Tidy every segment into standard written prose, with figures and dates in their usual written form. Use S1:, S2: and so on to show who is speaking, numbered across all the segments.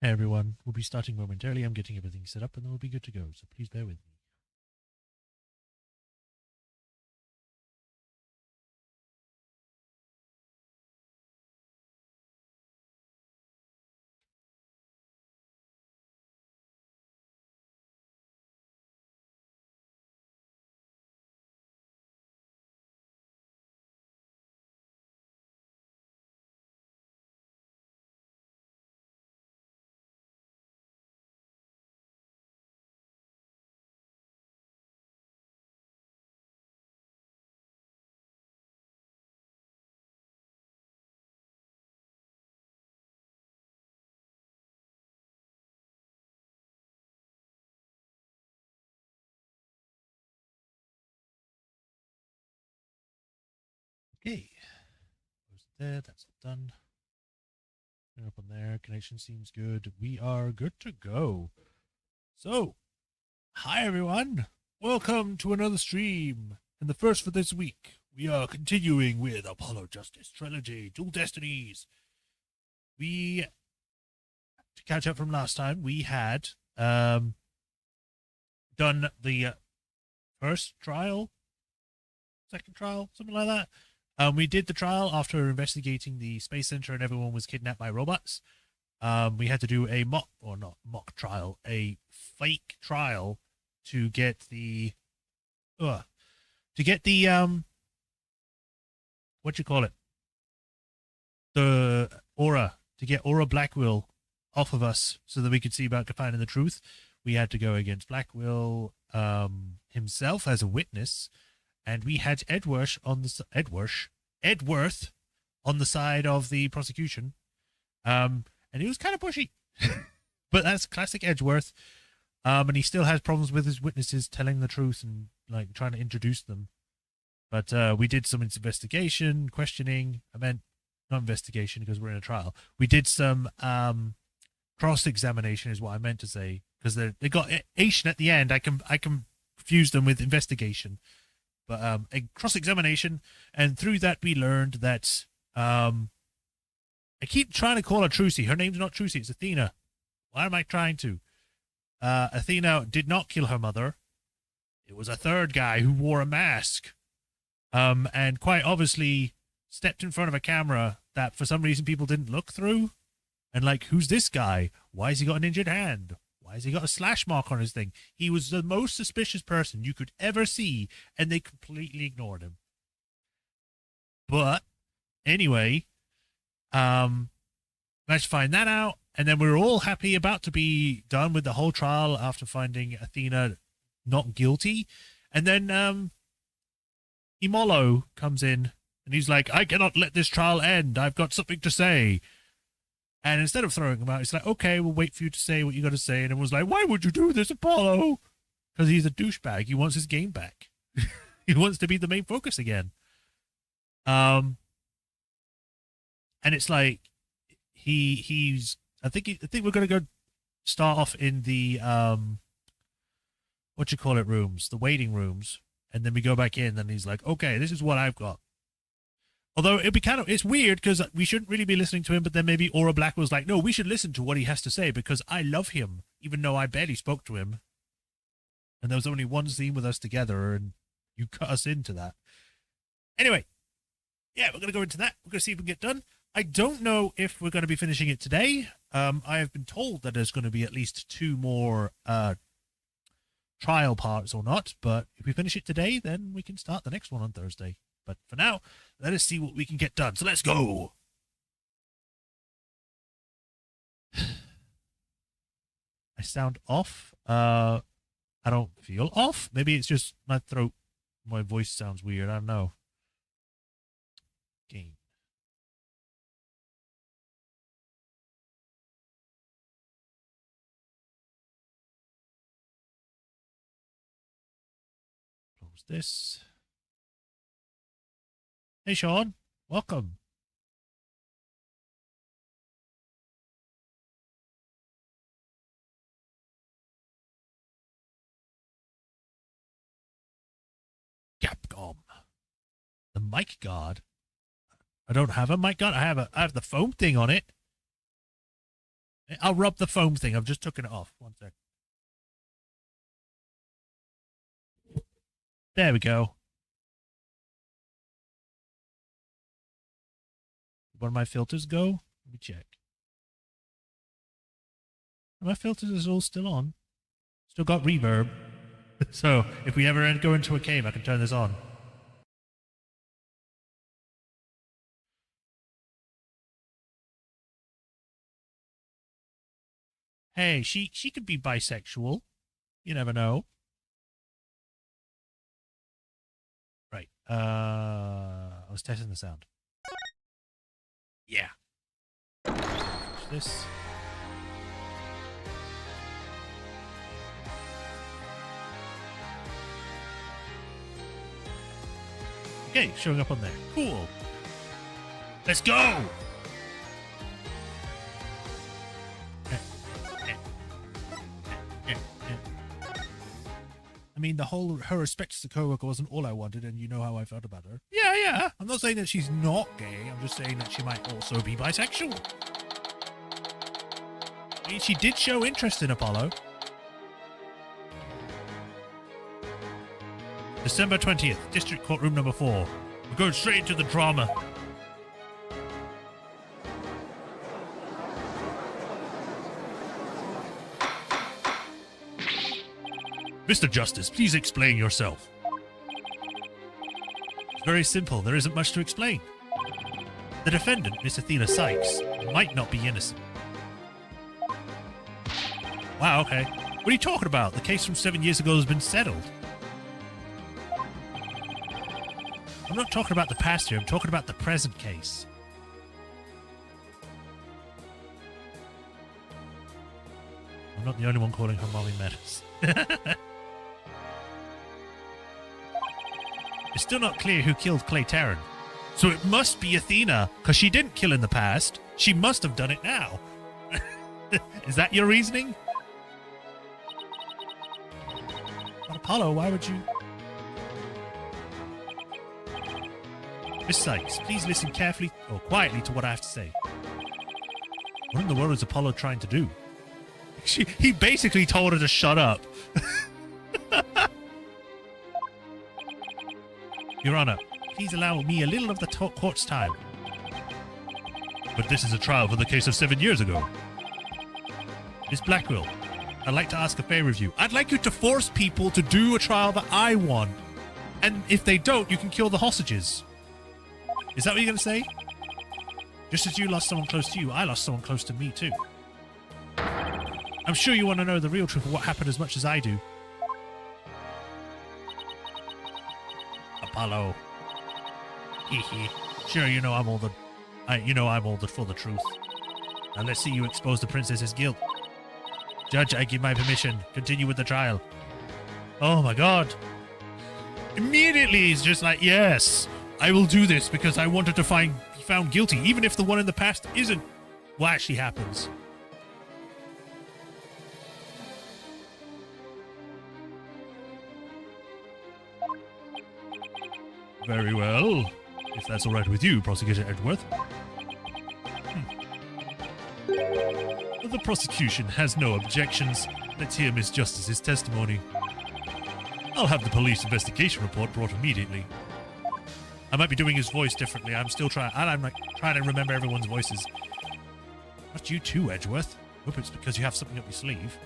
S1: Hey everyone, we'll be starting momentarily. I'm getting everything set up and then we'll be good to go, so please bear with me. Okay, there, that's done. Turn up on there, connection seems good. We are good to go. So, hi everyone, welcome to another stream. And the first for this week, we are continuing with Apollo Justice Trilogy, Dual Destinies. To catch up from last time, we had done the first trial, second trial, something like that. We did the trial after investigating the space center and everyone was kidnapped by robots. We had to do a mock trial, a fake trial to get the what you call it, the aura, to get Aura Blackwell off of us so that we could see about finding the truth. We had to go against Blackwell himself as a witness, and we had Edworth on the side of the prosecution, and he was kind of pushy, but that's classic Edgeworth. And he still has problems with his witnesses telling the truth and like trying to introduce them. But we did some investigation, questioning. I meant not investigation because we're in a trial. We did some cross-examination, is what I meant to say, because they got Asian at the end. I confuse them with investigation. But a cross-examination, and through that we learned that I keep trying to call her Trucy. Her name's not Trucy, it's Athena. Why am I trying to? Athena did not kill her mother. It was a third guy who wore a mask, and quite obviously stepped in front of a camera that for some reason people didn't look through. And like, who's this guy? Why has he got an injured hand? Why has he got a slash mark on his thing? He was the most suspicious person you could ever see, and they completely ignored him. But anyway, managed to find that out, and then we were all happy about to be done with the whole trial after finding Athena not guilty. And then Imolo comes in, and he's like, I cannot let this trial end. I've got something to say. And instead of throwing him out, it's like, okay, we'll wait for you to say what you got to say. And everyone's like, why would you do this, Apollo? Because he's a douchebag. He wants his game back. He wants to be the main focus again. And it's like he's. I think we're gonna go start off in the what you call it rooms, the waiting rooms, and then we go back in. And he's like, okay, this is what I've got. Although it'd be it's weird because we shouldn't really be listening to him, but then maybe Aura Black was like, no, we should listen to what he has to say because I love him, even though I barely spoke to him. And there was only one scene with us together, and you cut us into that. Anyway, yeah, we're going to go into that. We're going to see if we can get done. I don't know if we're going to be finishing it today. I have been told that there's going to be at least 2 more trial parts or not, but if we finish it today, then we can start the next one on Thursday. But for now, let us see what we can get done. So let's go. I sound off. I don't feel off. Maybe it's just my throat. My voice sounds weird. I don't know. Game. Close this. Hey, Sean. Welcome. Capcom. The mic guard. I don't have a mic guard. I have the foam thing on it. I'll rub the foam thing. I've just taken it off. 1 sec. There we go. Where my filters go? Let me check. Are my filters are all still on. Still got reverb. So if we ever go into a cave, I can turn this on. Hey, she could be bisexual. You never know. Right. I was testing the sound. Yeah. Watch this. Okay, showing up on there. Cool. Let's go! I mean, her respect as a co-worker wasn't all I wanted, and you know how I felt about her. Yeah. I'm not saying that she's not gay. I'm just saying that she might also be bisexual. I mean, she did show interest in Apollo. December 20th, District Courtroom number 4. We're going straight into the drama. Mr. Justice, please explain yourself. It's very simple. There isn't much to explain. The defendant, Miss Athena Sykes, might not be innocent. Wow, okay. What are you talking about? The case from 7 years ago has been settled. I'm not talking about the past here. I'm talking about the present case. I'm not the only one calling her Molly Meadows. It's still not clear who killed Clay Tarrant. So it must be Athena, because she didn't kill in the past. She must have done it now. Is that your reasoning? But Apollo, why would you... Miss Sykes, please listen carefully or quietly to what I have to say. What in the world is Apollo trying to do? He basically told her to shut up. Your Honor, please allow me a little of the court's time. But this is a trial for the case of 7 years ago. Miss Blackwell, I'd like to ask a favor of you. I'd like you to force people to do a trial that I want. And if they don't, you can kill the hostages. Is that what you're going to say? Just as you lost someone close to you, I lost someone close to me too. I'm sure you want to know the real truth of what happened as much as I do. Apollo. Sure, you know I'm all the for the truth. Now let's see you expose the princess's guilt. Judge, I give my permission. Continue with the trial. Oh my god. Immediately he's just like, yes, I will do this because I wanted to be found guilty, even if the one in the past isn't what actually happens. Very well. If that's all right with you, Prosecutor Edgeworth. The prosecution has no objections. Let's hear Miss Justice's testimony. I'll have the police investigation report brought immediately. I might be doing his voice differently. I'm still trying. I'm like trying to remember everyone's voices. Not you too, Edgeworth. Hope it's because you have something up your sleeve.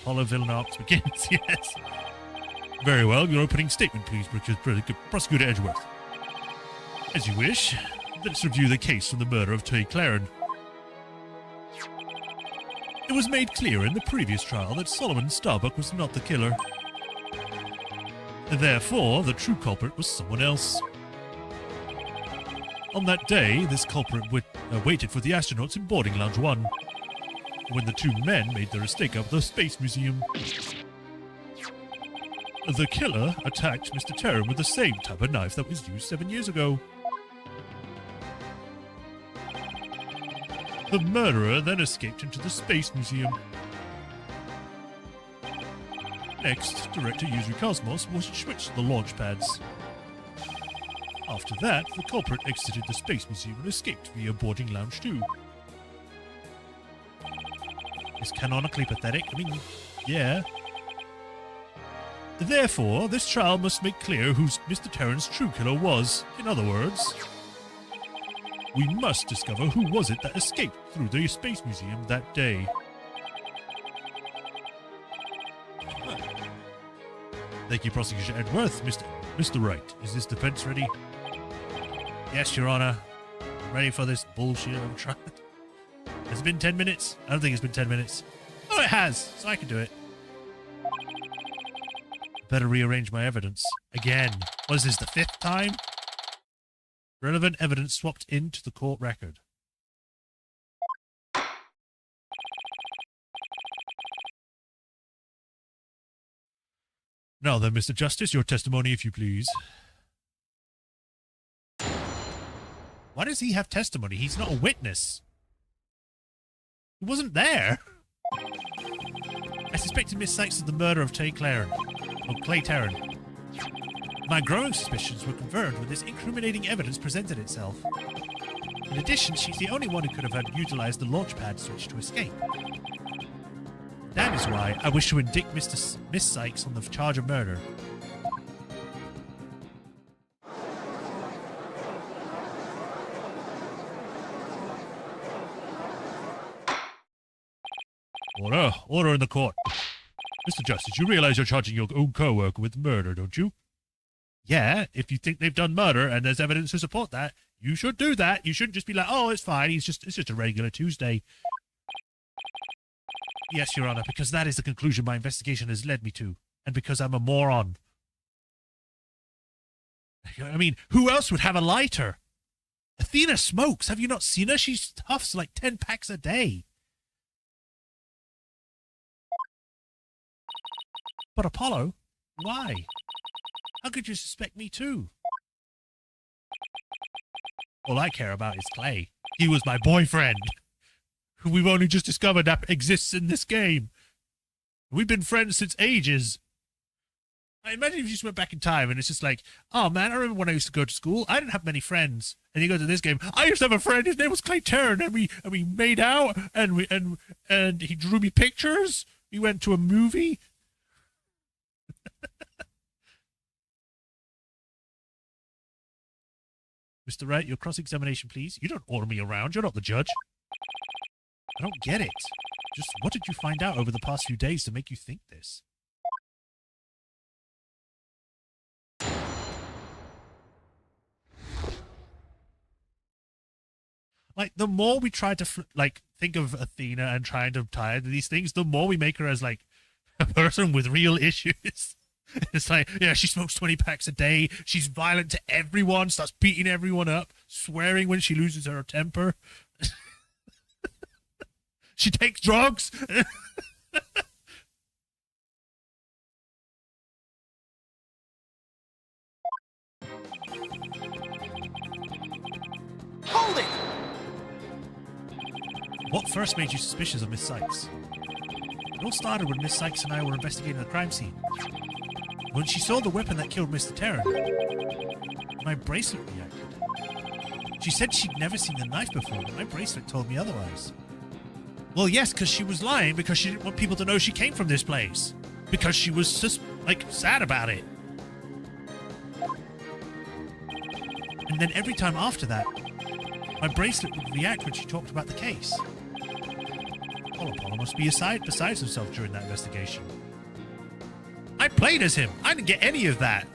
S1: Apollo Villanox begins. Yes. Very well. Your opening statement, please, Prosecutor Edgeworth. As you wish. Let's review the case from the murder of Tay Claren. It was made clear in the previous trial that Solomon Starbuck was not the killer. Therefore, the true culprit was someone else. On that day, this culprit waited for the astronauts in boarding lounge 1, when the two men made their escape out of the Space Museum. The killer attacked Mr. Tarrant with the same type of knife that was used 7 years ago. The murderer then escaped into the Space Museum. Next, Director Yuzuri Cosmos was switched to the launch pads. After that, the culprit exited the Space Museum and escaped via boarding lounge 2. is canonically pathetic. I mean, yeah. Therefore, this trial must make clear who Mr. Terran's true killer was. In other words, we must discover who was it that escaped through the Space Museum that day. Thank you, Prosecutor Edworth. Mr. Wright, is this defense ready? Yes, Your Honor. I'm ready for this bullshit I'm trying. Has it been 10 minutes? I don't think it's been 10 minutes. Oh, it has, so I can do it. Better rearrange my evidence. Again. What is this, the 5th time? Relevant evidence swapped into the court record. Now then, Mr. Justice, your testimony, if you please. Why does he have testimony? He's not a witness. He wasn't there. I suspected Miss Sykes of the murder of Clay Terran. My growing suspicions were confirmed when this incriminating evidence presented itself. In addition, she's the only one who could have had utilized the launch pad switch to escape. That is why I wish to indict Miss Sykes on the charge of murder. Order in the court. Mr. Justice, you realize you're charging your own co-worker with murder, don't you? Yeah, if you think they've done murder and there's evidence to support that, you should do that. You shouldn't just be like, oh, it's fine. It's just a regular Tuesday. Yes, Your Honor, because that is the conclusion my investigation has led me to, and because I'm a moron. I mean, who else would have a lighter? Athena smokes. Have you not seen her? She huffs like 10 packs a day. But Apollo, why? How could you suspect me too? All I care about is Clay. He was my boyfriend, who we've only just discovered that exists in this game. We've been friends since ages. I imagine if you just went back in time and it's just like, oh man, I remember when I used to go to school, I didn't have many friends. And you go to this game, I used to have a friend, his name was Clay Terran, and we made out, and he drew me pictures. We went to a movie. Mr. Wright, your cross-examination, please. You don't order me around. You're not the judge. I don't get it. Just what did you find out over the past few days to make you think this? Like, the more we try to, think of Athena and trying to tie her to these things, the more we make her as, like, a person with real issues. It's like, yeah, she smokes 20 packs a day. She's violent to everyone, starts beating everyone up, swearing when she loses her temper. She takes drugs.
S2: Hold it!
S1: What first made you suspicious of Miss Sykes? It all started when Miss Sykes and I were investigating the crime scene. When she saw the weapon that killed Mr. Terran, my bracelet reacted. She said she'd never seen the knife before, but my bracelet told me otherwise. Well, yes, because she was lying because she didn't want people to know she came from this place. Because she was just, sad about it. And then every time after that, my bracelet would react when she talked about the case. Apollo must be besides himself during that investigation. I played as him. I didn't get any of that.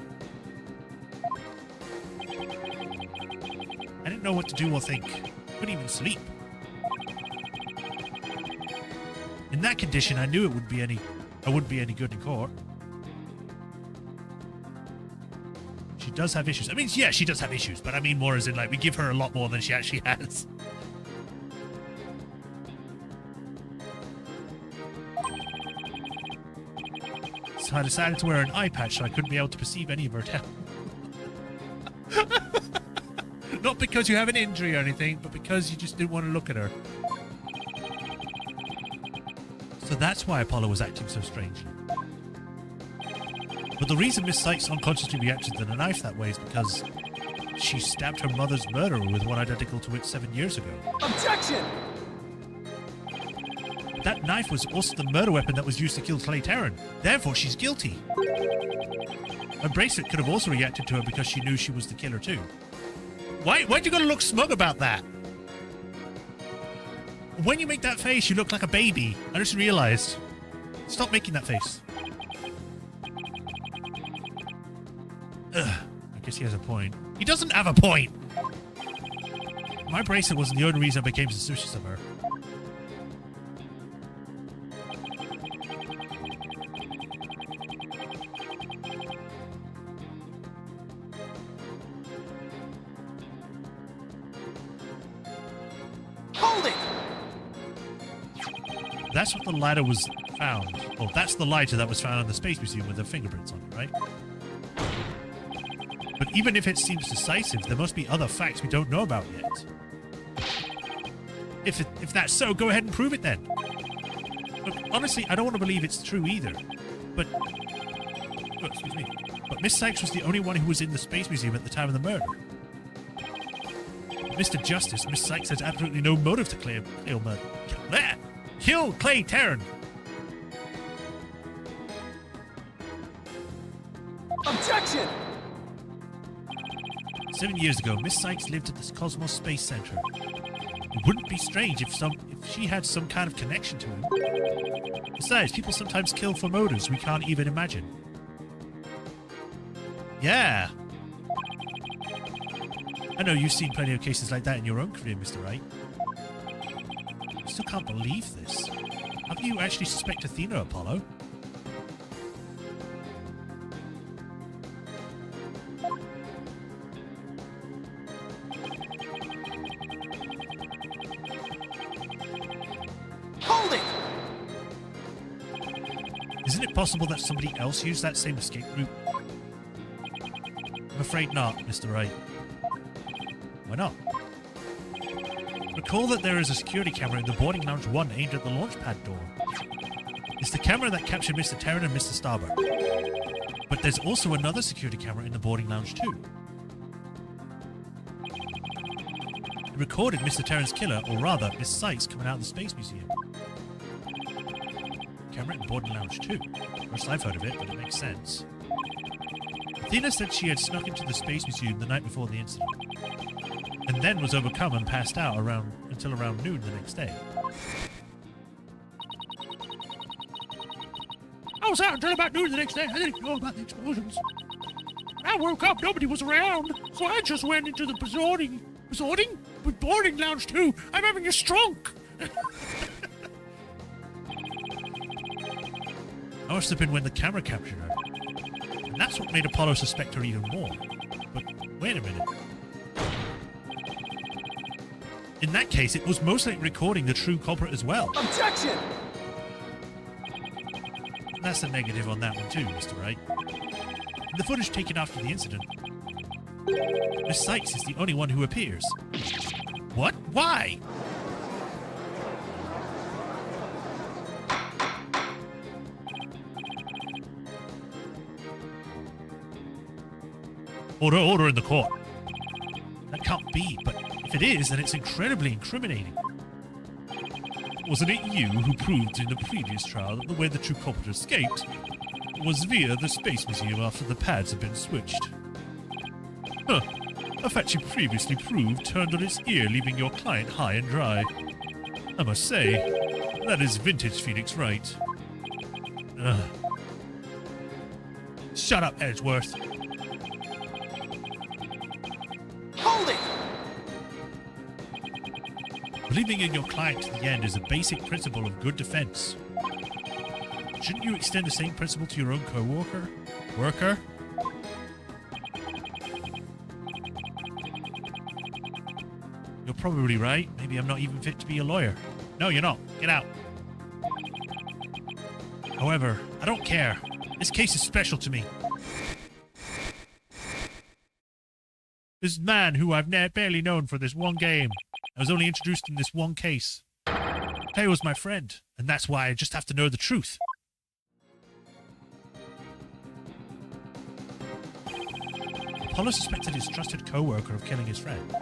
S1: I didn't know what to do or think. Couldn't even sleep. In that condition, I knew I wouldn't be any good in court. She does have issues. I mean, yeah, she does have issues, but I mean more as in, we give her a lot more than she actually has. So I decided to wear an eye patch so I couldn't be able to perceive any of her talent. Not because you have an injury or anything, but because you just didn't want to look at her. So that's why Apollo was acting so strangely. But the reason Miss Sykes unconsciously reacted to the knife that way is because she stabbed her mother's murderer with one identical to it 7 years ago.
S2: Objection!
S1: That knife was also the murder weapon that was used to kill Clay Terran. Therefore, she's guilty. Her bracelet could have also reacted to her because she knew she was the killer too. Why'd you gotta look smug about that? When you make that face, you look like a baby. I just realized. Stop making that face. Ugh, I guess he has a point. He doesn't have a point! My bracelet wasn't the only reason I became suspicious of her.
S2: Hold it!
S1: That's what the lighter was found. Oh, that's the lighter that was found in the Space Museum with the fingerprints on it, right? But even if it seems decisive, there must be other facts we don't know about yet. If that's so, go ahead and prove it then. Look, honestly, I don't want to believe it's true either. But... oh, excuse me. But Miss Sykes was the only one who was in the Space Museum at the time of the murder. Mr. Justice, Miss Sykes has absolutely no motive to kill Clay Terran.
S2: Objection!
S1: 7 years ago, Miss Sykes lived at the Cosmos Space Center. It wouldn't be strange if she had some kind of connection to him. Besides, people sometimes kill for motives we can't even imagine. Yeah. I know you've seen plenty of cases like that in your own career, Mr. Wright. I still can't believe this. How can you actually suspect Athena, Apollo?
S2: Hold it!
S1: Isn't it possible that somebody else used that same escape route? I'm afraid not, Mr. Wright. Why not? Recall that there is a security camera in the boarding lounge 1 aimed at the launch pad door. It's the camera that captured Mr. Terran and Mr. Starbuck. But there's also another security camera in the boarding lounge 2. It recorded Mr. Terran's killer, or rather, Miss Sykes coming out of the Space Museum. Camera in boarding lounge 2. First I've heard of it, but it makes sense. Athena said she had snuck into the Space Museum the night before the incident, and then was overcome and passed out until around noon the next day. I was out until about noon the next day. I didn't know about the explosions. I woke up, nobody was around, so I just went into the boarding lounge 2. I'm having a stroke. That must have been when the camera captured her. And that's what made Apollo suspect her even more. But wait a minute. In that case, it was most likely recording the true culprit as well.
S2: Objection!
S1: That's a negative on that one too, Mr. Wright. In the footage taken after the incident, Miss Sykes is the only one who appears. What? Why? Order in the court. That can't be, but if it is, then it's incredibly incriminating. Wasn't it you who proved in the previous trial that the way the true culprit escaped was via the Space Museum after the pads had been switched? Huh. A fact you previously proved turned on its ear, leaving your client high and dry. I must say, that is vintage Phoenix Wright. Shut up, Edgeworth.
S2: Hold it!
S1: Believing in your client to the end is a basic principle of good defense. Shouldn't you extend the same principle to your own co-worker? Worker? You're probably right. Maybe I'm not even fit to be a lawyer. No, you're not. Get out. However, I don't care. This case is special to me. This man who I've barely known for this one game. I was only introduced in this one case. Clay was my friend, and that's why I just have to know the truth. Apollo suspected his trusted co-worker of killing his friend.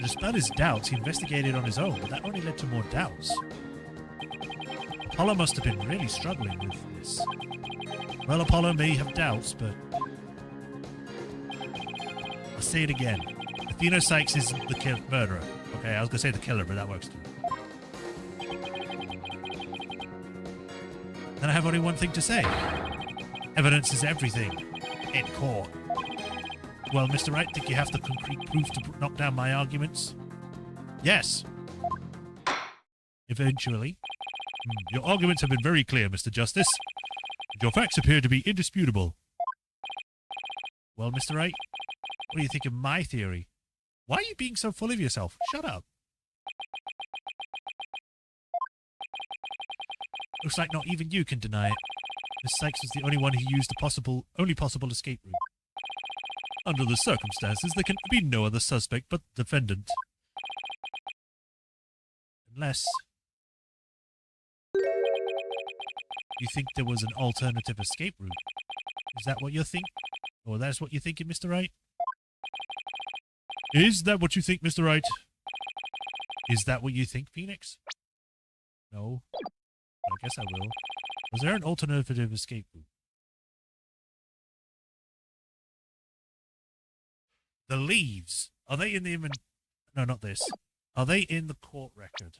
S1: Despite his doubts, he investigated on his own, but that only led to more doubts. Apollo must have been really struggling with this. Well, Apollo may have doubts, but I'll say it again. Athena Sykes isn't the murderer. Okay, I was going to say the killer, but that works too. Then I have only one thing to say. Evidence is everything. In court. Well, Mr. Wright, think you have the concrete proof to knock down my arguments? Yes. Eventually. Your arguments have been very clear, Mr. Justice. Your facts appear to be indisputable. Well, Mr. Wright, what do you think of my theory? Why are you being so full of yourself? Shut up. Looks like not even you can deny it. Miss Sykes was the only one who used the only possible escape route. Under the circumstances, there can be no other suspect but the defendant. Unless you think there was an alternative escape route. Is that what you think? Or that's what you're thinking, Mr. Wright? Is that what you think, Mr. Wright? Is that what you think, Phoenix? No. I guess I will. Was there an alternative escape route? The leaves. Are they in the No, not this. Are they in the court record?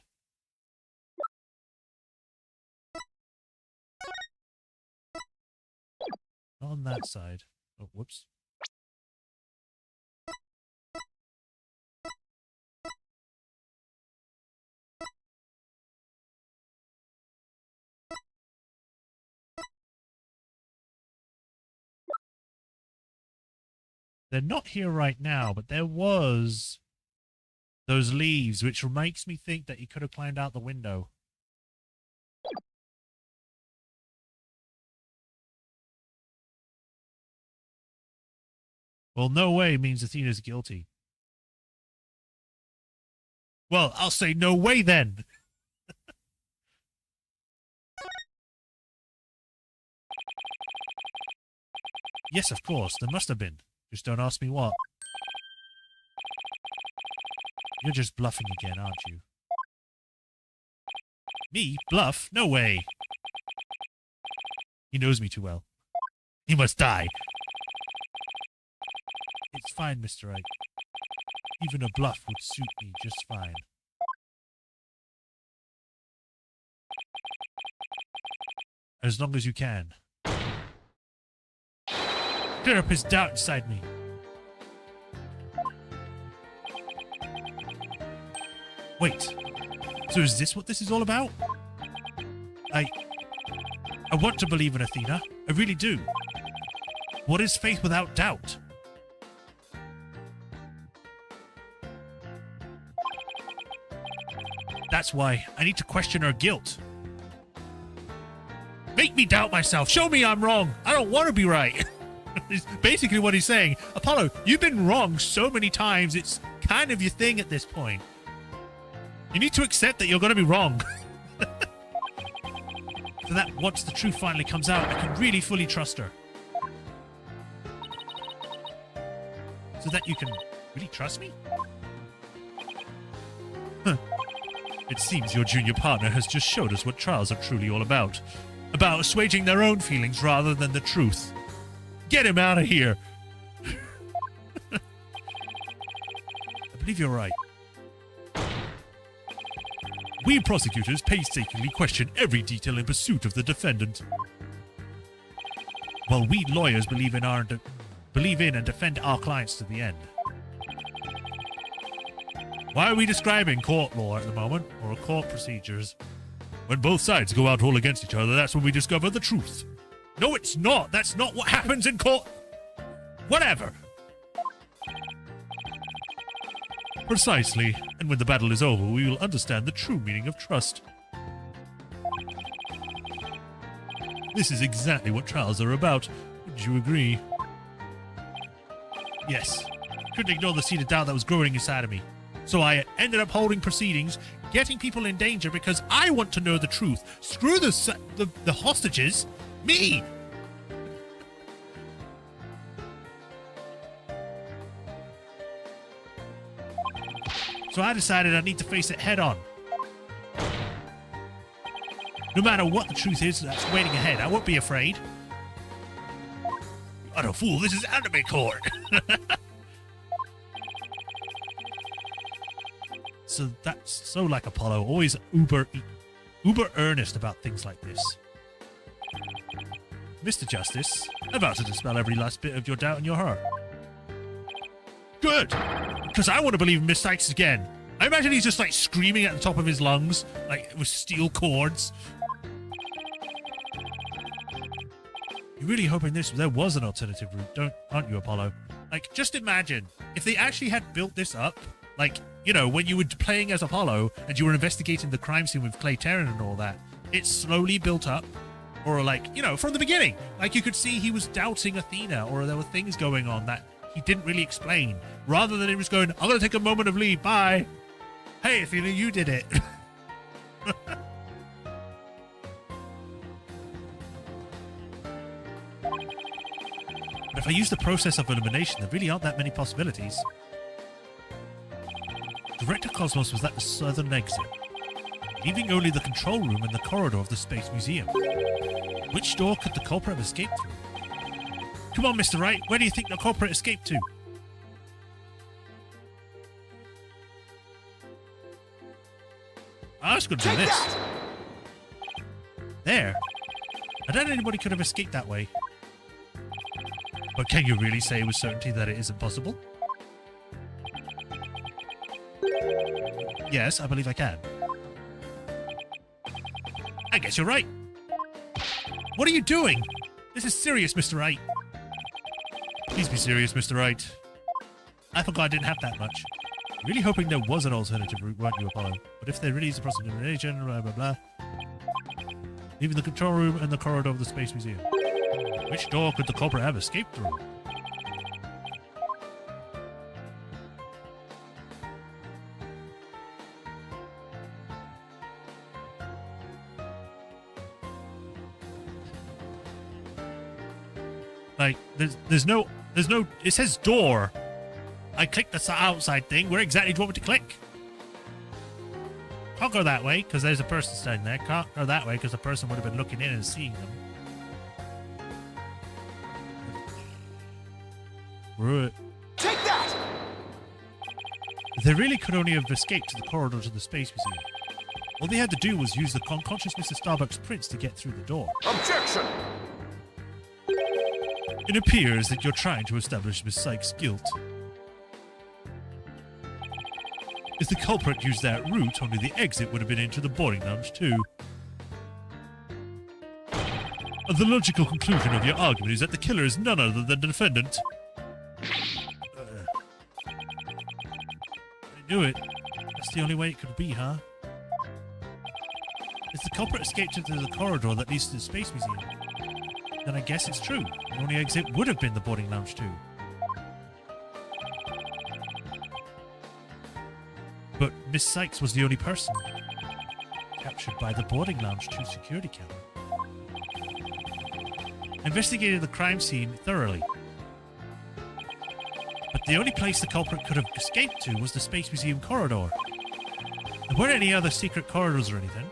S1: Not on that side. Oh, whoops. They're not here right now, but there was those leaves, which makes me think that he could have climbed out the window. Well, no way means Athena's guilty. Well, I'll say no way then. Yes, of course, there must have been. Just don't ask me what. You're just bluffing again, aren't you? Me? Bluff? No way. He knows me too well. He must die. It's fine, Mr. Wright. Even a bluff would suit me just fine. As long as you can. Clear up his doubt inside me. Wait. So is this what this is all about? I want to believe in Athena. I really do. What is faith without doubt? That's why I need to question her guilt. Make me doubt myself. Show me I'm wrong. I don't want to be right. It's basically what he's saying. Apollo, you've been wrong so many times, it's kind of your thing at this point. You need to accept that you're going to be wrong. So that once the truth finally comes out, I can really fully trust her. So that you can really trust me? Huh. It seems your junior partner has just showed us what trials are truly all about. About assuaging their own feelings rather than the truth. Get him out of here! I believe you're right. We prosecutors painstakingly question every detail in pursuit of the defendant. While we lawyers believe in and defend our clients to the end. Why are we describing court law at the moment, or court procedures? When both sides go out all against each other, that's when we discover the truth. No, it's not. That's not what happens in court. Whatever. Precisely. And when the battle is over, we will understand the true meaning of trust. This is exactly what trials are about. Would you agree? Yes. Couldn't ignore the seed of doubt that was growing inside of me. So I ended up holding proceedings, getting people in danger because I want to know the truth. Screw the hostages. Me! So I decided I need to face it head on. No matter what the truth is that's waiting ahead, I won't be afraid. You utter fool, this is anime court. So that's so like Apollo, always uber earnest about things like this. Mr. Justice, I'm about to dispel every last bit of your doubt in your heart. Good! Because I want to believe in Miss Sykes again. I imagine he's just like screaming at the top of his lungs, like with steel cords. You're really hoping there was an alternative route, aren't you, Apollo? Like, just imagine if they actually had built this up, like, you know, when you were playing as Apollo and you were investigating the crime scene with Clay Terran and all that, it slowly built up. Or like, you know, from the beginning, like you could see he was doubting Athena, or there were things going on that he didn't really explain, rather than he was going, I'm going to take a moment of leave, bye. Hey, Athena, you did it. But if I use the process of elimination, there really aren't that many possibilities. Director Cosmos was at the southern exit, leaving only the control room and the corridor of the Space Museum. Which door could the culprit have escaped through? Come on, Mr. Wright, where do you think the culprit escaped to? I was going to do this. There. I doubt anybody could have escaped that way. But can you really say with certainty that it isn't possible? Yes, I believe I can. I guess you're right. What are you doing? This is serious, Mr. Wright. Please be serious, Mr. Wright. I forgot I didn't have that much. Really hoping there was an alternative route, weren't you, Apollo? But if there really is a process of elimination, blah, blah, blah. Leaving the control room and the corridor of the Space Museum. Which door could the culprit have escaped through? Like, there's no, it says door. I clicked the outside thing. Where exactly do you want me to click? Can't go that way, because there's a person standing there. Can't go that way, because the person would have been looking in and seeing them. Right.
S2: Take that!
S1: They really could only have escaped to the corridor to the Space Museum. All they had to do was use the unconscious Mr. Starbuck's prints to get through the door.
S2: Objection!
S1: It appears that you're trying to establish Miss Sykes' guilt. If the culprit used that route, only the exit would have been into the boarding lounge too. The logical conclusion of your argument is that the killer is none other than the defendant. I knew it. That's the only way it could be, huh? If the culprit escaped into the corridor that leads to the Space Museum, then I guess it's true. The only exit would have been the boarding lounge too. But Miss Sykes was the only person captured by the boarding lounge 2 security camera. Investigated the crime scene thoroughly. But the only place the culprit could have escaped to was the Space Museum corridor. There weren't any other secret corridors or anything.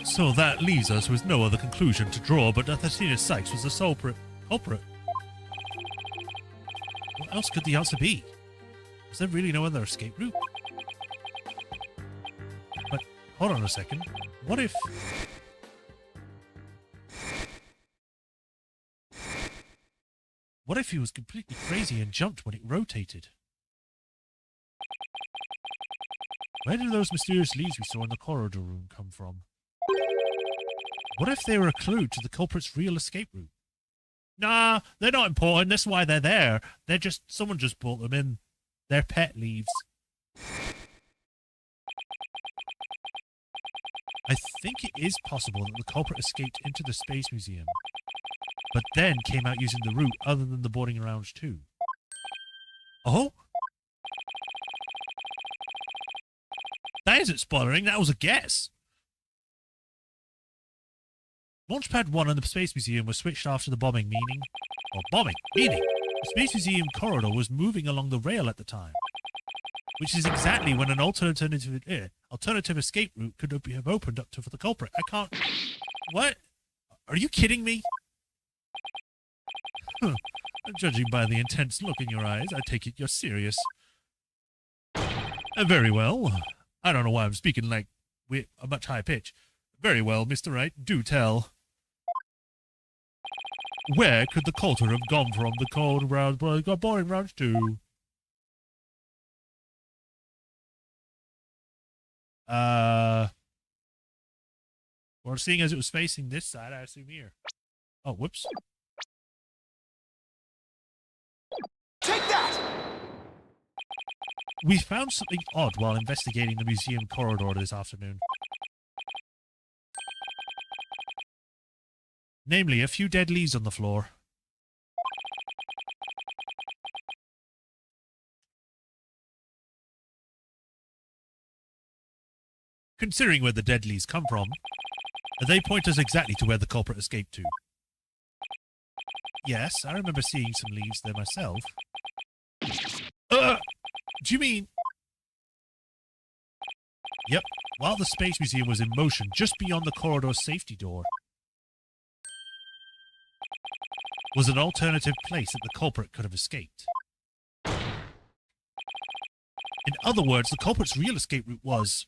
S1: So that leaves us with no other conclusion to draw but that Athena Sykes was the sole culprit. What else could the answer be? Was there really no other escape route? But hold on a second. What if... What if he was completely crazy and jumped when it rotated? Where did those mysterious leaves we saw in the corridor room come from? What if they were a clue to the culprit's real escape route? Nah, they're not important. That's why they're there. They're just... Someone just brought them in. They're pet leaves. I think it is possible that the culprit escaped into the Space Museum, but then came out using the route other than the boarding lounge too. Oh? That isn't spoilering, that was a guess. Launchpad 1 and the Space Museum were switched after the bombing, meaning... The Space Museum corridor was moving along the rail at the time, which is exactly when an alternative alternative escape route could have opened up to for the culprit. I can't... What? Are you kidding me? Huh. Judging by the intense look in your eyes, I take it you're serious. Very well. I don't know why I'm speaking like with a much higher pitch. Very well, Mr. Wright, do tell. Where could the culprit have gone from the cold round got boring round 2? Well, seeing as it was facing this side, I assume here. Oh, whoops.
S2: Take that!
S1: We found something odd while investigating the museum corridor this afternoon. Namely, a few dead leaves on the floor. Considering where the dead leaves come from, they point us exactly to where the culprit escaped to. Yes, I remember seeing some leaves there myself. Do you mean... Yep, while the Space Museum was in motion just beyond the corridor's safety door was an alternative place that the culprit could have escaped. In other words, the culprit's real escape route was...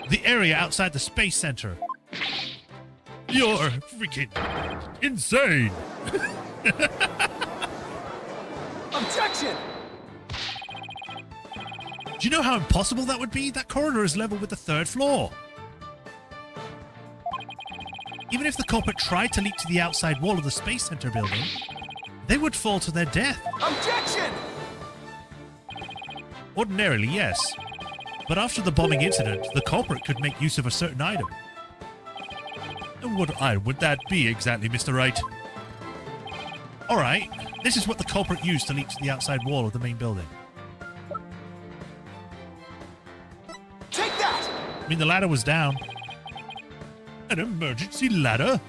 S1: the area outside the Space Center. You're freaking insane!
S2: Objection!
S1: Do you know how impossible that would be? That corridor is level with the 3rd floor. Even if the culprit tried to leap to the outside wall of the Space Center building, they would fall to their death.
S2: Objection!
S1: Ordinarily, yes. But after the bombing incident, the culprit could make use of a certain item. And what item would that be exactly, Mr. Wright? Alright, this is what the culprit used to leap to the outside wall of the main building.
S2: Take that!
S1: I mean, the ladder was down. An emergency ladder?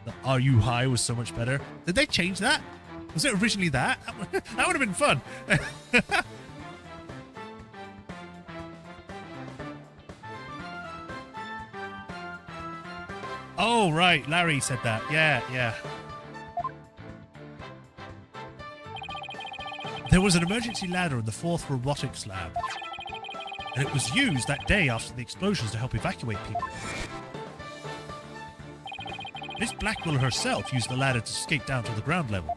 S1: The Are You High was so much better. Did they change that? Was it originally that? That would have been fun. Oh, right. Larry said that. Yeah. There was an emergency ladder in the 4th robotics lab, and it was used that day after the explosions to help evacuate people. Miss Blackwell herself used the ladder to escape down to the ground level.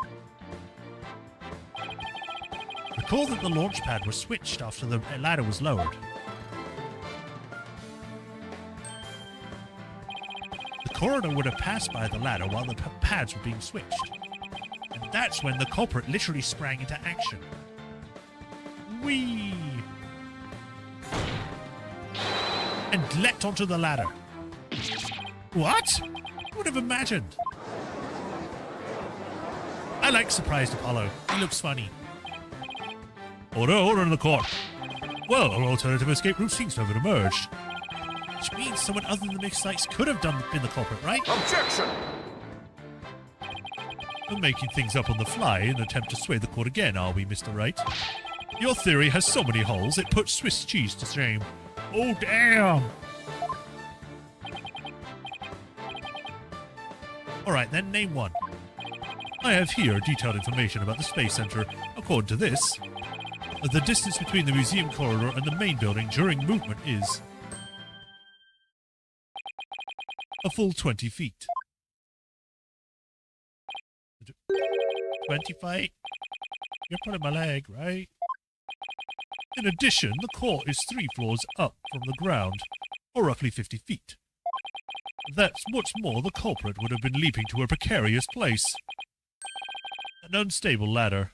S1: Recall that the launch pad was switched after the ladder was lowered. The coroner would have passed by the ladder while the pads were being switched. And that's when the culprit literally sprang into action. Whee! And leapt onto the ladder. What? Who would have imagined? I like Surprised Apollo. He looks funny. Order in the court. Well, an alternative escape route seems to have emerged. Which means someone other than the Mixed Sites could have been the culprit, right?
S2: Objection!
S1: We're making things up on the fly in an attempt to sway the court again, are we, Mr. Wright? Your theory has so many holes, it puts Swiss cheese to shame. Oh, damn! Alright then, name one. I have here detailed information about the Space Center. According to this, the distance between the museum corridor and the main building during movement is a full 20 feet. 20 feet? You're pulling my leg, right? In addition, the court is 3 floors up from the ground, or roughly 50 feet. That's what's more, the culprit would have been leaping to a precarious place. An unstable ladder.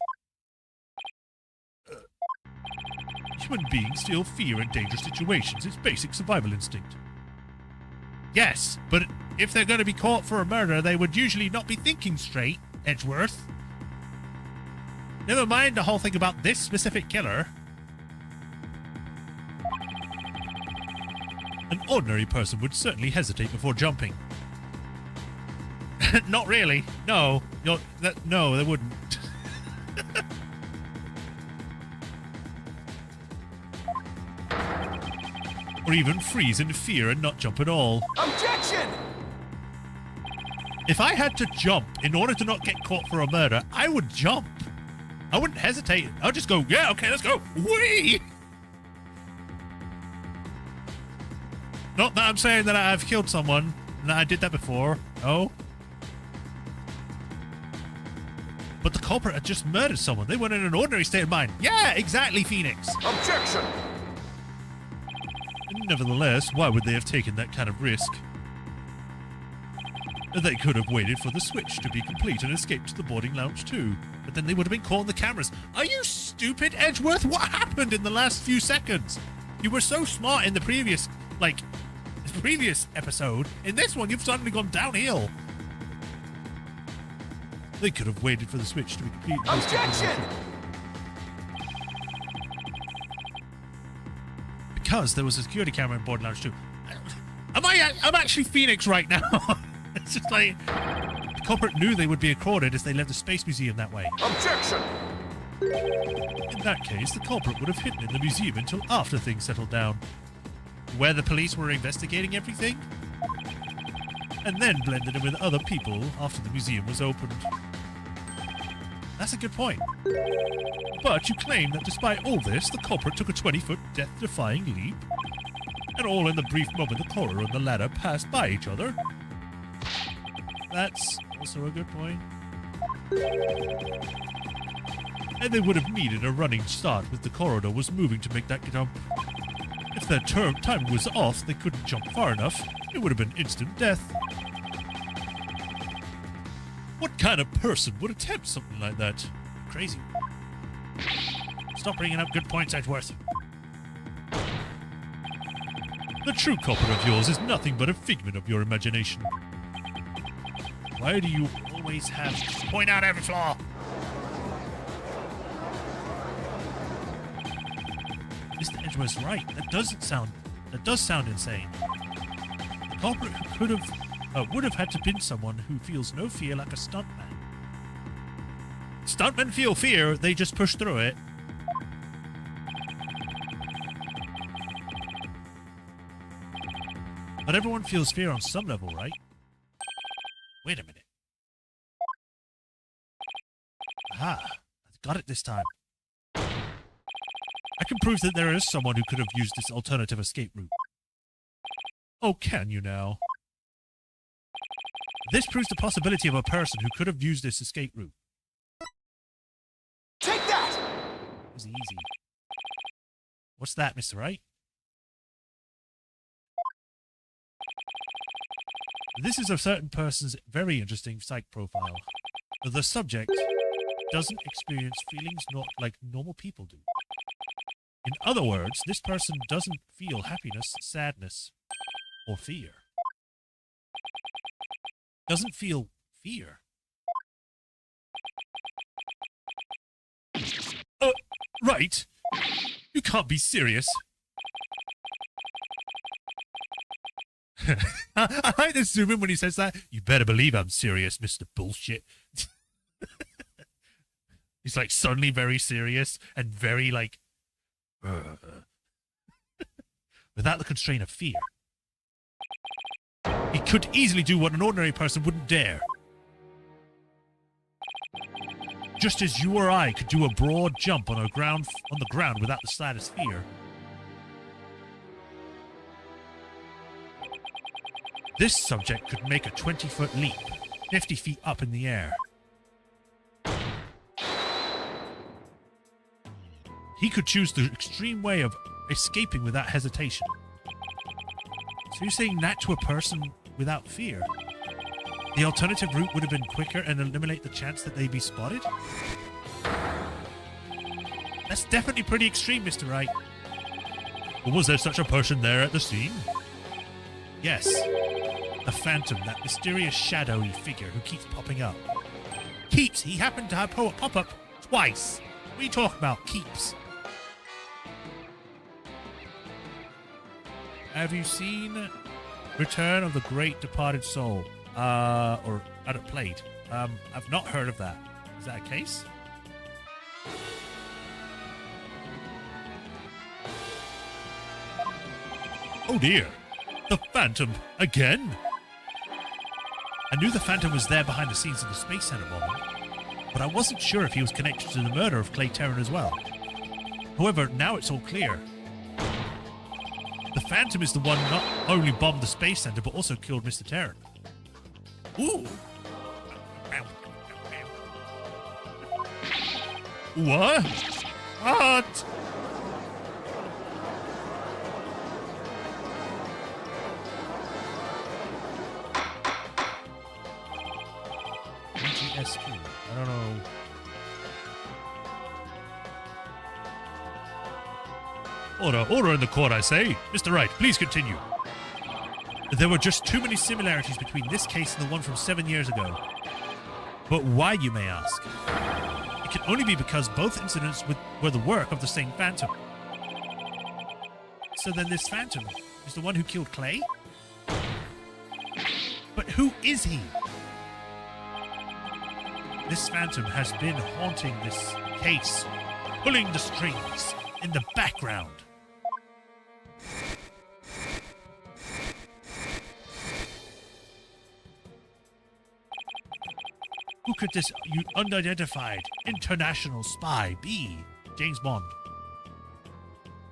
S1: Human beings feel fear in dangerous situations. It's basic survival instinct. Yes, but if they're going to be caught for a murder, they would usually not be thinking straight, Edgeworth. Never mind the whole thing about this specific killer. An ordinary person would certainly hesitate before jumping. Not really. No. No, they wouldn't. Or even freeze in fear and not jump at all.
S2: Objection!
S1: If I had to jump in order to not get caught for a murder, I would jump. I wouldn't hesitate. I'll just go, yeah, okay, let's go. Whee! Not that I'm saying that I've killed someone and that I did that before. No. But the culprit had just murdered someone. They weren't in an ordinary state of mind. Yeah, exactly, Phoenix.
S2: Objection!
S1: Nevertheless, why would they have taken that kind of risk? They could have waited for the switch to be complete and escaped to the boarding lounge too. But then they would have been caught on the cameras. Are you stupid, Edgeworth? What happened in the last few seconds? You were so smart in the previous episode. In this one, you've suddenly gone downhill. They could have waited for the switch to be complete.
S2: Objection!
S1: Because there was a security camera in boarding lounge too. I'm actually Phoenix right now. It's just like the culprit knew they would be accorded as they left the Space Museum that way.
S2: Objection!
S1: In that case, the culprit would have hidden in the museum until after things settled down, where the police were investigating everything, and then blended in with other people after the museum was opened. That's a good point. But you claim that despite all this, the culprit took a 20-foot death-defying leap, and all in the brief moment the caller and the ladder passed by each other. That's also a good point. And they would have needed a running start with the corridor was moving to make that jump. If their time was off, they couldn't jump far enough. It would have been instant death. What kind of person would attempt something like that? Crazy. Stop bringing up good points, Edgeworth. The true culprit of yours is nothing but a figment of your imagination. Why do you always have to point out every flaw? Mr. Edgeworth's right. That does sound insane. The culprit who would have had to been someone who feels no fear like a stuntman. Stuntmen feel fear, they just push through it. But everyone feels fear on some level, right? Wait a minute. Aha, I've got it this time. I can prove that there is someone who could have used this alternative escape route. Oh, can you now? This proves the possibility of a person who could have used this escape route.
S2: Take that!
S1: It was easy. What's that, Mr. Wright? This is a certain person's very interesting psych profile. The subject doesn't experience feelings not like normal people do. In other words, this person doesn't feel happiness, sadness, or fear. Doesn't feel fear. Right. You can't be serious. I like to zoom in when he says that. You better believe I'm serious, Mr. Bullshit. He's like suddenly very serious and very like without the constraint of fear. He could easily do what an ordinary person wouldn't dare. Just as you or I could do a broad jump on the ground without the slightest fear. This subject could make a 20-foot leap, 50 feet up in the air. He could choose the extreme way of escaping without hesitation. So you're saying that to a person without fear? The alternative route would have been quicker and eliminate the chance that they'd be spotted? That's definitely pretty extreme, Mr. Wright. But was there such a person there at the scene? Yes. The Phantom, that mysterious shadowy figure who keeps popping up. Keeps? He happened to have pop up twice. What are you talking about, Keeps? Have you seen Return of the Great Departed Soul? or had it played. I've not heard of that. Is that a case? Oh dear. The Phantom again? I knew the Phantom was there behind the scenes of the Space Center bombing, but I wasn't sure if he was connected to the murder of Clay Terran as well. However, now it's all clear. The Phantom is the one not only bombed the Space Center, but also killed Mr. Terran. Ooh! What? What? SQ. I don't know. Order in the court, I say. Mr. Wright, please continue. There were just too many similarities between this case and the one from 7 years ago. But why, you may ask? It can only be because both incidents were the work of the same Phantom. So then this Phantom is the one who killed Clay? But who is he? This Phantom has been haunting this case, pulling the strings in the background. Who could this unidentified international spy be? James Bond.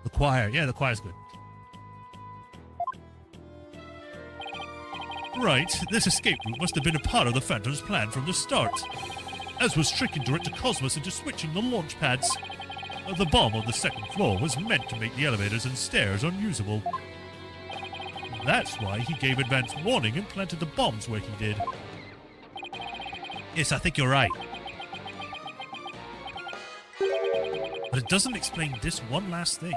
S1: The Choir. Yeah, the Choir's good. Right, this escape route must have been a part of the Phantom's plan from the start, as was tricking Director Cosmos into switching the launch pads. The bomb on the second floor was meant to make the elevators and stairs unusable. That's why he gave advance warning and planted the bombs where he did. Yes, I think you're right. But it doesn't explain this one last thing.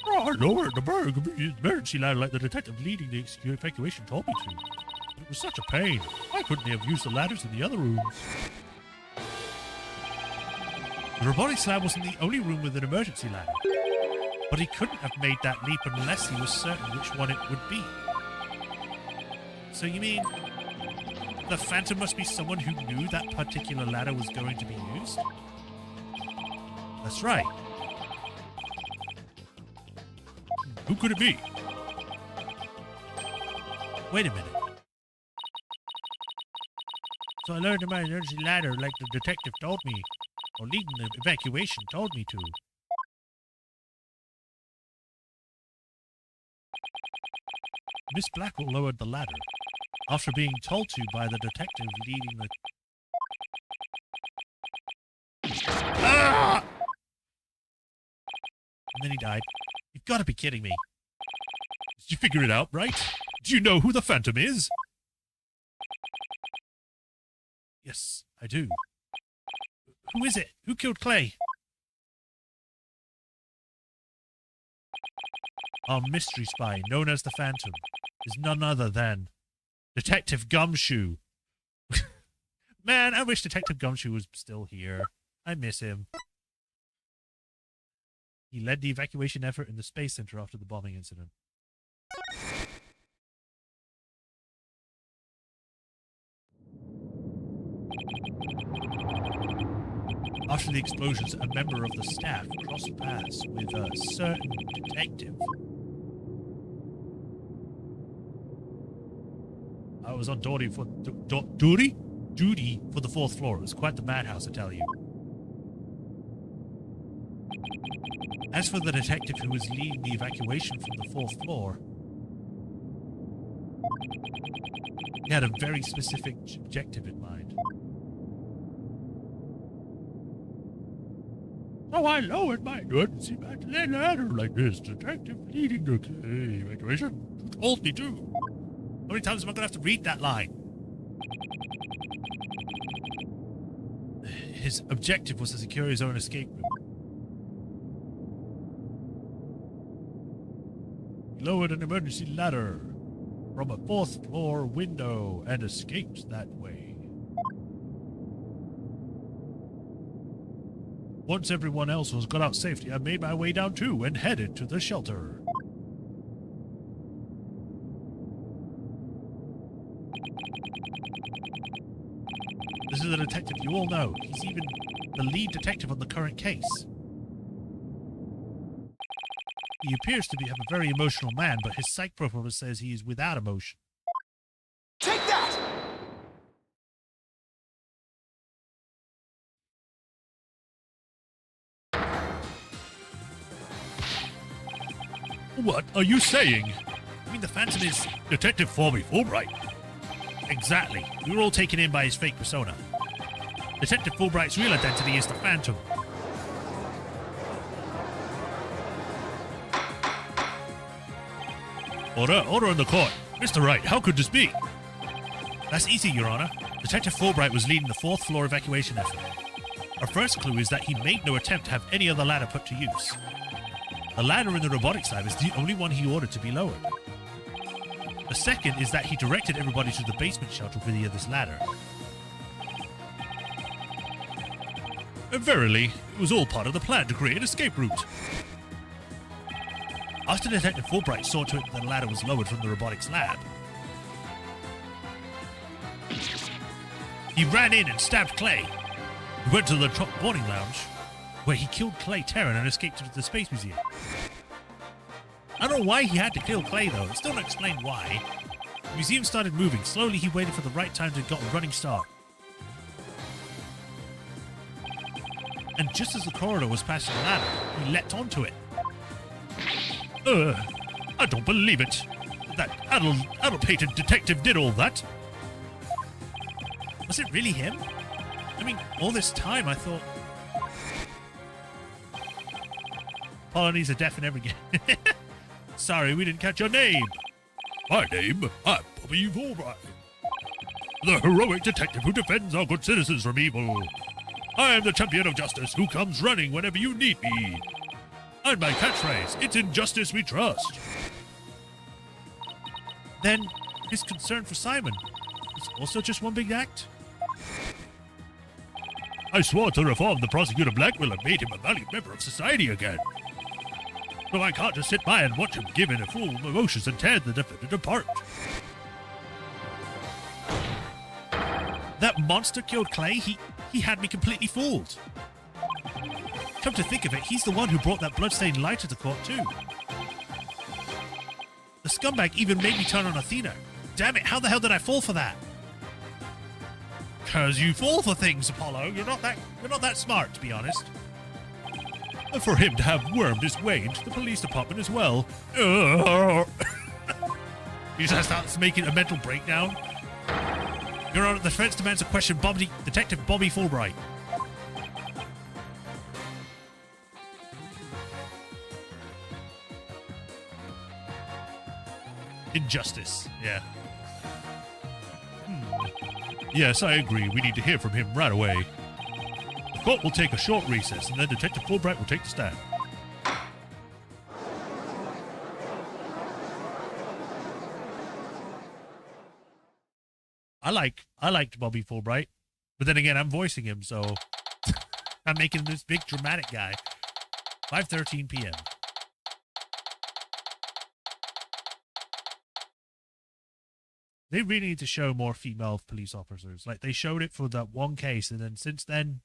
S1: I lowered the emergency ladder like the detective leading the evacuation told me to. It was such a pain. Why couldn't they have used the ladders in the other rooms? The robotics lab wasn't the only room with an emergency ladder. But he couldn't have made that leap unless he was certain which one it would be. So you mean the Phantom must be someone who knew that particular ladder was going to be used? That's right. Who could it be? Wait a minute. So I learned about an emergency ladder like the detective told me, or leading the evacuation told me to. Miss Blackwell lowered the ladder, after being told to by the detective leading the... Ah! And then he died. You've got to be kidding me. Did you figure it out, right? Do you know who the Phantom is? Yes, I do. Who is it? Who killed Clay? Our mystery spy, known as the Phantom, is none other than Detective Gumshoe. Man, I wish Detective Gumshoe was still here. I miss him. He led the evacuation effort in the Space Center after the bombing incident. After the explosions, a member of the staff crossed paths with a certain detective. I was on duty for duty for the fourth floor. It was quite the madhouse, I tell you. As for the detective who was leading the evacuation from the fourth floor, he had a very specific objective in mind. So I lowered my emergency ladder like this. Detective leading the evacuation told me to. How many times am I going to have to read that line? His objective was to secure his own escape route. He lowered an emergency ladder from a fourth floor window and escaped that way. Once everyone else was got out safely, I made my way down too and headed to the shelter. is a detective you all know. He's even the lead detective on the current case. He appears to have a very emotional man, but his psych profile says he is without emotion.
S2: Take that!
S1: What are you saying? You mean the Phantom is Detective Bobby Fulbright? Exactly. We were all taken in by his fake persona. Detective Fulbright's real identity is the Phantom. Order in the court. Mr. Wright, how could this be? That's easy, Your Honor. Detective Fulbright was leading the 4th floor evacuation effort. Our first clue is that he made no attempt to have any other ladder put to use. The ladder in the robotics lab is the only one he ordered to be lowered. The second is that he directed everybody to the basement shelter via this ladder. Verily, it was all part of the plan to create an escape route. After Detective Fulbright saw to it that the ladder was lowered from the robotics lab, he ran in and stabbed Clay. He went to the top boarding lounge, where he killed Clay Terran and escaped to the Space Museum. I don't know why he had to kill Clay, though. It's still not explained why. The museum started moving. Slowly, he waited for the right time to get a running start. And just as the corridor was passing the ladder, he leapt onto it. I don't believe it. That addle-pated detective did all that. Was it really him? I mean, all this time I thought... Polonies are deaf in every game. Sorry, we didn't catch your name. My name? I'm Bobby Fulbright. The heroic detective who defends our good citizens from evil. I am the champion of justice who comes running whenever you need me. And my catchphrase, it's in justice we trust. Then, his concern for Simon was also just one big act? I swore to reform the prosecutor Blackwell and made him a valued member of society again. So I can't just sit by and watch him give in a full of emotions and tear the defendant apart. That monster killed Clay? He had me completely fooled. Come to think of it, he's the one who brought that bloodstained light to the court too. The scumbag even made me turn on Athena. Damn it, how the hell did I fall for that? 'Cause you fall for things, Apollo. You're not that smart, to be honest. For him to have wormed his way into the police department as well. He just starts making a mental breakdown. Your Honor, the defense demands a question Detective Bobby Fulbright. Injustice, yeah. Yes, I agree. We need to hear from him right away. The court will take a short recess, and then Detective Fulbright will take the stand. I liked Bobby Fulbright, but then again, I'm voicing him, so I'm making him this big dramatic guy. 5:13 p.m. They really need to show more female police officers. Like, they showed it for that one case, and then since then,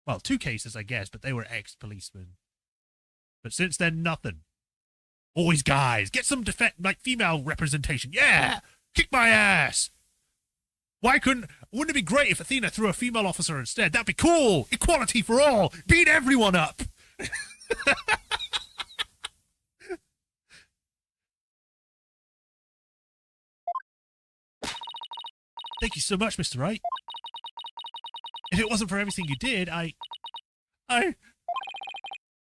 S1: well, 2 cases, I guess, but they were ex-policemen. But since then, nothing. Always guys. Get some female representation. Yeah! Kick my ass! Wouldn't it be great if Athena threw a female officer instead? That'd be cool! Equality for all! Beat everyone up! Thank you so much, Mr. Wright. If it wasn't for everything you did, I...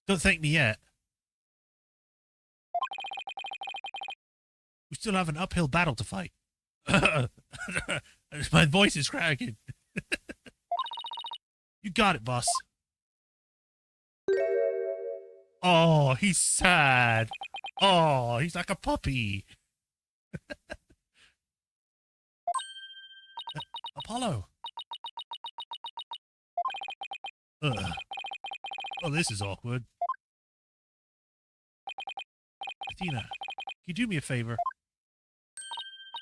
S1: Don't thank me yet. We still have an uphill battle to fight. My voice is cracking. You got it, boss. Oh, he's sad. Oh, he's like a puppy. Apollo. Ugh. Oh, this is awkward. Athena, can you do me a favor?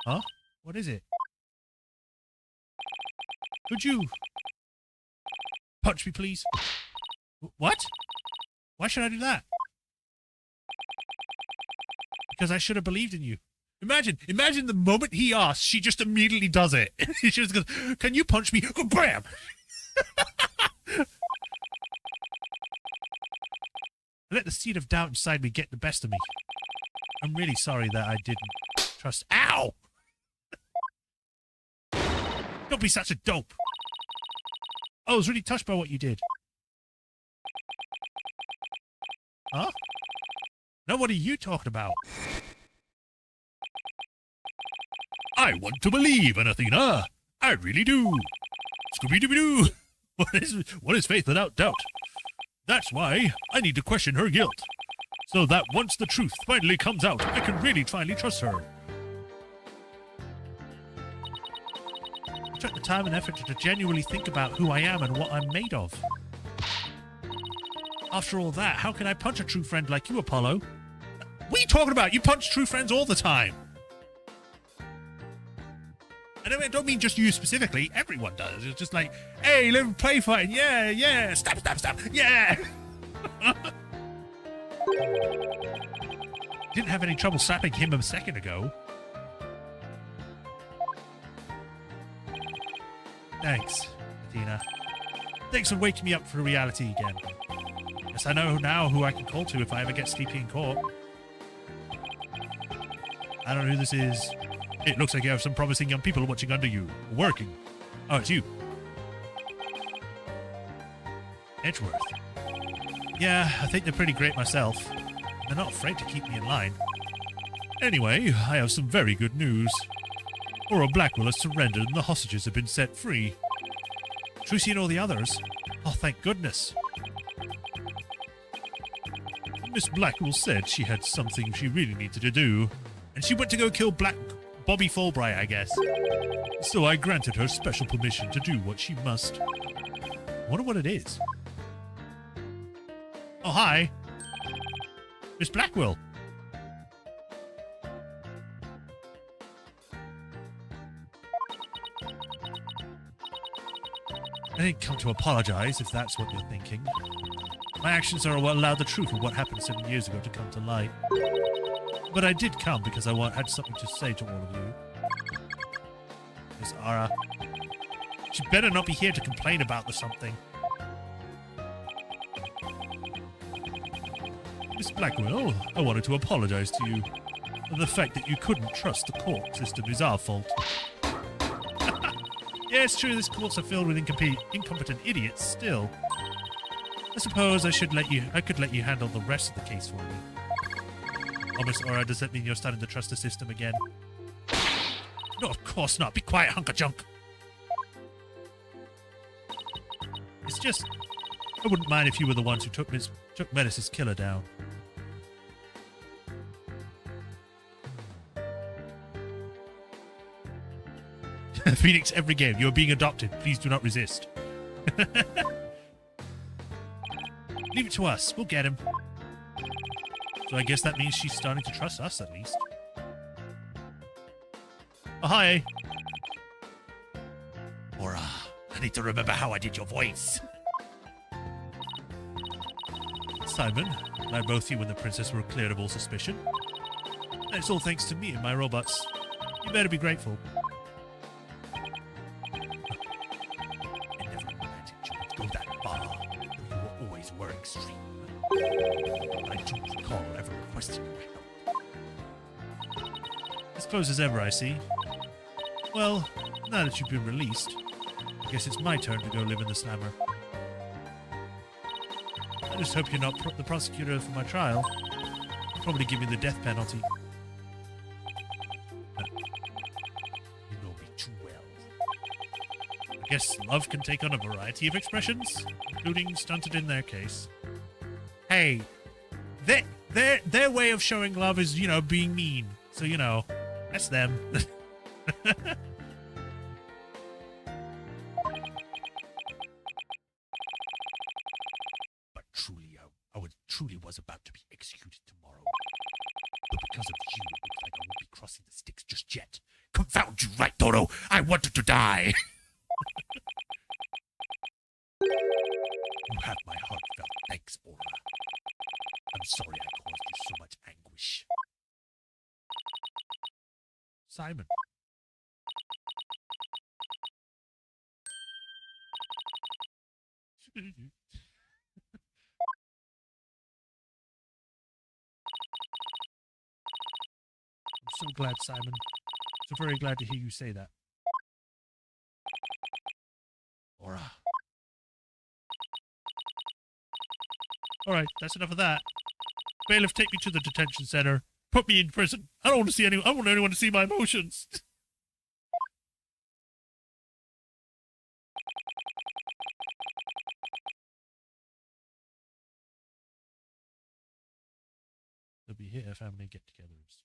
S1: Huh? What is it? Could you Punch me, please. What? Why should I do that? Because I should have believed in you. Imagine the moment he asks, she just immediately does it. She just goes, can you punch me? Go bam! I let the seed of doubt inside me get the best of me. I'm really sorry that I didn't trust... Ow! Don't be such a dope. I was really touched by what you did. Huh? Now what are you talking about? I want to believe in Athena. I really do. Scooby-Dooby-Doo. What is faith without doubt? That's why I need to question her guilt. So that once the truth finally comes out, I can really finally trust her. I took the time and effort to genuinely think about who I am and what I'm made of. After all that, how can I punch a true friend like you, Apollo? What are you talking about? You punch true friends all the time. I don't mean just you specifically. Everyone does. It's just like, hey, live play fighting. Yeah, yeah. Stab, stab, stab. Yeah. Didn't have any trouble slapping him a second ago. Thanks, Athena. Thanks for waking me up for reality again. Yes, I know now who I can call to if I ever get sleepy in court. I don't know who this is. It looks like you have some promising young people watching under you. Working. Oh, it's you. Edgeworth. Yeah, I think they're pretty great myself. They're not afraid to keep me in line. Anyway, I have some very good news. Aura Blackwell has surrendered and the hostages have been set free. Trucy and all the others? Oh, thank goodness. Miss Blackwell said she had something she really needed to do, and she went to go kill Bobby Fulbright, I guess. So I granted her special permission to do what she must. I wonder what it is. Oh, hi. Miss Blackwell. I didn't come to apologize, if that's what you're thinking. My actions are what allowed the truth of what happened 7 years ago to come to light. But I did come because I had something to say to all of you. Miss Aura. She better not be here to complain about something. Miss Blackwell, I wanted to apologize to you. The fact that you couldn't trust the court system is our fault. Yeah, it's true, these courts are filled with incompetent idiots still. I suppose I could let you handle the rest of the case for me. Oh, Miss Aura, does that mean you're starting to trust the system again? No, of course not. Be quiet, hunk of junk. It's just, I wouldn't mind if you were the ones who took Menace's killer down. Phoenix, every game. You're being adopted. Please do not resist. Leave it to us. We'll get him. So I guess that means she's starting to trust us, at least. Oh, hi. Aura, I need to remember how I did your voice. Simon, I both you and the princess were cleared of all suspicion. And it's all thanks to me and my robots. You better be grateful. I never imagined you would go that far. You always were extreme. I don't recall ever requesting your help. As close as ever, I see. Well, now that you've been released, I guess it's my turn to go live in the Slammer. I just hope you're not the prosecutor for my trial. You'll probably give me the death penalty. You know me too well. I guess love can take on a variety of expressions, including stunted in their case. Hey, their way of showing love is, you know, being mean. So, you know, that's them. But truly, I truly was about to be executed tomorrow. But because of you, it looks like I won't be crossing the sticks just yet. Confound you, right, Dodo? I wanted to die. Simon. I'm so glad, Simon. So very glad to hear you say that. Aura. Alright, that's enough of that. Bailiff, take me to the detention center. Put me in prison. I don't want to see anyone. I don't want anyone to see my emotions. There'll be here family get-togethers.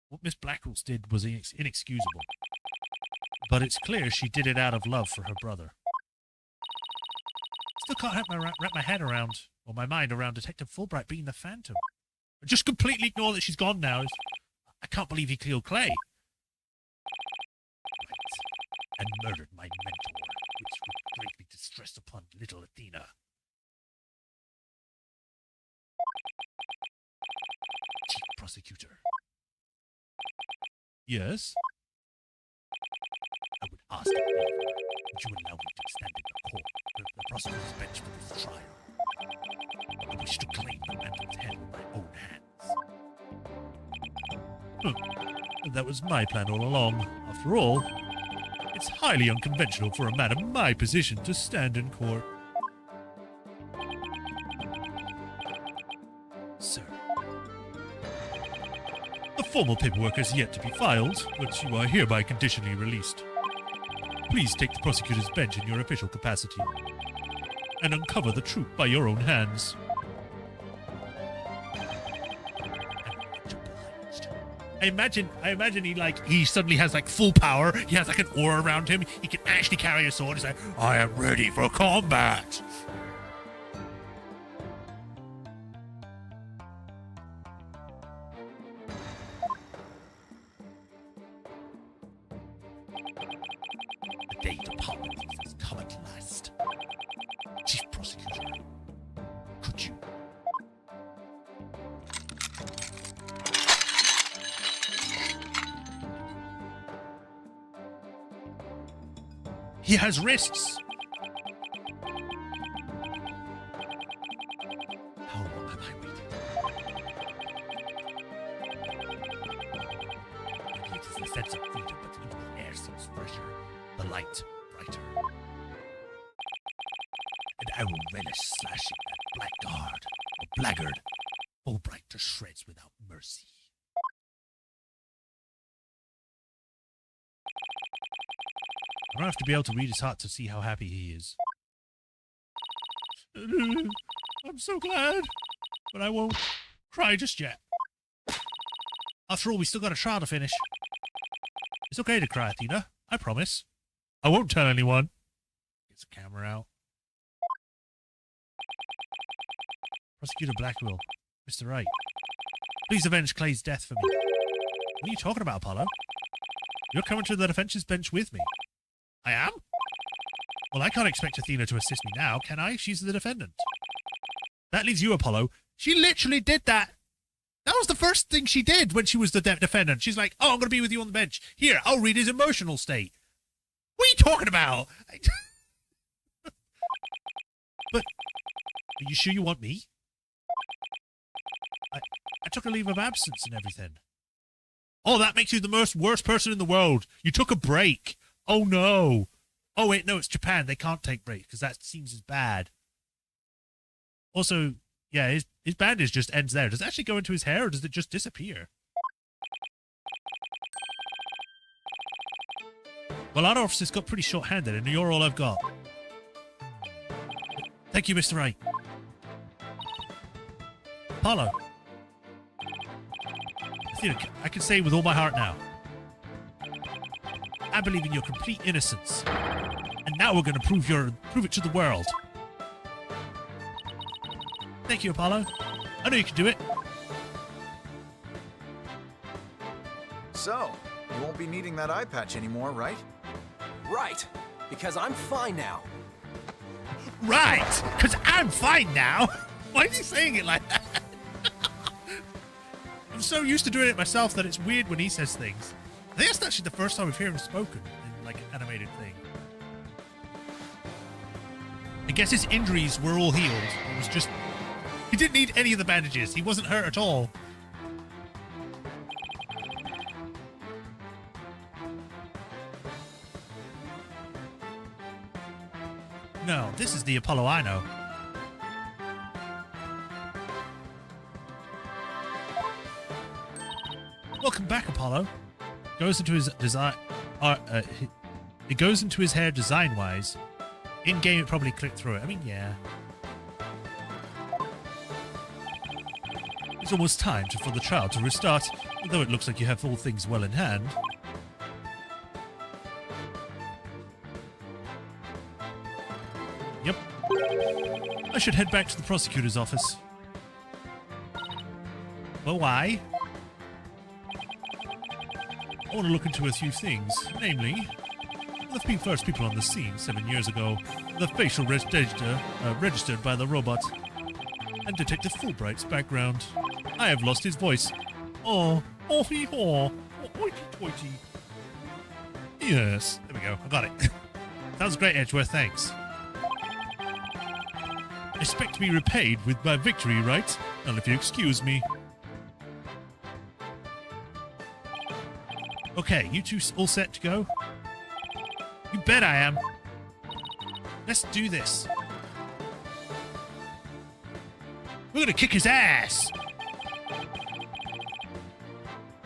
S1: What Miss Blackwell's did was inexcusable. But it's clear she did it out of love for her brother. Still can't wrap my head around, or my mind around Detective Fulbright being the Phantom. I just completely ignore that she's gone now. I can't believe he killed Clay. Right. And murdered my mentor, which would greatly distress upon little Athena. Chief Prosecutor. Yes? I would ask a favor. Would you allow me to stand in the court, the prosecutor's bench for this trial? I wish to claim the man's head with my own hands. That was my plan all along. After all, it's highly unconventional for a man of my position to stand in court. Sir. The formal paperwork has yet to be filed, but you are hereby conditionally released. Please take the prosecutor's bench in your official capacity and uncover the truth by your own hands. I imagine he suddenly has like full power. He has like an aura around him. He can actually carry a sword. He's like, I am ready for combat. The day to politics has come at last. Chief Prosecutor, could you? He has wrists. How long have I waited? Maybe it is the sense of freedom, but even the air seems fresher, the light brighter. And I will relish slashing that blackguard, Fulbright to shreds without mercy. I don't have to be able to read his heart to see how happy he is. I'm so glad, but I won't cry just yet. After all, we still got a trial to finish. It's okay to cry, Athena. I promise. I won't tell anyone. Gets the camera out. Prosecutor Blackwell, Mr. Wright, please avenge Clay's death for me. What are you talking about, Apollo? You're coming to the defense's bench with me. I am? Well, I can't expect Athena to assist me now, can I? She's the defendant. That leaves you, Apollo. She literally did that. That was the first thing she did when she was the defendant. She's like, oh, I'm going to be with you on the bench. Here, I'll read his emotional state. What are you talking about? But, are you sure you want me? I took a leave of absence and everything. Oh, that makes you the worst person in the world. You took a break. Oh, no. Oh, wait, no, it's Japan. They can't take breaks because that seems as bad. Also, yeah, his bandage just ends there. Does it actually go into his hair or does it just disappear? Well, our officer's got pretty short-handed and you're all I've got. Thank you, Mr. Wright. Apollo. Athena, I can say with all my heart now. I believe in your complete innocence. And now we're going to prove it to the world. Thank you, Apollo. I know you can do it.
S2: So, you won't be needing that eye patch anymore, right?
S3: Right, because I'm fine now.
S1: Right, because I'm fine now. Why is he saying it like that? I'm so used to doing it myself that it's weird when he says things. I think that's actually the first time we've heard him spoken in like an animated thing. I guess his injuries were all healed. It was just... He didn't need any of the bandages. He wasn't hurt at all. No, this is the Apollo I know. Welcome back, Apollo. Goes into his design. It goes into his hair design-wise. In game, it probably clicked through it. I mean, yeah. It's almost time for the trial to restart, although it looks like you have all things well in hand. Yep. I should head back to the prosecutor's office. But why? I want to look into a few things, namely, the first people on the scene 7 years ago, the facial registered by the robot, and Detective Fulbright's background. I have lost his voice. Oh, hee haw, hoity toity. Yes, there we go, I got it. Sounds great, Edgeworth, thanks. I expect to be repaid with my victory, right? Not if you excuse me. Okay, you two all set to go? You bet I am. Let's do this. We're gonna kick his ass!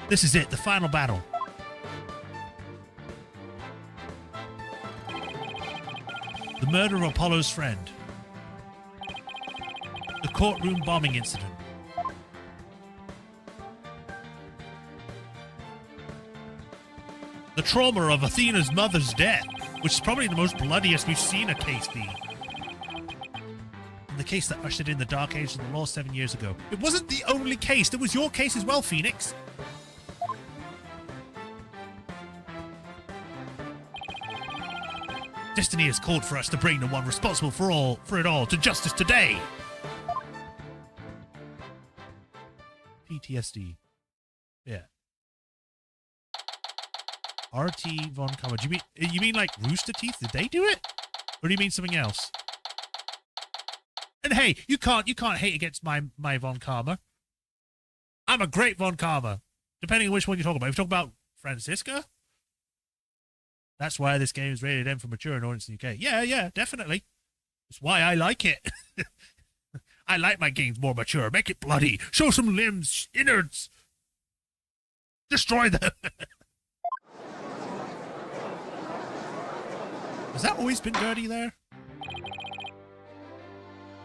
S1: This is it, the final battle. The murder of Apollo's friend. The courtroom bombing incident. The trauma of Athena's mother's death, which is probably the most bloodiest we've seen a case be. And the case that ushered in the dark age of the law 7 years ago. It wasn't the only case, it was your case as well, Phoenix. Destiny has called for us to bring the one responsible for it all to justice today. PTSD. Yeah. RT Von Karma. Do you mean like Rooster Teeth? Did they do it? Or do you mean something else? And hey, you can't hate against my Von Karma. I'm a great Von Karma. Depending on which one you're talking about. If you're talking about Francisca, that's why this game is rated M for mature in audience in the UK. Yeah, definitely. That's why I like it. I like my games more mature. Make it bloody. Show some limbs, innards. Destroy them. Has that always been dirty there?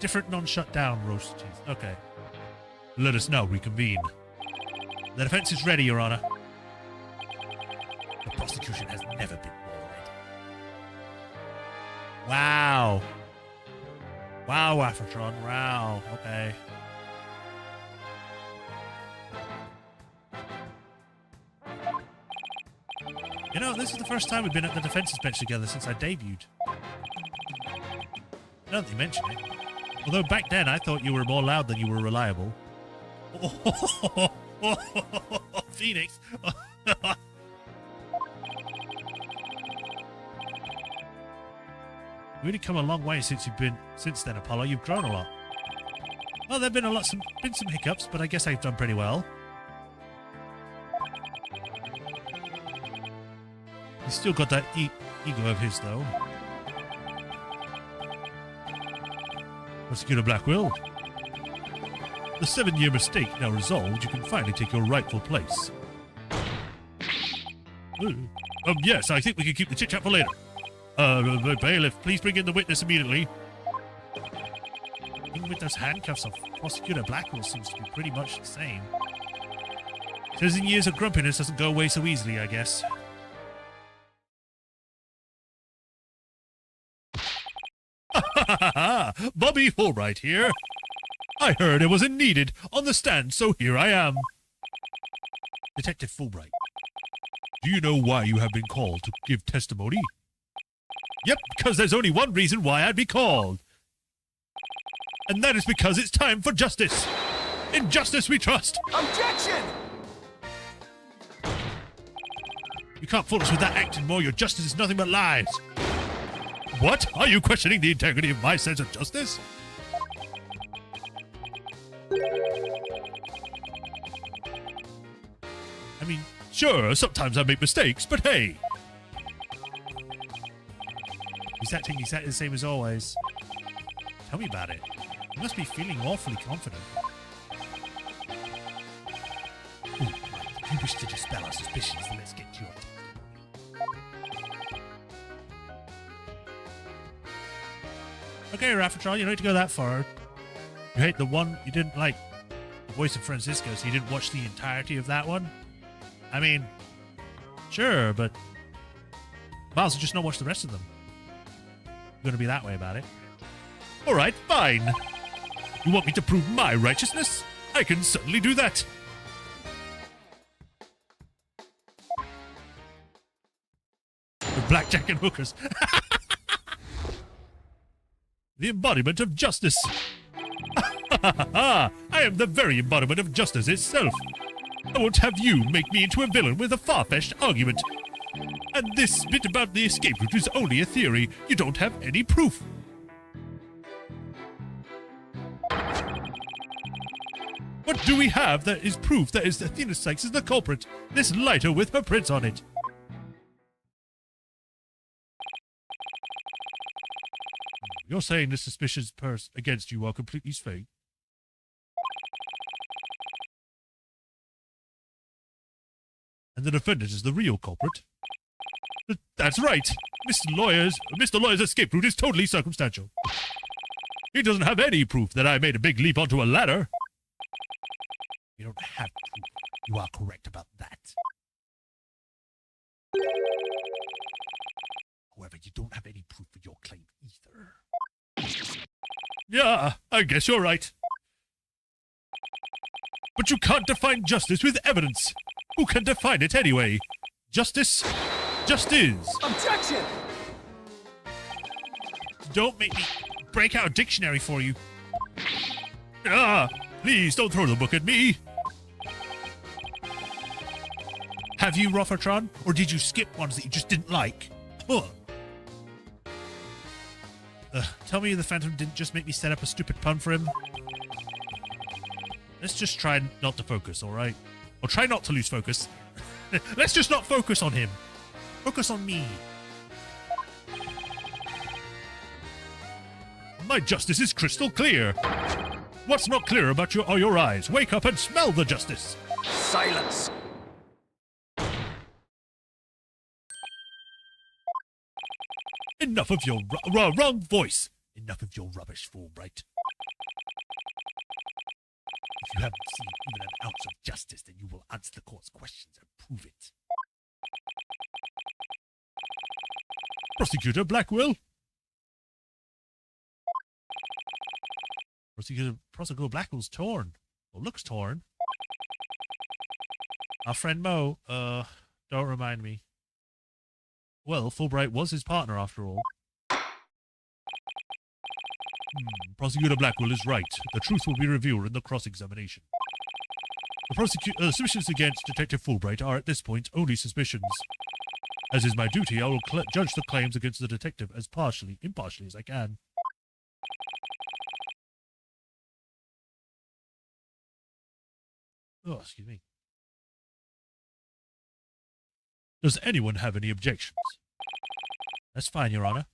S1: Different non-shut down roast teeth. Okay. Let us now reconvene. The defense is ready, Your Honor. The prosecution has never been more ready. Wow. Wow, Afrotron. Wow. Okay. You know, this is the first time we've been at the defense's bench together since I debuted. Now that you mention it. Although back then I thought you were more loud than you were reliable. Phoenix. You've really come a long way since then, Apollo. You've grown a lot. Well, there've been some hiccups, but I guess I've done pretty well. He's still got that ego of his, though. Prosecutor Blackwell. The 7-year mistake now resolved, you can finally take your rightful place. Yes, I think we can keep the chit-chat for later. Bailiff, please bring in the witness immediately. Even with those handcuffs on, Prosecutor Blackwell seems to be pretty much the same. 7 years of grumpiness doesn't go away so easily, I guess. Bobby Fulbright here. I heard it wasn't needed on the stand, so here I am. Detective Fulbright, do you know why you have been called to give testimony? Yep, because there's only one reason why I'd be called. And that is because it's time for justice. In justice we trust!
S3: Objection!
S1: You can't fool us with that act anymore. Your justice is nothing but lies. What? Are you questioning the integrity of my sense of justice? I mean, sure, sometimes I make mistakes, but hey. He's acting exactly the same as always. Tell me about it. You must be feeling awfully confident. Ooh, if you wish to dispel our suspicions, then let's get to your task. Okay, Raffatron, you don't need to go that far. You hate the one you didn't like, the voice of Francisco, so you didn't watch the entirety of that one? I mean, sure, but might as well just not watch the rest of them. You're going to be that way about it. All right, fine. You want me to prove my righteousness? I can certainly do that. The blackjack and hookers. The embodiment of justice. I am the very embodiment of justice itself. I won't have you make me into a villain with a far-fetched argument. And this bit about the escape route is only a theory. You don't have any proof. What do we have that is proof that Athena Sykes is the culprit? This lighter with her prints on it. You're saying the suspicious person against you are completely fake? And the defendant is the real culprit? That's right. Mr. Lawyer's escape route is totally circumstantial. He doesn't have any proof that I made a big leap onto a ladder. You don't have proof. You are correct about that. However, you don't have any proof for your claim either. Yeah, I guess you're right. But you can't define justice with evidence. Who can define it anyway? Justice just is.
S3: Objection!
S1: Don't make me break out a dictionary for you. Ah, please don't throw the book at me. Have you, Roffertron? Or did you skip ones that you just didn't like? Huh. Tell me the Phantom didn't just make me set up a stupid pun for him. Let's just try not to focus, alright? Or try not to lose focus. Let's just not focus on him. Focus on me. My justice is crystal clear. What's not clear about you are your eyes. Wake up and smell the justice.
S3: Silence!
S1: Enough of your wrong voice. Enough of your rubbish, Fulbright. If you haven't seen even an ounce of justice, then you will answer the court's questions and prove it. Prosecutor Blackwell. Prosecutor Blackwell's torn. Well, looks torn. Our friend Mo, don't remind me. Well, Fulbright was his partner after all. Prosecutor Blackwell is right. The truth will be revealed in the cross-examination. The suspicions against Detective Fulbright are at this point only suspicions. As is my duty, I will judge the claims against the detective as impartially as I can. Oh, excuse me. Does anyone have any objections? That's fine, Your Honor.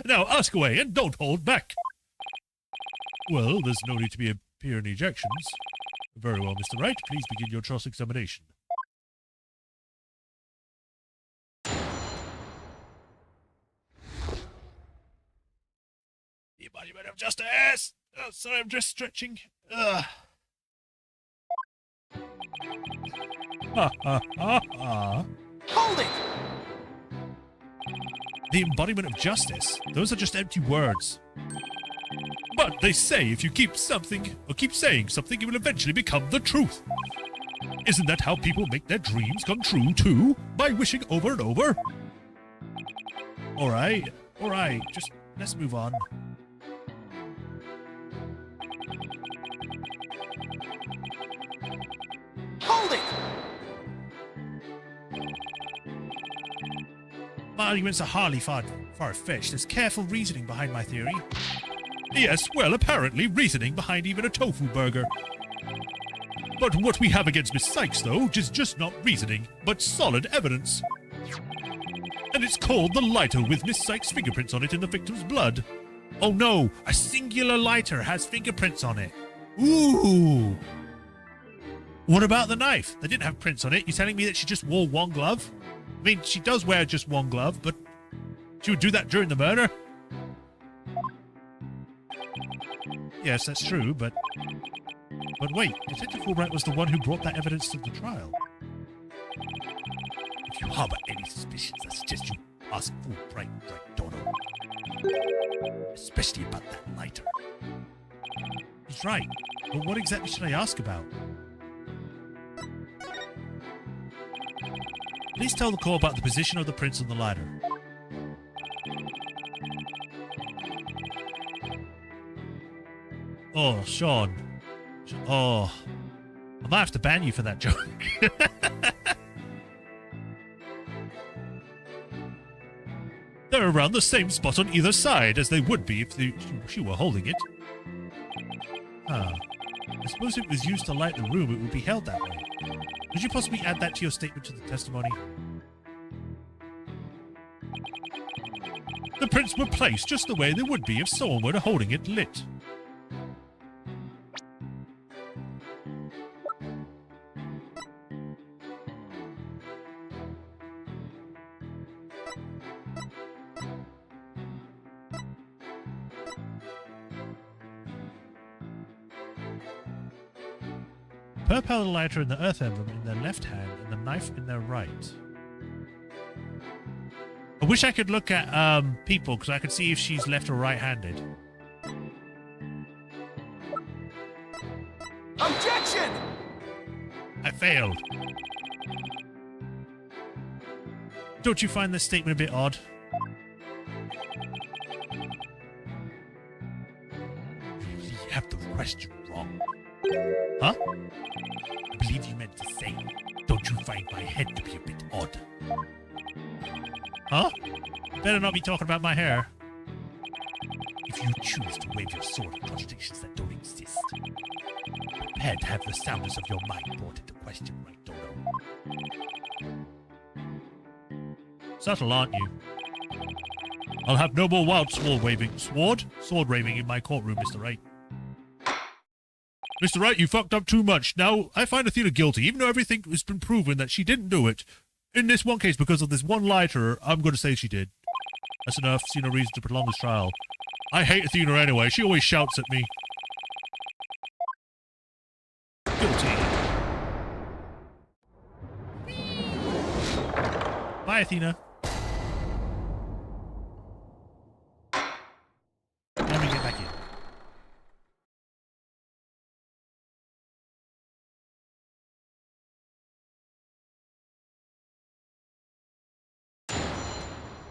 S1: Now ask away and don't hold back. Well, there's no need to appear any objections. Very well, Mr. Wright. Please begin your cross-examination. The embodiment of justice! Oh, sorry, I'm just stretching. Ha ha ha ha.
S3: Hold it!
S1: The embodiment of justice? Those are just empty words. But they say if you keep saying something, it will eventually become the truth. Isn't that how people make their dreams come true too? By wishing over and over? Alright, just let's move on.
S3: Hold it!
S1: My arguments are hardly far-fetched. There's careful reasoning behind my theory. Yes, well, apparently reasoning behind even a tofu burger. But what we have against Miss Sykes, though, is just not reasoning, but solid evidence. And it's called the lighter with Miss Sykes' fingerprints on it in the victim's blood. Oh no, a singular lighter has fingerprints on it. Ooh! What about the knife? They didn't have prints on it. You're telling me that she just wore one glove? I mean, she does wear just one glove, but she would do that during the murder? Yes, that's true, but wait, Detective Fulbright was the one who brought that evidence to the trial. If you harbor any suspicions, I suggest you ask Fulbright right, Dono. Especially about that lighter. He's right, but what exactly should I ask about? Please tell the court about the position of the prints on the lighter. Oh, Sean. Oh. I might have to ban you for that joke. They're around the same spot on either side as they would be if she were holding it. Huh. I suppose if it was used to light the room, it would be held that way. Could you possibly add that to your statement to the testimony? The prints were placed just the way they would be if someone were holding it lit. Purple lighter in the earth emblem in their left hand and the knife in their right. I wish I could look at people because I could see if she's left or right-handed.
S3: Objection!
S1: I failed. Don't you find this statement a bit odd? You have the question wrong. Huh? I believe you meant to say, don't you find my head to be a bit odd? Huh? Better not be talking about my hair. If you choose to wave your sword at contradictions that don't exist, prepare to have the soundness of your mind brought into question, right, Dodo? Subtle, aren't you? I'll have no more wild sword waving. Sword waving in my courtroom, Mr. Wright. Mr. Wright, you fucked up too much. Now, I find Athena guilty, even though everything has been proven that she didn't do it. In this one case, because of this one lighter, I'm going to say she did. That's enough. See no reason to prolong this trial. I hate Athena anyway. She always shouts at me. Guilty. Bye, Athena. Let me get back in.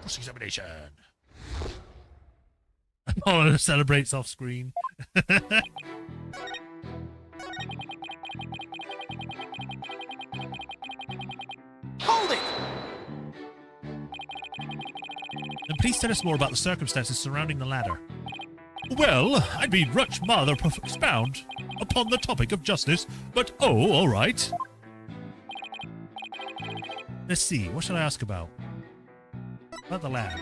S1: Cross-examination. Apollo celebrates off screen.
S3: Hold it!
S1: Then please tell us more about the circumstances surrounding the ladder. Well, I'd be much rather expound upon the topic of justice, but oh, all right. Let's see, what should I ask about? About the lab.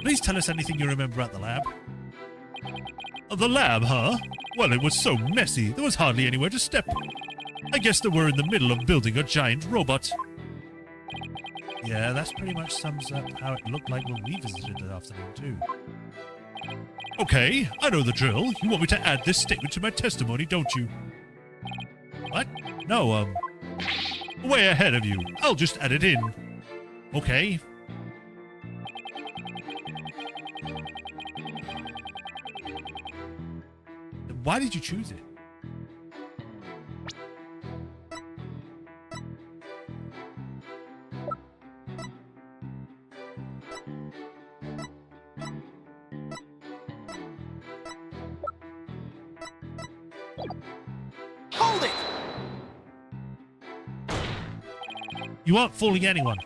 S1: Please tell us anything you remember about the lab. The lab, huh? Well, it was so messy, there was hardly anywhere to step. I guess they were in the middle of building a giant robot. Yeah, that pretty much sums up how it looked like when we visited that afternoon, too. Okay, I know the drill. You want me to add this statement to my testimony, don't you? What? No, way ahead of you. I'll just add it in. Okay. Then why did you choose it?
S3: Hold it!
S1: You aren't fooling anyone.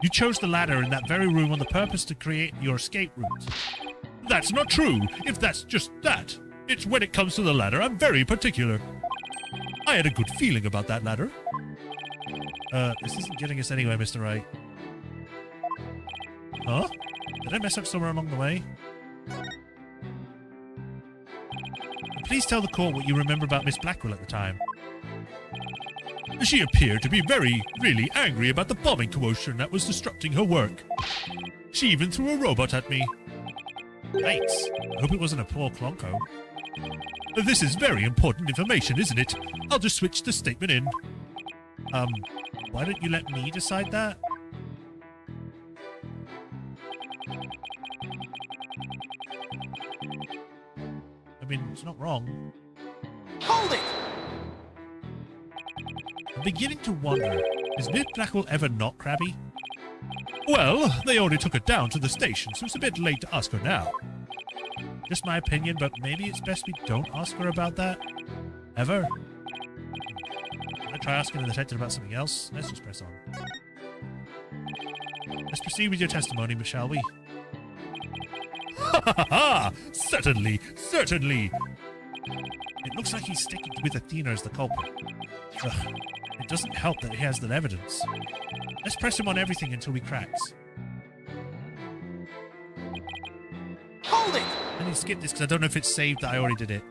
S1: You chose the ladder in that very room on the purpose to create your escape route. That's not true, if that's just that. It's when it comes to the ladder, I'm very particular. I had a good feeling about that ladder. This isn't getting us anywhere, Mr. Wright. Huh? Did I mess up somewhere along the way? Please tell the court what you remember about Miss Blackwell at the time. She appeared to be really angry about the bombing commotion that was disrupting her work. She even threw a robot at me. Yikes. I hope it wasn't a poor Clonko. This is very important information, isn't it? I'll just switch the statement in. Why don't you let me decide that? I mean, it's not wrong.
S3: Hold it!
S1: I'm beginning to wonder, is Miss Blackwell ever not crabby? Well, they already took her down to the station, so it's a bit late to ask her now. Just my opinion, but maybe it's best we don't ask her about that. Ever. Can I try asking the detective about something else? Let's just press on. Let's proceed with your testimony, shall we? Ha ha ha! Certainly, certainly! It looks like he's sticking with Athena as the culprit. Ugh, it doesn't help that he has that evidence. Let's press him on everything until he cracks.
S3: Hold it!
S1: I need to skip this because I don't know if it's saved that I already did it.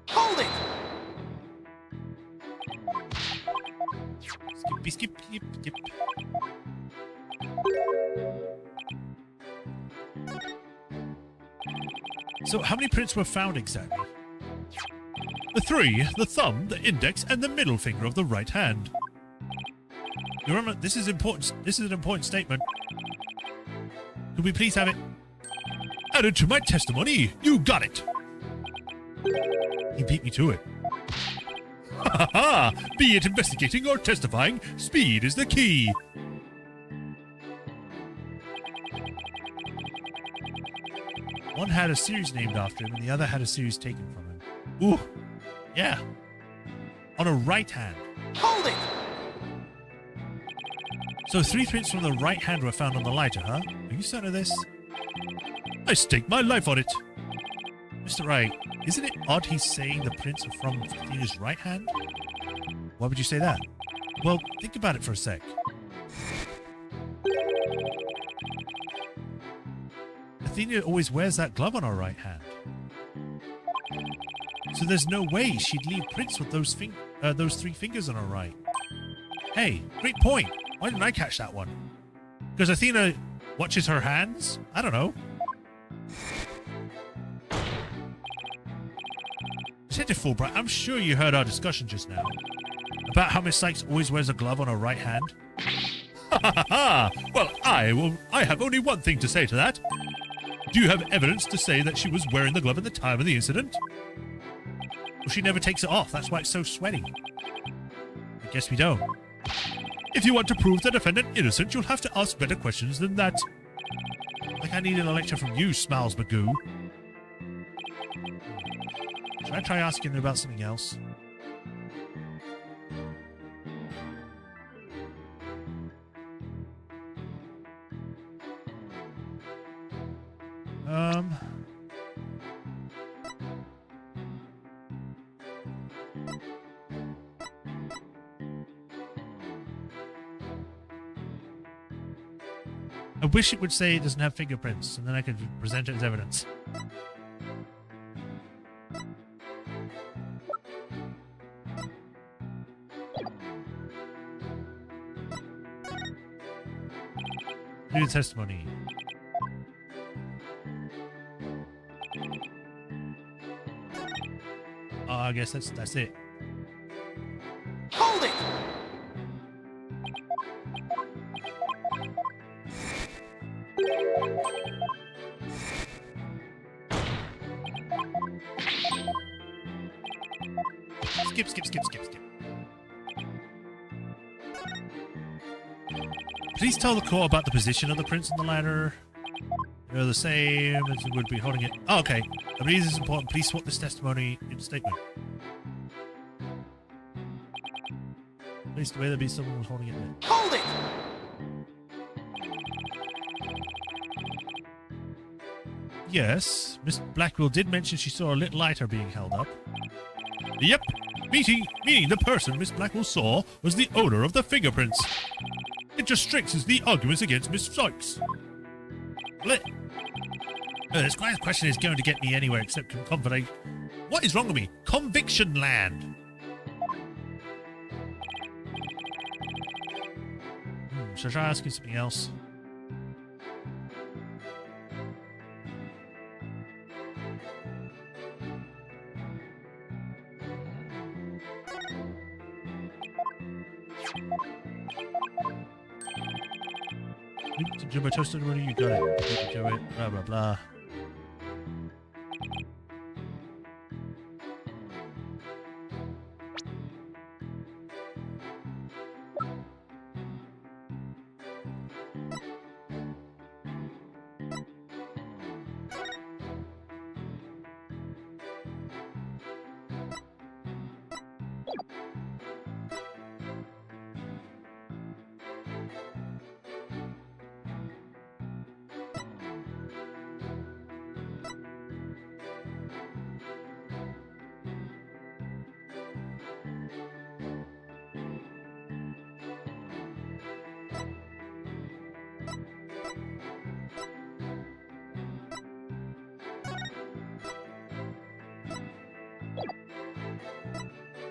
S3: Hold it!
S1: Skippy, skip, skip, skip. So, how many prints were found exactly? The 3, the thumb, the index, and the middle finger of the right hand. You remember, this is important. This is an important statement. Could we please have it added to my testimony? You got it. He beat me to it. Ha ha ha! Be it investigating or testifying, speed is the key. One had a series named after him, and the other had a series taken from him. Ooh, yeah. On a right hand.
S3: Hold it!
S1: So 3 prints from the right hand were found on the lighter, huh? Are you certain of this? I stake my life on it. Mr. Wright, isn't it odd he's saying the prints are from Athena's right hand? Why would you say that? Well, think about it for a sec. Athena always wears that glove on her right hand. So there's no way she'd leave prints with those 3 fingers on her right. Hey, great point. Why didn't I catch that one? Because Athena watches her hands? I don't know. Detective Fulbright, I'm sure you heard our discussion just now about how Miss Sykes always wears a glove on her right hand. Ha ha ha! Well, I have only one thing to say to that. Do you have evidence to say that she was wearing the glove at the time of the incident? Well, she never takes it off. That's why it's so sweaty. I guess we don't. If you want to prove the defendant innocent, you'll have to ask better questions than that. Like I needed a lecture from you, Smiles Magoo. Should I try asking her about something else? I wish it would say it doesn't have fingerprints, and then I could present it as evidence. New testimony. Oh, I guess that's it.
S3: Hold it!
S1: Skip, skip, skip, skip, skip. Please tell the court about the position of the prints on the ladder. They're the same as you would be holding it. Oh, okay. The reason is important. Please swap this testimony in statement. Placed away, there'd be someone was holding it there.
S3: Hold it!
S1: Yes, Miss Blackwell did mention she saw a lit lighter being held up. Yep, meaning the person Miss Blackwell saw was the owner of the fingerprints. It just strengthens the arguments against Miss Sykes. This question is going to get me anywhere except confidation. What is wrong with me? Conviction land. Should I try asking something else? Jimbo Toasted, what do you got it? Do it, blah blah blah.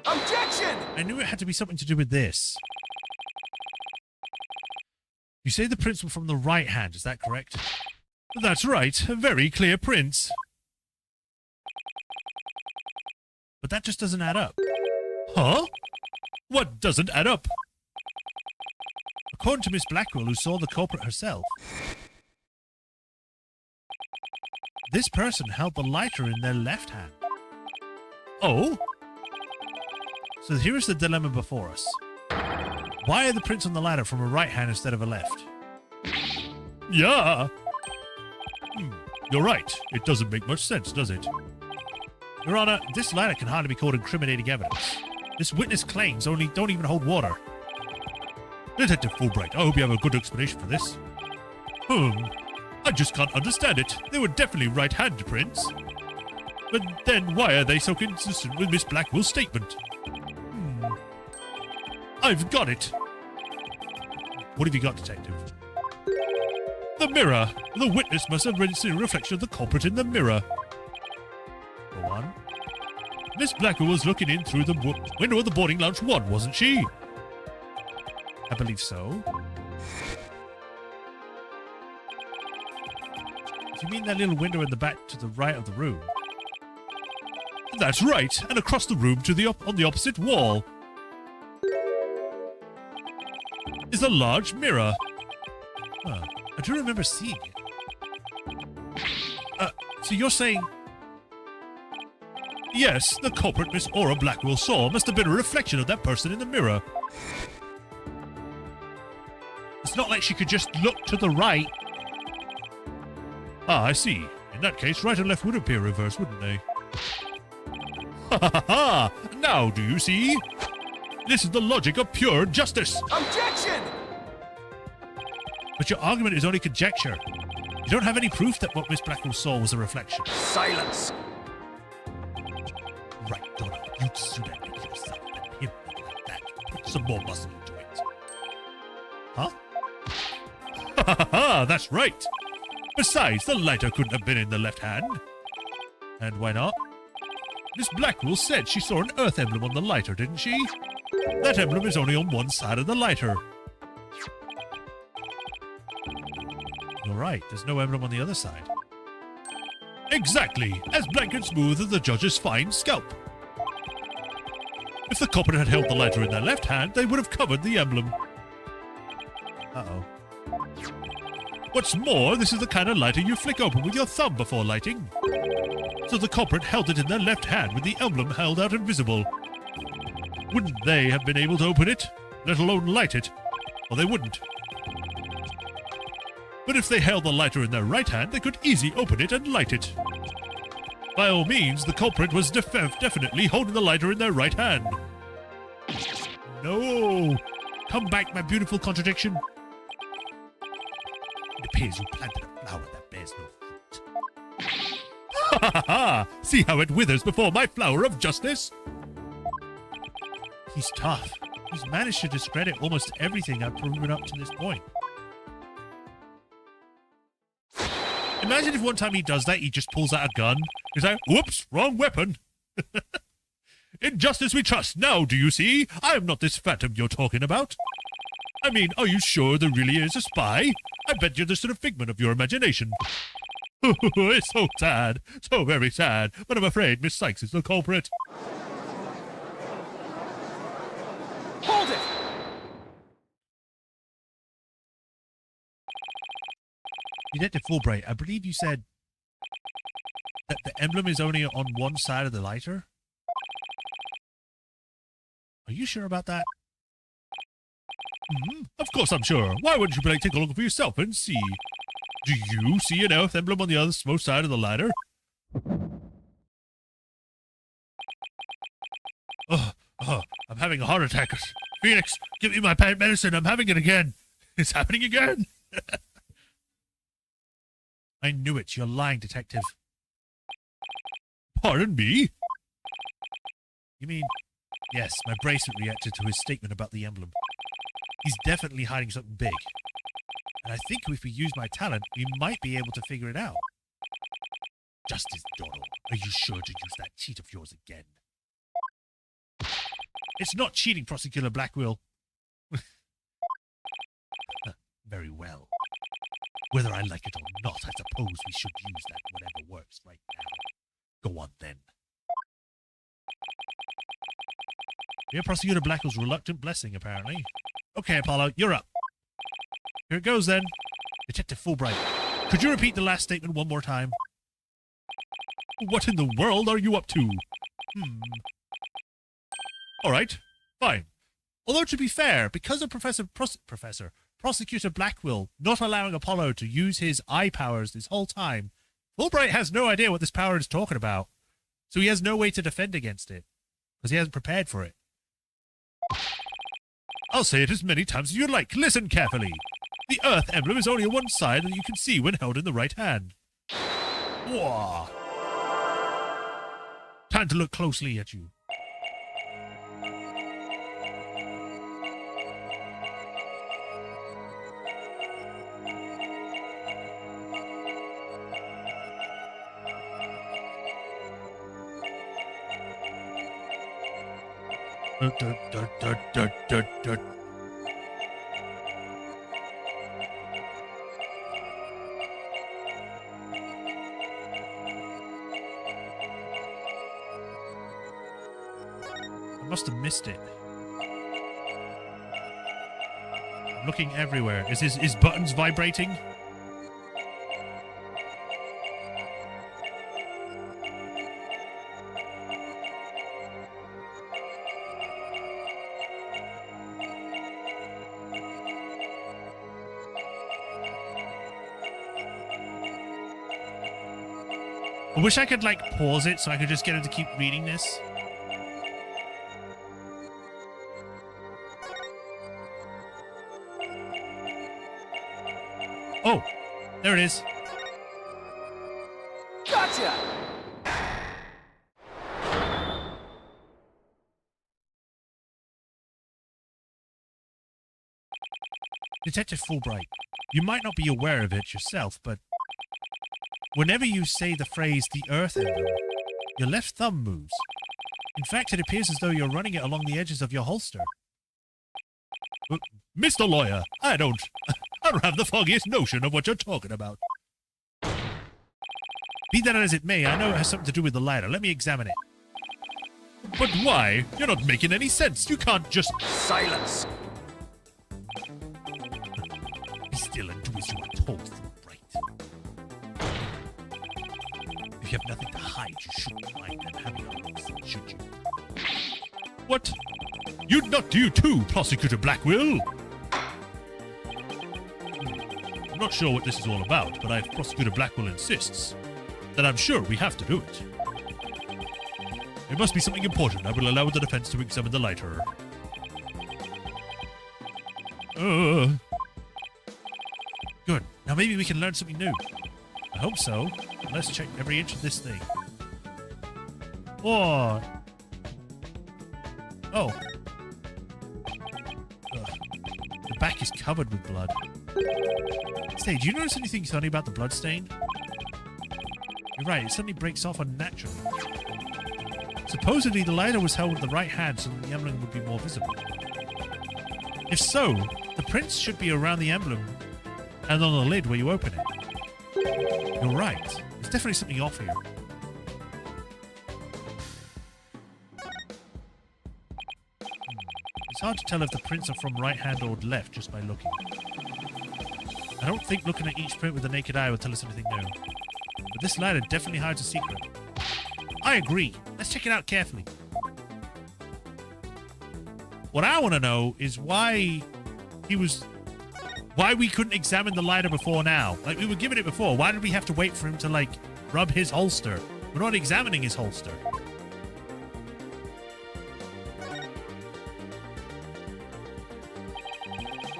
S3: Objection!
S1: I knew it had to be something to do with this. You say the prints were from the right hand, is that correct? That's right, very clear prints. But that just doesn't add up. Huh? What doesn't add up? According to Miss Blackwell, who saw the culprit herself, this person held the lighter in their left hand. Oh? So here is the dilemma before us. Why are the prints on the ladder from a right hand instead of a left? Yeah! You're right. It doesn't make much sense, does it? Your Honor, this ladder can hardly be called incriminating evidence. This witness claims don't even hold water. Detective Fulbright, I hope you have a good explanation for this. I just can't understand it. They were definitely right-handed prints. But then why are they so consistent with Miss Blackwell's statement? I've got it. What have you got, Detective? The mirror. The witness must have seen a reflection of the culprit in the mirror. Go on. Miss Blackwell was looking in through the window of the boarding lounge 1, wasn't she? I believe so. Do you mean that little window in the back to the right of the room? That's right, and across the room to on the opposite wall is a large mirror. I do remember seeing it. So you're saying... Yes, the culprit Miss Aura Blackwell saw must have been a reflection of that person in the mirror. It's not like she could just look to the right. Ah, I see. In that case, right and left would appear reversed, wouldn't they? Ha ha ha! Now do you see? This is the logic of pure justice.
S3: Objection!
S1: But your argument is only conjecture. You don't have any proof that what Miss Blackwell saw was a reflection.
S3: Silence!
S1: Right, Donna. You sooner make yourself than him like that. Put some more muscle into it. Huh? Ha ha ha! That's right! Besides, the lighter couldn't have been in the left hand. And why not? Miss Blackwell said she saw an Earth emblem on the lighter, didn't she? That emblem is only on one side of the lighter. You're right, there's no emblem on the other side. Exactly, as blank and smooth as the judge's fine scalp. If the culprit had held the lighter in their left hand, they would have covered the emblem. Uh-oh. What's more, this is the kind of lighter you flick open with your thumb before lighting. So the culprit held it in their left hand with the emblem held out and visible. Wouldn't they have been able to open it, let alone light it? Or they wouldn't. But if they held the lighter in their right hand, they could easily open it and light it. By all means, the culprit was definitely holding the lighter in their right hand. No! Come back, my beautiful contradiction. It appears you planted a flower that bears no fruit. Ha ha ha! See how it withers before my flower of justice? He's tough. He's managed to discredit almost everything I've proven up to this point. Imagine if one time he does that, he just pulls out a gun. He's like, whoops, wrong weapon. In justice we trust. Now, do you see? I am not this phantom you're talking about. I mean, are you sure there really is a spy? I bet you're just a figment of your imagination. It's so sad. So very sad. But I'm afraid Miss Sykes is the culprit.
S3: Hold it!
S1: Detective Fulbright, I believe you said that the emblem is only on one side of the lighter? Are you sure about that? Of course I'm sure. Why wouldn't you take a look for yourself and see? Do you see an earth emblem on the other side of the lighter? I'm having a heart attack. Phoenix, give me my pain medicine. I'm having it again. It's happening again. I knew it. You're lying, detective. Pardon me? You mean... Yes, my bracelet reacted to his statement about the emblem. He's definitely hiding something big. And I think if we use my talent, we might be able to figure it out. Justice Doddle, are you sure to use that cheat of yours again? It's not cheating, Prosecutor Blackwell. Very well. Whether I like it or not, I suppose we should use that whatever works right now. Go on, then. Dear Prosecutor Blackwell's reluctant blessing, apparently. Okay, Apollo, you're up. Here it goes, then. Detective Fulbright, could you repeat the last statement one more time? What in the world are you up to? All right, fine. Although, to be fair, because of Prosecutor Blackwell not allowing Apollo to use his eye powers this whole time, Fulbright has no idea what this power is talking about. So he has no way to defend against it, because he hasn't prepared for it. I'll say it as many times as you like. Listen carefully. The Earth emblem is only on one side that you can see when held in the right hand. Whoa. Time to look closely at you. I must have missed it. I'm looking everywhere. Is buttons vibrating? I wish I could, like, pause it so I could just get him to keep reading this. Oh, there it is.
S3: Gotcha!
S1: Detective Fulbright, you might not be aware of it yourself, but whenever you say the phrase, the Earth emblem, your left thumb moves. In fact, it appears as though you're running it along the edges of your holster. Mr. Lawyer, I don't have the foggiest notion of what you're talking about. Be that as it may, I know it has something to do with the lighter. Let me examine it. But why? You're not making any sense. You can't just...
S3: Silence!
S1: Be still and do as you are told, Fulbright. If you have nothing to hide, you shouldn't mind them having a look, should you? What? You'd not do too, Prosecutor Blackwell? I'm not sure what this is all about, but if Prosecutor Blackwell insists, then I'm sure we have to do it. It must be something important. I will allow the defense to examine the lighter. Good. Now maybe we can learn something new. I hope so. Let's check every inch of this thing. Oh. Oh. Ugh. The back is covered with blood. Say, do you notice anything funny about the blood stain? You're right, it suddenly breaks off unnaturally. Supposedly, the lighter was held with the right hand so that the emblem would be more visible. If so, the prints should be around the emblem and on the lid where you open it. You're right. There's definitely something off here. It's hard to tell if the prints are from right hand or left just by looking. I don't think looking at each print with the naked eye will tell us anything new. But this lighter definitely hides a secret. I agree. Let's check it out carefully. What I want to know is why we couldn't examine the lighter before now. Like, we were given it before. Why did we have to wait for him to, like, rub his holster? We're not examining his holster.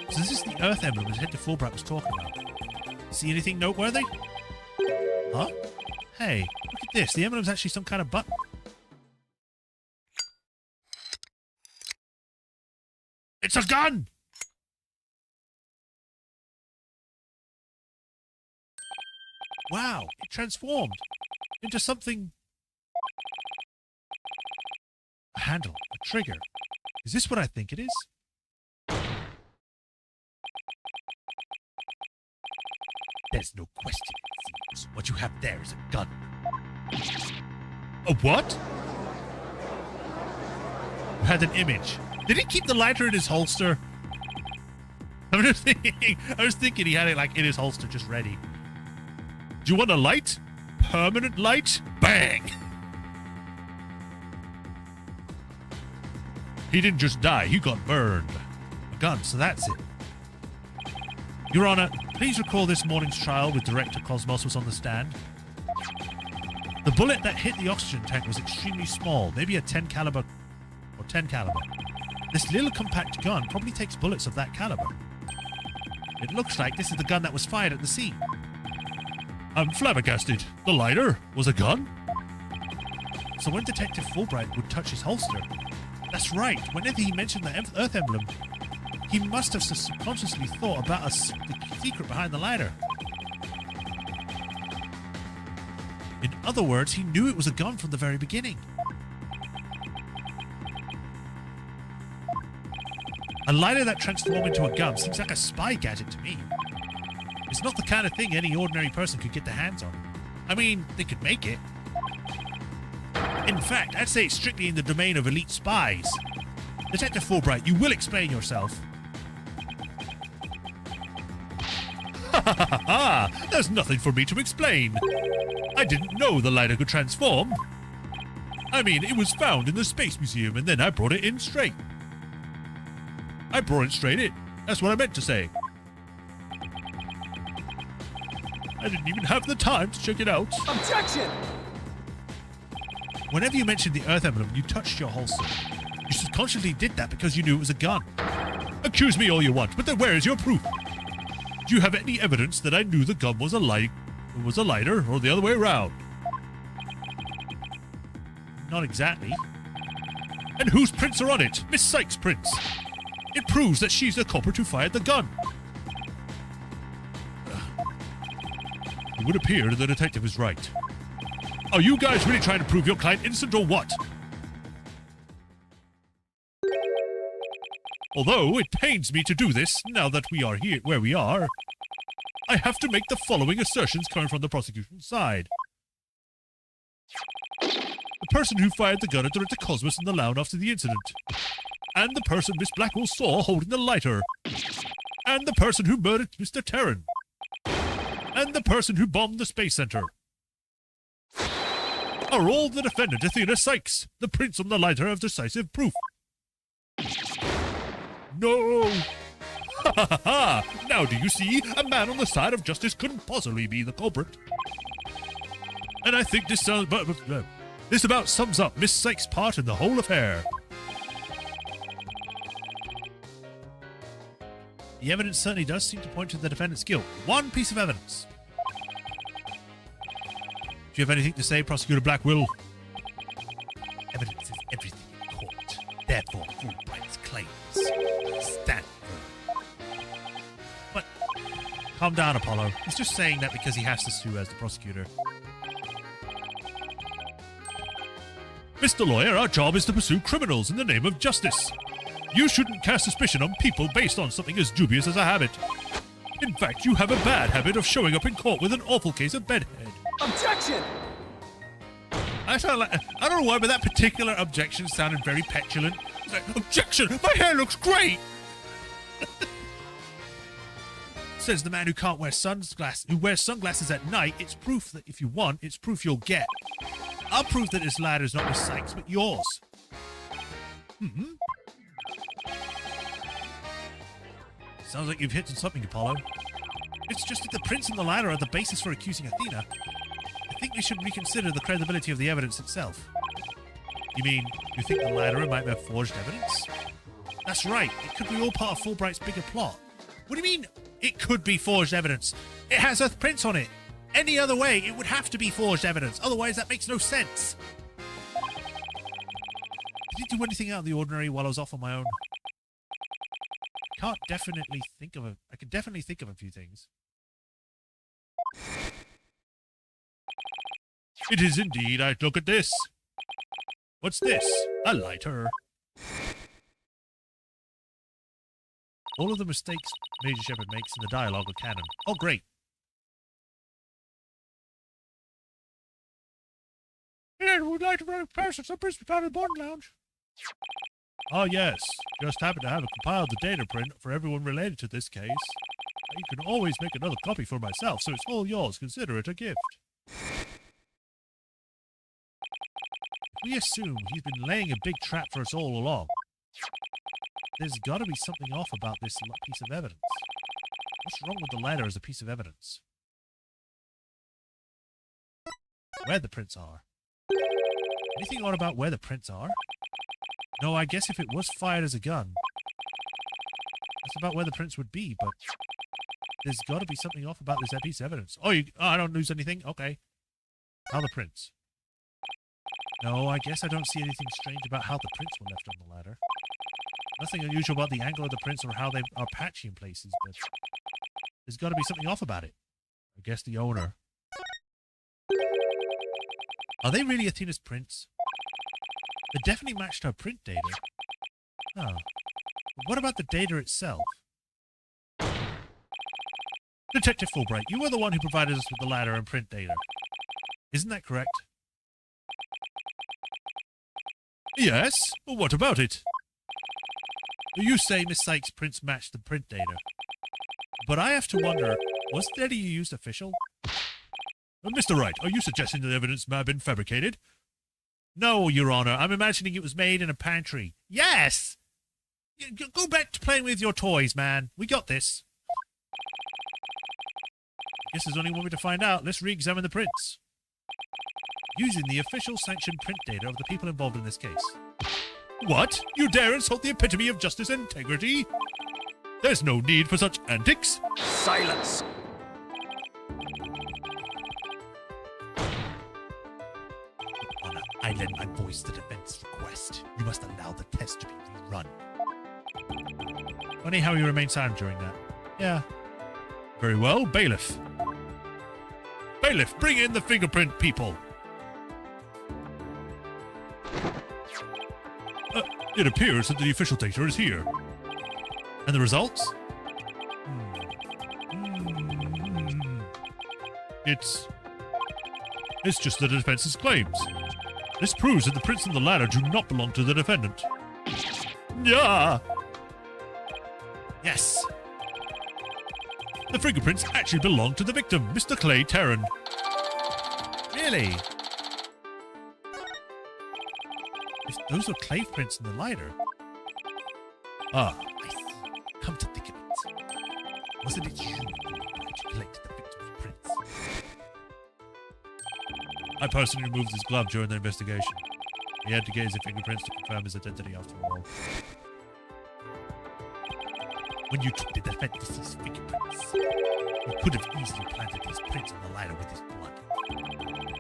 S1: So this is the Earth emblem that Detective Fulbright was talking about. See anything noteworthy? Huh? Hey, look at this. The emblem's actually some kind of button. It's a gun! Wow, it transformed into something... A handle, a trigger. Is this what I think it is? There's no question, it seems. What you have there is a gun. A what? You had an image. Did he keep the lighter in his holster? I was thinking he had it like in his holster just ready. Do you want a light? Permanent light? Bang! He didn't just die, he got burned. A gun, so that's it. Your Honor, please recall this morning's trial with Director Cosmos was on the stand. The bullet that hit the oxygen tank was extremely small, maybe a 10 caliber or 10 caliber. This little compact gun probably takes bullets of that caliber. It looks like this is the gun that was fired at the scene. I'm flabbergasted. The lighter was a gun? So when Detective Fulbright would touch his holster, that's right, whenever he mentioned the Earth emblem, he must have subconsciously thought about the secret behind the lighter. In other words, he knew it was a gun from the very beginning. A lighter that transformed into a gun seems like a spy gadget to me. It's not the kind of thing any ordinary person could get their hands on. I mean, they could make it. In fact, I'd say it's strictly in the domain of elite spies. Detective Fulbright, you will explain yourself. Ha ha ha ha! There's nothing for me to explain. I didn't know the lighter could transform. I mean, it was found in the Space Museum and then I brought it in straight. I brought it straight in. That's what I meant to say. I didn't even have the time to check it out.
S3: Objection!
S1: Whenever you mentioned the Earth emblem, you touched your holster. You subconsciously did that because you knew it was a gun. Accuse me all you want, but then where is your proof? Do you have any evidence that I knew the gun was a lighter, or the other way around? Not exactly. And whose prints are on it? Miss Sykes' prints. It proves that she's the culprit who fired the gun. It would appear the detective is right. Are you guys really trying to prove your client innocent or what? Although it pains me to do this, now that we are here where we are, I have to make the following assertions coming from the prosecution's side. The person who fired the gun at Director Cosmos in the lounge after the incident, and the person Miss Blackwell saw holding the lighter, and the person who murdered Mr. Terran, and the person who bombed the Space Center, are all the defendant Athena Sykes. The prints on the lighter have decisive proof. No! Ha ha ha ha! Now do you see? A man on the side of justice couldn't possibly be the culprit. And I think this about sums up Miss Sykes' part in the whole affair. The evidence certainly does seem to point to the defendant's guilt. One piece of evidence. Do you have anything to say, Prosecutor Blackwell? Evidence is everything in court. Therefore, Fulbright's claims stand firm. But calm down, Apollo. He's just saying that because he has to sue as the prosecutor. Mr. Lawyer, our job is to pursue criminals in the name of justice. You shouldn't cast suspicion on people based on something as dubious as a habit. In fact, you have a bad habit of showing up in court with an awful case of bedhead.
S3: Objection!
S1: I don't know why, but that particular objection sounded very petulant. It's like, objection! My hair looks great! Says the man who can't wear who wears sunglasses at night. It's proof that if you want, it's proof you'll get. I'll prove that this ladder is not Miss Sykes, but yours. Sounds like you've hit on something, Apollo. It's just that the prints on the ladder are the basis for accusing Athena. I think we should reconsider the credibility of the evidence itself. You mean, you think the ladder might have forged evidence? That's right. It could be all part of Fulbright's bigger plot. What do you mean, it could be forged evidence? It has Earth prints on it. Any other way, it would have to be forged evidence. Otherwise, that makes no sense. Did you do anything out of the ordinary while I was off on my own? I can definitely think of a few things. It is indeed. Look at this. What's this? A lighter. All of the mistakes Majorshepard makes in the dialogue are canon. Oh, great. Yeah, would like to run past some Brisbane Powder Bond Lounge. Oh, yes. Just happen to have compiled the data print for everyone related to this case. You can always make another copy for myself, so it's all yours. Consider it a gift. We assume he's been laying a big trap for us all along. There's got to be something off about this piece of evidence. What's wrong with the ladder as a piece of evidence? Where the prints are. Anything odd about where the prints are? No, I guess if it was fired as a gun, that's about where the prints would be, but there's got to be something off about this piece of evidence. Oh, I don't lose anything? Okay. How are the prints? No, I guess I don't see anything strange about how the prints were left on the ladder. Nothing unusual about the angle of the prints or how they are patchy in places, but there's got to be something off about it. I guess the owner. Are they really Athena's prints? They definitely matched her print data. Oh. But what about the data itself? Detective Fulbright, you were the one who provided us with the ladder and print data. Isn't that correct? Yes? Well, what about it? You say Miss Sykes' prints matched the print data. But I have to wonder, was the data you used official? Mr. Wright, are you suggesting that the evidence may have been fabricated? No, Your Honor. I'm imagining it was made in a pantry. Yes! Go back to playing with your toys, man. We got this. Guess there's only one way to find out. Let's re-examine the prints. Using the official sanctioned print data of the people involved in this case. What? You dare insult the epitome of justice and integrity? There's no need for such antics.
S3: Silence!
S1: Honor, I lend my voice to defense request. You must allow the test to be rerun. Funny how you remained silent during that. Yeah. Very well, bailiff. Bailiff, bring in the fingerprint people. It appears that the official data is here. And the results? It's just the defense's claims. This proves that the prints on the ladder do not belong to the defendant. Yeah. Yes. The fingerprints actually belong to the victim, Mr. Clay Terran. Really? If those were clay prints in the ladder. Ah, I see. Come to think of it. Wasn't it you who collected the victim's prints? I personally removed his glove during the investigation. He had to get his fingerprints to confirm his identity after all. when you took the defense's fingerprints. You could have easily planted these prints on the lighter with his blood,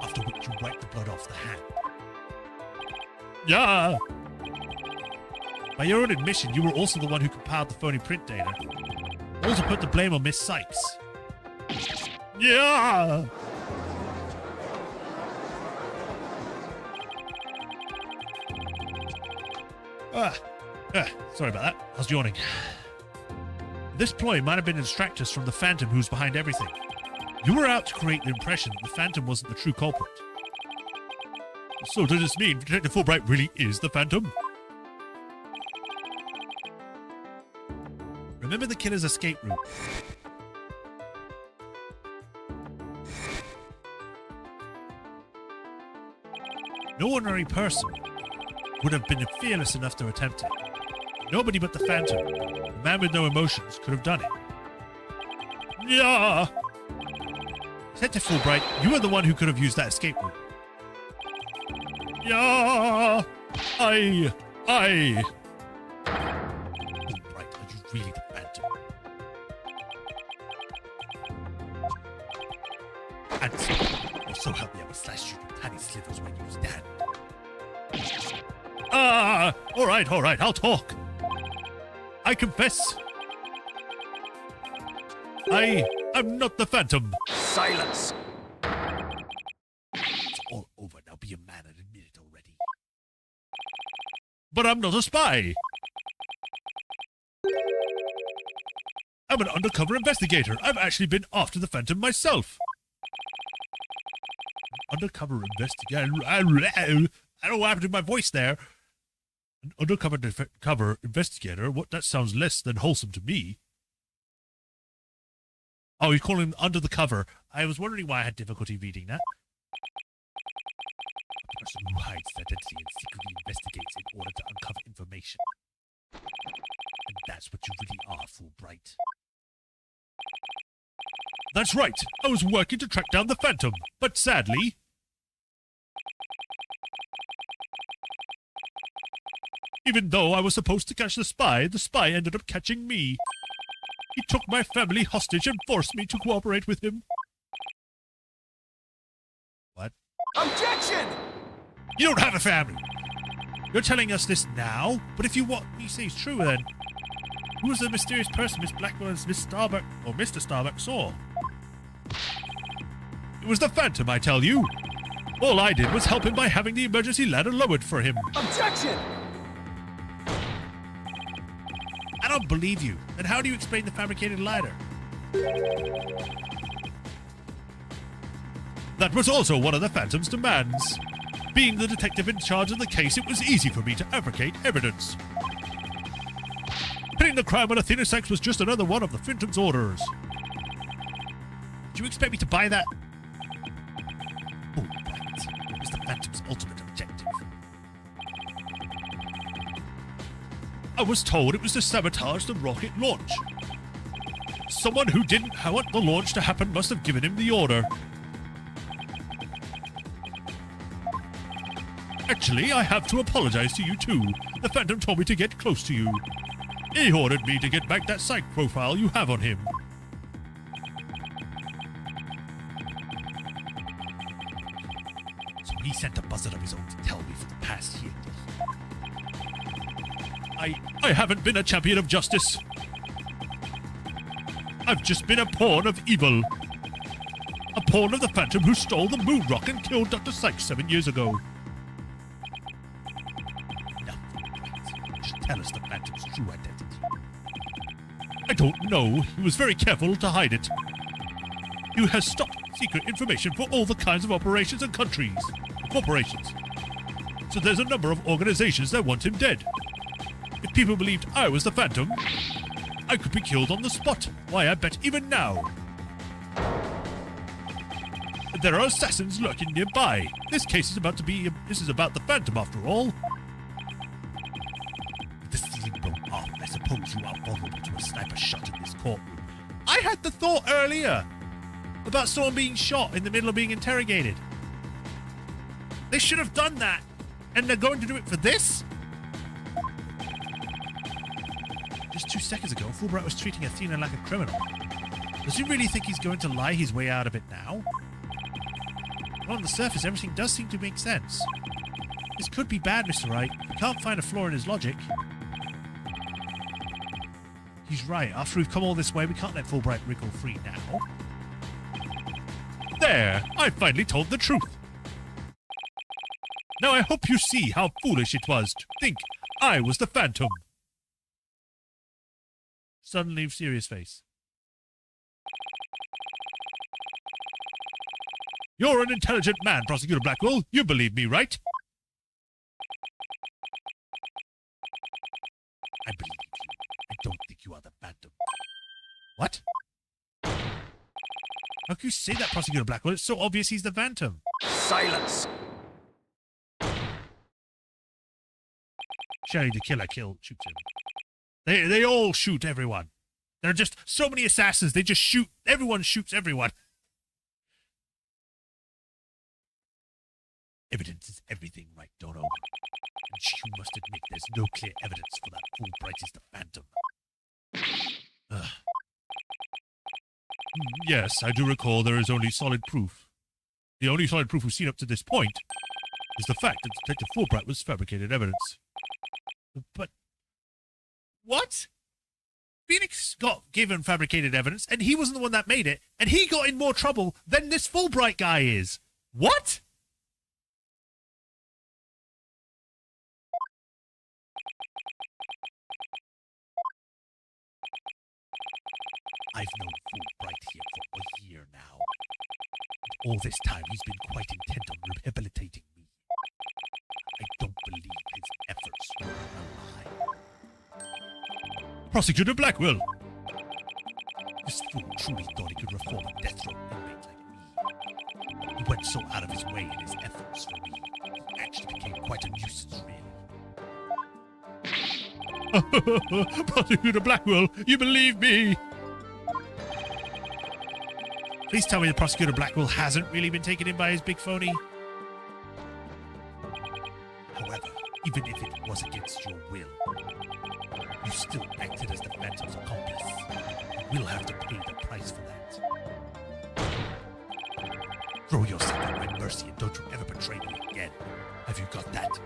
S1: after which you wiped the blood off the hand. Yeah! By your own admission, you were also the one who compiled the phony print data. Also put the blame on Miss Sykes. Yeah! Sorry about that. I was yawning. This ploy might have been to distract us from the Phantom who's behind everything. You were out to create the impression that the Phantom wasn't the true culprit. So does this mean Detective Fulbright really is the Phantom? Remember the killer's escape route. No ordinary person would have been fearless enough to attempt it. Nobody but the Phantom, the man with no emotions, could have done it. Yeah! Detective Fulbright, you are the one who could have used that escape route. Yeah! Fulbright, are you really the Phantom? And so help me, I will slice you into tiny slivers when you stand. All right, I'll talk. I confess. I'm not the Phantom.
S3: Silence!
S1: It's all over now. Be a man and admit it already. But I'm not a spy. I'm an undercover investigator. I've actually been after the Phantom myself. Undercover investigator. I don't know what happened to my voice there. An undercover investigator? What? That sounds less than wholesome to me. Oh, you're calling him under the cover. I was wondering why I had difficulty reading that. A person who hides his identity and secretly investigates in order to uncover information. And that's what you really are, Fulbright. That's right. I was working to track down the Phantom, but sadly... Even though I was supposed to catch the spy ended up catching me. He took my family hostage and forced me to cooperate with him. What?
S3: Objection!
S1: You don't have a family! You're telling us this now? But if what you say is true, then who was the mysterious person Miss Blackwell and Miss Starbuck, or Mr. Starbuck, saw? It was the Phantom, I tell you. All I did was help him by having the emergency ladder lowered for him.
S3: Objection!
S1: I don't believe you. Then how do you explain the fabricated ladder? That was also one of the Phantom's demands. Being the detective in charge of the case, it was easy for me to fabricate evidence. Pinning the crime on Athena Sykes was just another one of the Phantom's orders. Do you expect me to buy that? Oh, that was the Phantom's ultimate objective. I was told it was to sabotage the rocket launch. Someone who didn't want the launch to happen must have given him the order. Actually, I have to apologize to you too. The Phantom told me to get close to you. He ordered me to get back that psych profile you have on him. So he sent a buzzard of his own to tell me for the past year. I haven't been a champion of justice. I've just been a pawn of evil. A pawn of the Phantom who stole the moon rock and killed Dr. Sykes 7 years ago. Now, just tell us the Phantom's true identity. I don't know. He was very careful to hide it. He has stopped secret information for all the kinds of operations and corporations. So there's a number of organizations that want him dead. If people believed I was the Phantom, I could be killed on the spot. Why, I bet even now. There are assassins lurking nearby. This case is about the Phantom after all. With the ceiling blown off, I suppose you are vulnerable to a sniper shot in this courtroom. I had the thought earlier about someone being shot in the middle of being interrogated. They should have done that. And they're going to do it for this? Just 2 seconds ago, Fulbright was treating Athena like a criminal. Does he really think he's going to lie his way out of it now? Well, on the surface, everything does seem to make sense. This could be bad, Mr. Wright. We can't find a flaw in his logic. He's right. After we've come all this way, we can't let Fulbright wriggle free now. There! I finally told the truth. Now I hope you see how foolish it was to think I was the Phantom. Suddenly serious face. You're an intelligent man, Prosecutor Blackwell. You believe me, right? I believe you. I don't think you are the Phantom. What? How can you say that, Prosecutor Blackwell? It's so obvious he's the Phantom.
S3: Silence!
S1: Sherry the killer shoots him. They all shoot everyone. There are just so many assassins. They just shoot. Everyone shoots everyone. Evidence is everything, right, Dono? And you must admit there's no clear evidence for that Fulbright is the Phantom. Ugh. Yes, I do recall there is only solid proof. The only solid proof we've seen up to this point is the fact that Detective Fulbright was fabricated evidence. But what? Phoenix got given fabricated evidence, and he wasn't the one that made it, and he got in more trouble than this Fulbright guy is. What? I've known Fulbright here for a year now. And all this time he's been quite intent on rehabilitating me. I don't believe his efforts were a lie. Prosecutor Blackwell! This fool truly thought he could reform a death row inmate like me. He went so out of his way in his efforts for me, he actually became quite a nuisance, really. Prosecutor Blackwell, you believe me? Please tell me that Prosecutor Blackwell hasn't really been taken in by his big phony. However, even if it was against your will, you still acted as the Phantom's accomplice. You will have to pay the price for that. Throw yourself at my mercy and don't you ever betray me again. Have you got that?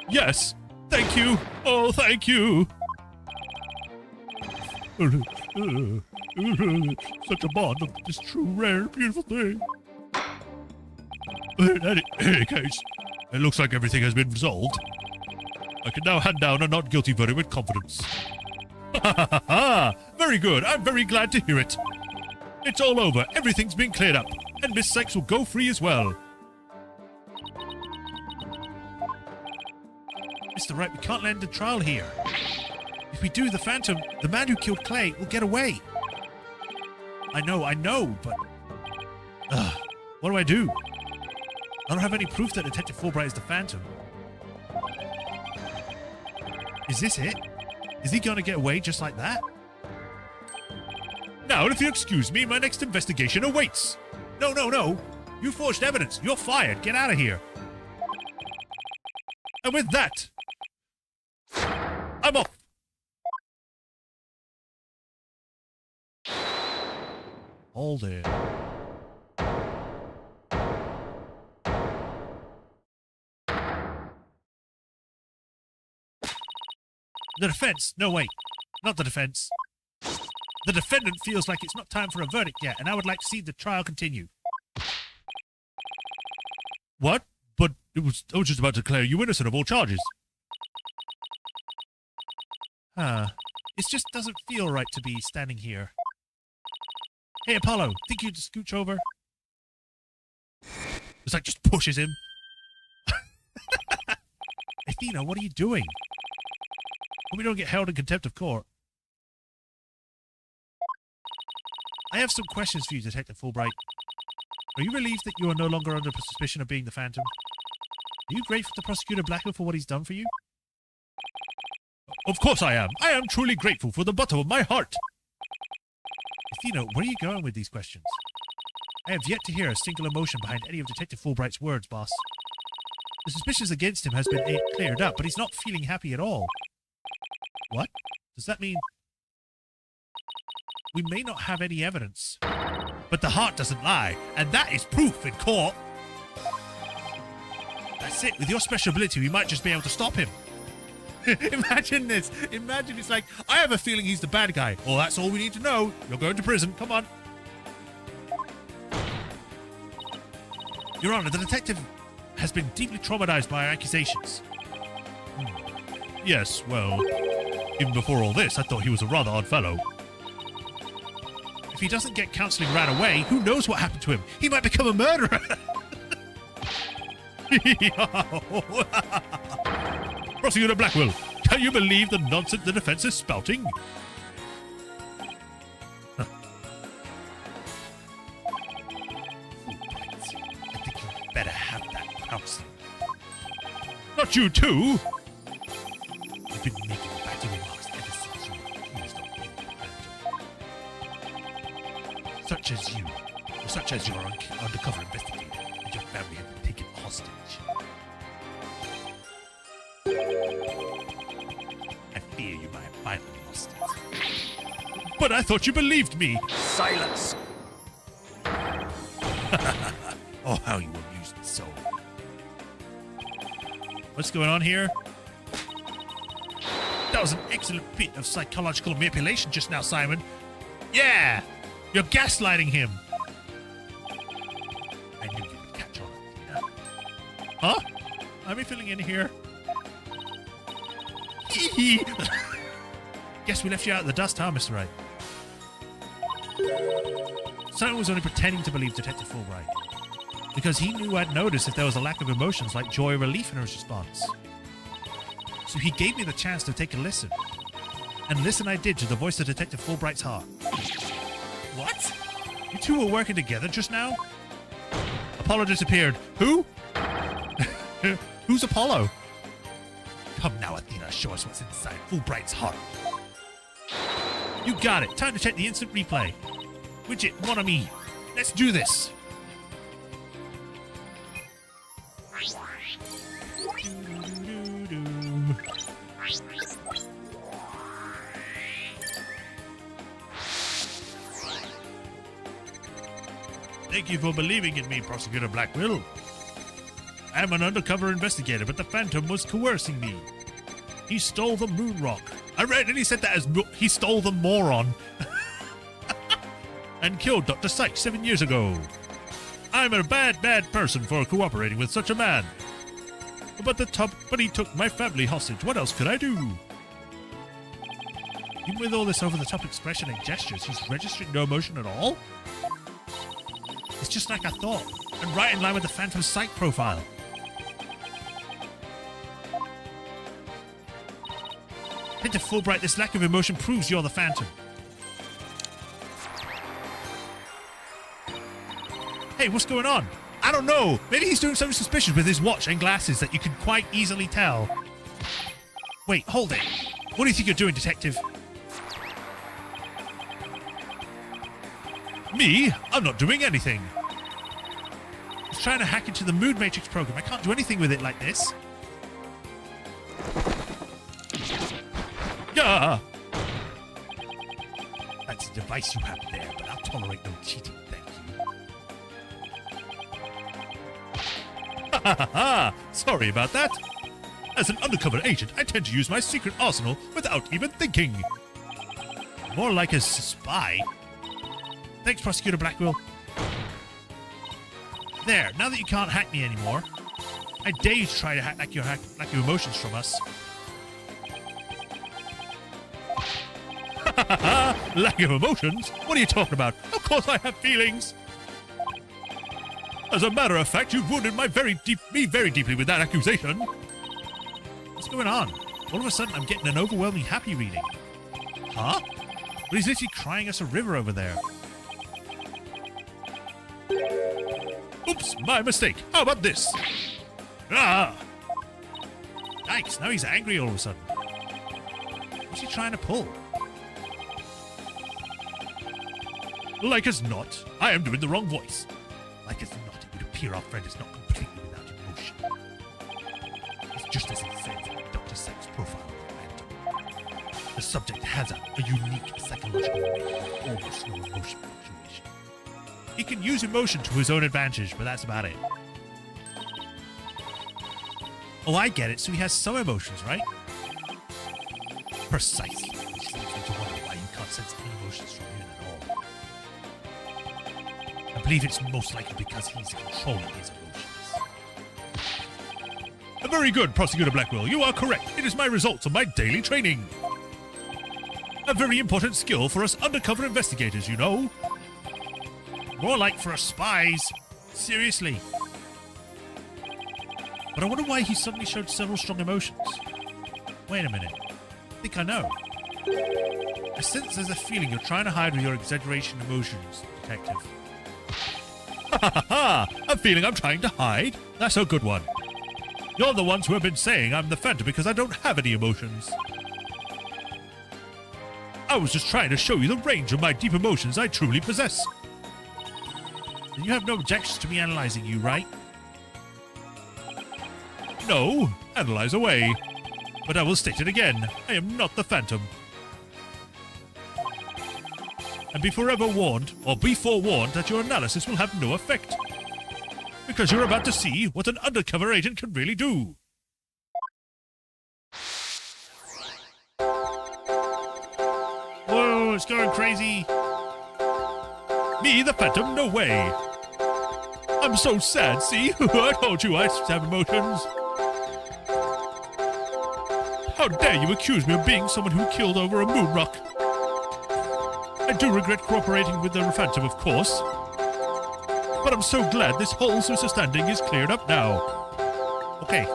S1: Yes! Thank you! Oh, thank you! Such a bond of this true, rare, beautiful thing. In any case, it looks like everything has been resolved. I can now hand down a not guilty verdict with confidence. Very good. I'm very glad to hear it. It's all over. Everything's been cleared up. And Miss Sykes will go free as well. Mr. Wright, we can't end the trial here. If we do, the Phantom, the man who killed Clay, will get away. I know, but... what do I do? I don't have any proof that Detective Fulbright is the Phantom. Is this it? Is he going to get away just like that? Now, if you excuse me, my next investigation awaits. No. You forged evidence. You're fired. Get out of here. And with that, I'm off. Hold it. The defense. No, wait. Not the defense. The defendant feels like it's not time for a verdict yet, and I would like to see the trial continue. What? But I was just about to declare you innocent of all charges. It just doesn't feel right to be standing here. Hey, Apollo, think you'd scooch over? It's like just pushes him. Athena, what are you doing? Hope we don't get held in contempt of court. I have some questions for you, Detective Fulbright. Are you relieved that you are no longer under suspicion of being the Phantom? Are you grateful to Prosecutor Blackwell for what he's done for you? Of course I am. I am truly grateful from the bottom of my heart. Athena, where are you going with these questions? I have yet to hear a single emotion behind any of Detective Fulbright's words, boss. The suspicions against him has been cleared up, but he's not feeling happy at all. What? Does that mean we may not have any evidence? But the heart doesn't lie, and that is proof in court. That's it. With your special ability, we might just be able to stop him. Imagine this. Imagine it's like, I have a feeling he's the bad guy. Well, that's all we need to know. You're going to prison. Come on. Your Honor, the detective has been deeply traumatized by our accusations. Yes, well, even before all this, I thought he was a rather odd fellow. If he doesn't get counseling right away, who knows what happened to him? He might become a murderer. Prosecutor Blackwell, can you believe the nonsense the defense is spouting? I think you better have that counseling. Not you too! You've been making batty remarks ever since you were accused of being a phantom. Such as your undercover investigator and your family have been taken hostage. I fear you might have finally lost it. But I thought you believed me!
S3: Silence!
S1: Oh, how you amuse me so. What's going on here? That was an excellent bit of psychological manipulation just now, Simon. Yeah! You're gaslighting him! I knew you would catch on. Yeah. Huh? Am I filling in here? Guess we left you out in the dust, huh, Mr. Wright? Simon was only pretending to believe Detective Fulbright, because he knew I'd notice if there was a lack of emotions like joy or relief in his response. So he gave me the chance to take a listen. And listen I did to the voice of Detective Fulbright's heart. What? You two were working together just now? Apollo disappeared. Who? Who's Apollo? Come now, Athena, show us what's inside Fulbright's heart. You got it. Time to check the instant replay. Widget, mon ami. Let's do this. Thank you for believing in me, Prosecutor Blackwell. I'm an undercover investigator, but the Phantom was coercing me. He stole the moon rock. I read and he said that as he stole the moron. And killed Dr. Sykes 7 years ago. I'm a bad, bad person for cooperating with such a man. But he took my family hostage. What else could I do? Even with all this over-the-top expression and gestures, he's registering no emotion at all? It's just like I thought, and right in line with the Phantom psych profile. Detective Fulbright, this lack of emotion proves you're the Phantom. Hey, what's going on? I don't know. Maybe he's doing something suspicious with his watch and glasses that you can quite easily tell. Wait, hold it. What do you think you're doing, Detective? Me? I'm not doing anything. I was trying to hack into the Mood Matrix program. I can't do anything with it like this. Yeah. That's a device you have there, but I'll tolerate no cheating, thank you. Sorry about that. As an undercover agent, I tend to use my secret arsenal without even thinking. More like a spy. Thanks, Prosecutor Blackwell. There, now that you can't hack me anymore, I dare you to try to hack your emotions from us. Lack of emotions? What are you talking about? Of course I have feelings. As a matter of fact, you've wounded me very deeply with that accusation. What's going on? All of a sudden, I'm getting an overwhelming happy reading. Huh? But he's literally crying us a river over there. Oops, my mistake. How about this? Ah! Yikes, now he's angry all of a sudden. What's he trying to pull? Like as not, I am doing the wrong voice. Like as not, it would appear our friend is not completely without emotion. just as it says in Dr. Sack's profile of the Phantom. The subject has a unique psychological makeup with almost no emotion fluctuation. He can use emotion to his own advantage, but that's about it. Oh, I get it. So he has some emotions, right? Precisely. Which leads me to wonder why you can't sense any emotions from him at all. I believe it's most likely because he's controlling his emotions. Very good, Prosecutor Blackwell. You are correct. It is my results of my daily training. A very important skill for us undercover investigators, you know. More like for us spies. Seriously. But I wonder why he suddenly showed several strong emotions. Wait a minute. I think I know. I sense there's a feeling you're trying to hide with your exaggeration emotions, Detective. Ha ha ha! A feeling I'm trying to hide? That's a good one. You're the ones who have been saying I'm the Phantom because I don't have any emotions. I was just trying to show you the range of my deep emotions I truly possess. And you have no objections to me analyzing you, right? No, analyze away. But I will state it again. I am not the Phantom. And be forever warned, or be forewarned, that your analysis will have no effect. Because you're about to see what an undercover agent can really do. Whoa, it's going crazy. Me, the Phantom? No way. I'm so sad, see? I told you I have emotions. How dare you accuse me of being someone who killed over a moon rock? I do regret cooperating with the Phantom, of course. But I'm so glad this whole misunderstanding is cleared up now. Okay.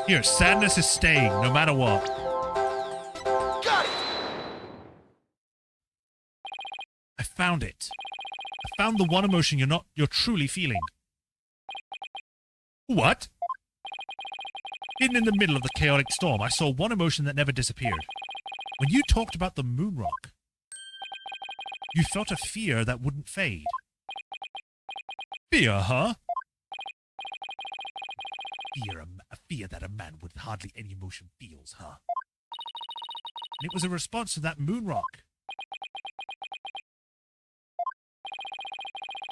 S1: Here, sadness is staying, no matter what.
S3: Got it!
S1: I found it. I found the one emotion you're truly feeling. What? Hidden in the middle of the chaotic storm, I saw one emotion that never disappeared. When you talked about the moon rock, you felt a fear that wouldn't fade. Fear, huh? A fear that a man with hardly any emotion feels, huh? And it was a response to that moon rock.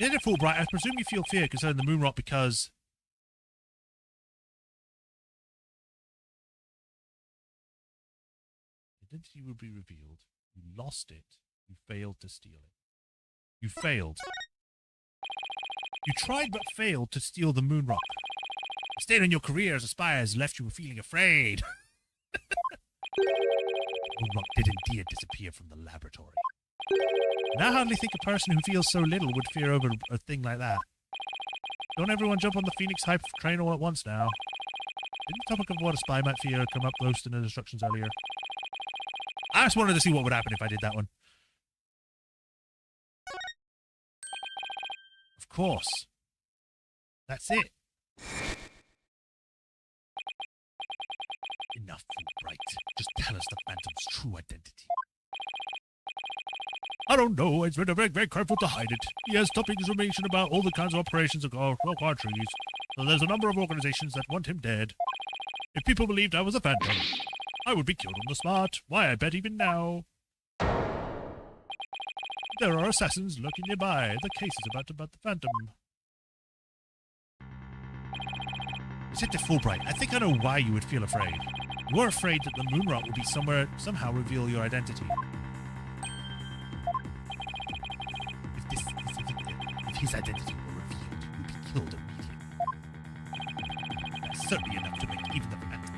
S1: Then, Fulbright, I presume you feel fear concerning the moon rock because... identity will be revealed. You lost it. You failed to steal it. You failed. You tried but failed to steal the moon rock. The state on your career as a spy has left you feeling afraid. The moon rock did indeed disappear from the laboratory. And I hardly think a person who feels so little would fear over a thing like that. Don't everyone jump on the Phoenix hype train all at once now. Didn't the topic of what a spy might fear come up most in the instructions earlier? I just wanted to see what would happen if I did that one. Of course. That's it. Enough, Fulbright. Just tell us the Phantom's true identity. I don't know. It's been very, very careful to hide it. He has topic information about all the kinds of operations across countries. So there's a number of organizations that want him dead. If people believed I was a Phantom, I would be killed on the spot. Why, I bet even now. There are assassins lurking nearby. The case is about the Phantom. I said to Fulbright, I think I know why you would feel afraid. You are afraid that the moon rock will be somehow reveal your identity. If his identity were revealed, he would be killed immediately. That's certainly enough to make even the Phantom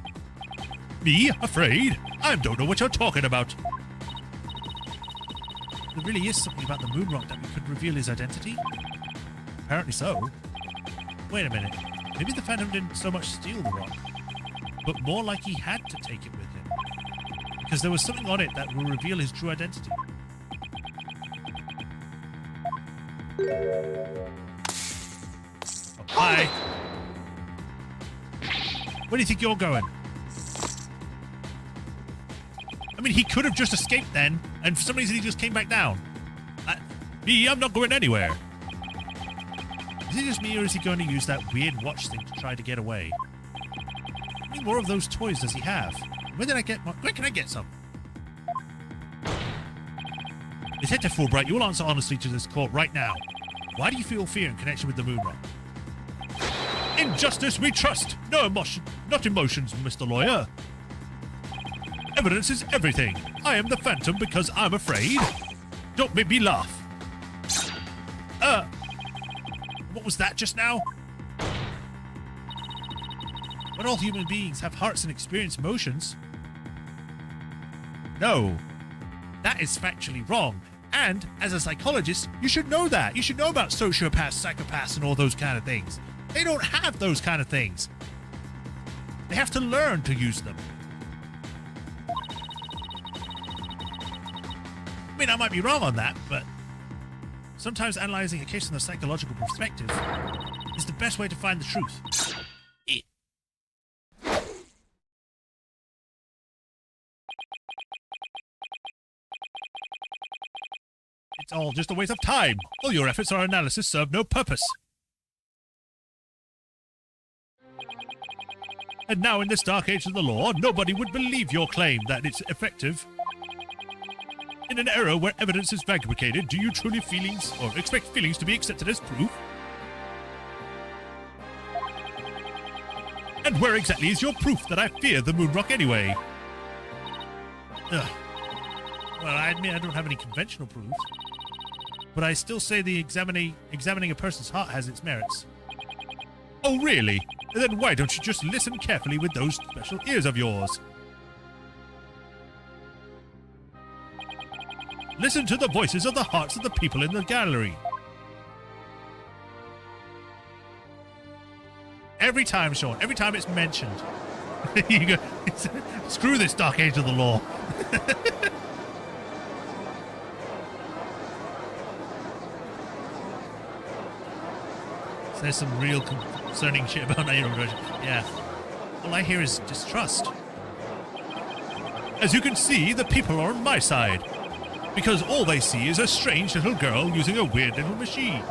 S1: afraid. Me? Afraid? I don't know what you're talking about. There really is something about the moon rock that could reveal his identity? Apparently so. Wait a minute. Maybe the Phantom didn't so much steal the rock, but more like he had to take it with him. Because there was something on it that will reveal his true identity. Oh, hi. Where do you think you're going? I mean, he could have just escaped then, and for some reason he just came back down. I'm not going anywhere. Is it just me, or is he going to use that weird watch thing to try to get away? How many more of those toys does he have? Where can I get some? Detective Fulbright, you will answer honestly to this court right now. Why do you feel fear in connection with the moon rock? In justice we trust. No emotion, not emotions, Mr. Lawyer. Evidence is everything. I am the Phantom because I'm afraid. Don't make me laugh. What was that just now? But all human beings have hearts and experience emotions. No. That is factually wrong. And as a psychologist, you should know that. You should know about sociopaths, psychopaths, and all those kind of things. They don't have those kind of things. They have to learn to use them. I mean, I might be wrong on that, but sometimes analyzing a case from a psychological perspective is the best way to find the truth. It's all just a waste of time. All your efforts or analysis serve no purpose. And now in this dark age of the law, nobody would believe your claim that it's effective. In an era where evidence is fabricated, do you truly expect feelings to be accepted as proof? And where exactly is your proof that I fear the moon rock anyway? Ugh. Well, I admit I don't have any conventional proofs, but I still say the examining a person's heart has its merits. Oh, really? Then why don't you just listen carefully with those special ears of yours? Listen to the voices of the hearts of the people in the gallery. Every time, Sean, every time it's mentioned, you go, screw this dark age of the law. There's some real concerning shit about Majorshepard. Yeah. All I hear is distrust. As you can see, the people are on my side. Because all they see is a strange little girl using a weird little machine.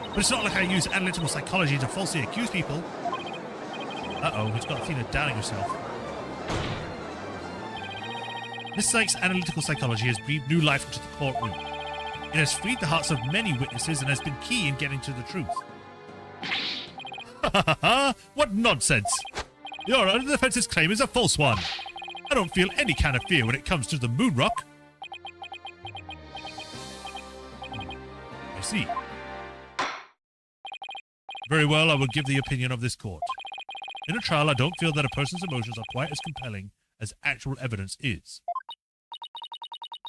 S1: But it's not like I use analytical psychology to falsely accuse people. Uh-oh, it's got Athena downing herself. Miss Sykes' analytical psychology has breathed new life into the courtroom. It has freed the hearts of many witnesses and has been key in getting to the truth. Ha ha ha! What nonsense! Your defense's claim is a false one. I don't feel any kind of fear when it comes to the moon rock. I see. Very well, I will give the opinion of this court. In a trial, I don't feel that a person's emotions are quite as compelling as actual evidence is.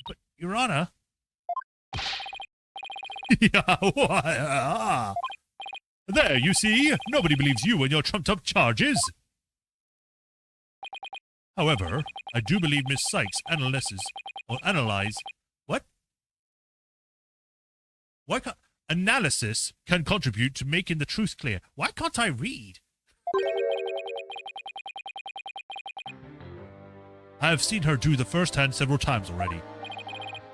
S1: But, Your Honor... There, you see? Nobody believes you and your trumped-up charges. However, I do believe Miss Sykes analyze... What? Why can't... Analysis can contribute to making the truth clear. Why can't I read? I have seen her do the first hand several times already.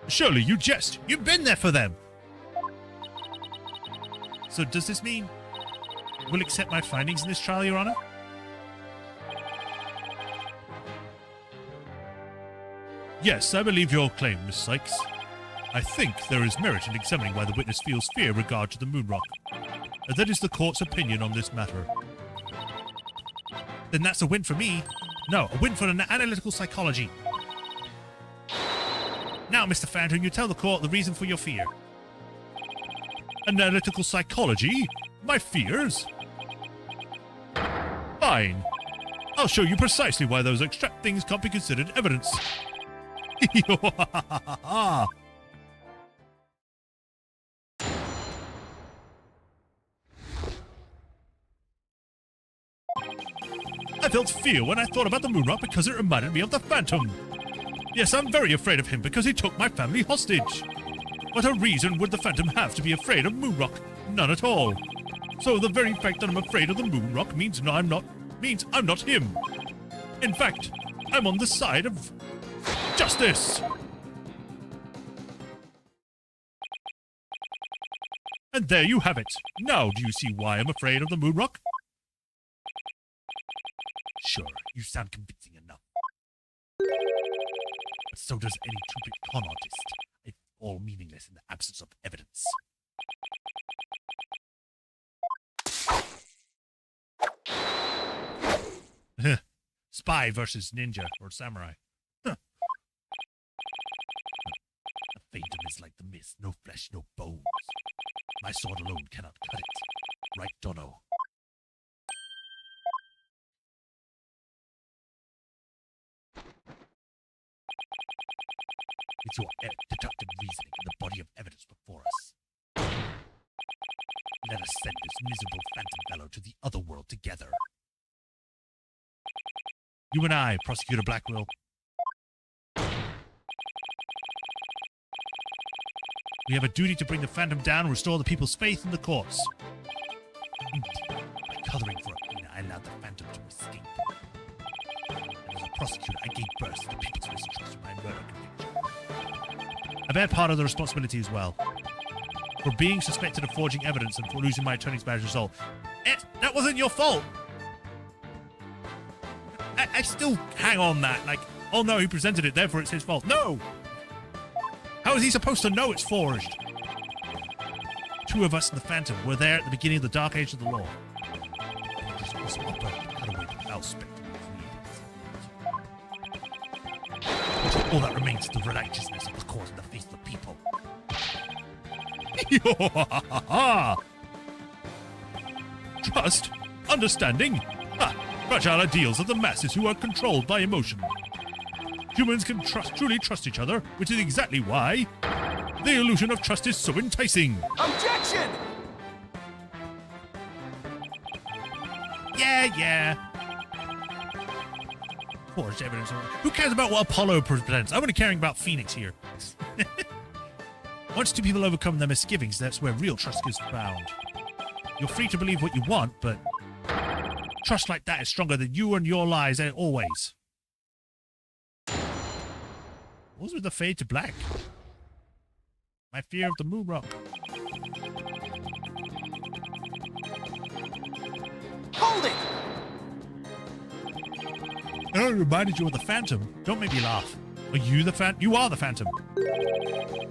S1: Surely you jest. You've been there for them. So does this mean we'll accept my findings in this trial, Your Honor? Yes, I believe your claim, Miss Sykes. I think there is merit in examining why the witness feels fear in regard to the moon rock. And that is the court's opinion on this matter. Then that's a win for me. No, a win for analytical psychology. Now, Mr. Phantom, you tell the court the reason for your fear. Analytical psychology? My fears? Fine. I'll show you precisely why those extract things can't be considered evidence. I felt fear when I thought about the moon rock because it reminded me of the Phantom. Yes, I'm very afraid of him because he took my family hostage. What a reason would the Phantom have to be afraid of moon rock? None at all. So the very fact that I'm afraid of the moon rock means I'm not him. In fact, I'm on the side of justice. And there you have it. Now do you see why I'm afraid of the moon rock? Sure, you sound convincing enough. But so does any stupid con artist. It's all meaningless in the absence of evidence. Spy versus ninja or samurai. Huh. A phantom is like the mist, no flesh, no bones. My sword alone cannot cut it. Right, Dono? It's your deductive reasoning and the body of evidence before us. Let us send this miserable phantom fellow to the other world together. You and I, Prosecutor Blackwell. We have a duty to bring the phantom down and restore the people's faith in the courts. By coloring for Athena, I allowed the phantom to escape. And as a prosecutor, I gave birth to the people's mistrust of my murder conviction. I bear part of the responsibility as well. For being suspected of forging evidence and for losing my attorney's badge result. That wasn't your fault! I still hang on that, like, oh no, he presented it, therefore it's his fault. No! How is he supposed to know it's forged? Two of us and the Phantom were there at the beginning of the Dark Age of the Law. It was our birth to cut away the foul spectre we created. All that remains is the righteousness of the cause in the face of the people. Trust? Understanding? Fragile ideals of the masses who are controlled by emotion. Humans can truly trust each other, which is exactly why the illusion of trust is so enticing.
S3: Objection!
S1: Yeah. Forged evidence. Who cares about what Apollo presents? I'm only caring about Phoenix here. Once two people overcome their misgivings, that's where real trust is found. You're free to believe what you want, but trust like that is stronger than you and your lies always. What was with the fade to black? My fear of the moon rock.
S3: Hold it!
S1: I reminded you of the Phantom. Don't make me laugh. Are you the Phantom? You are the Phantom.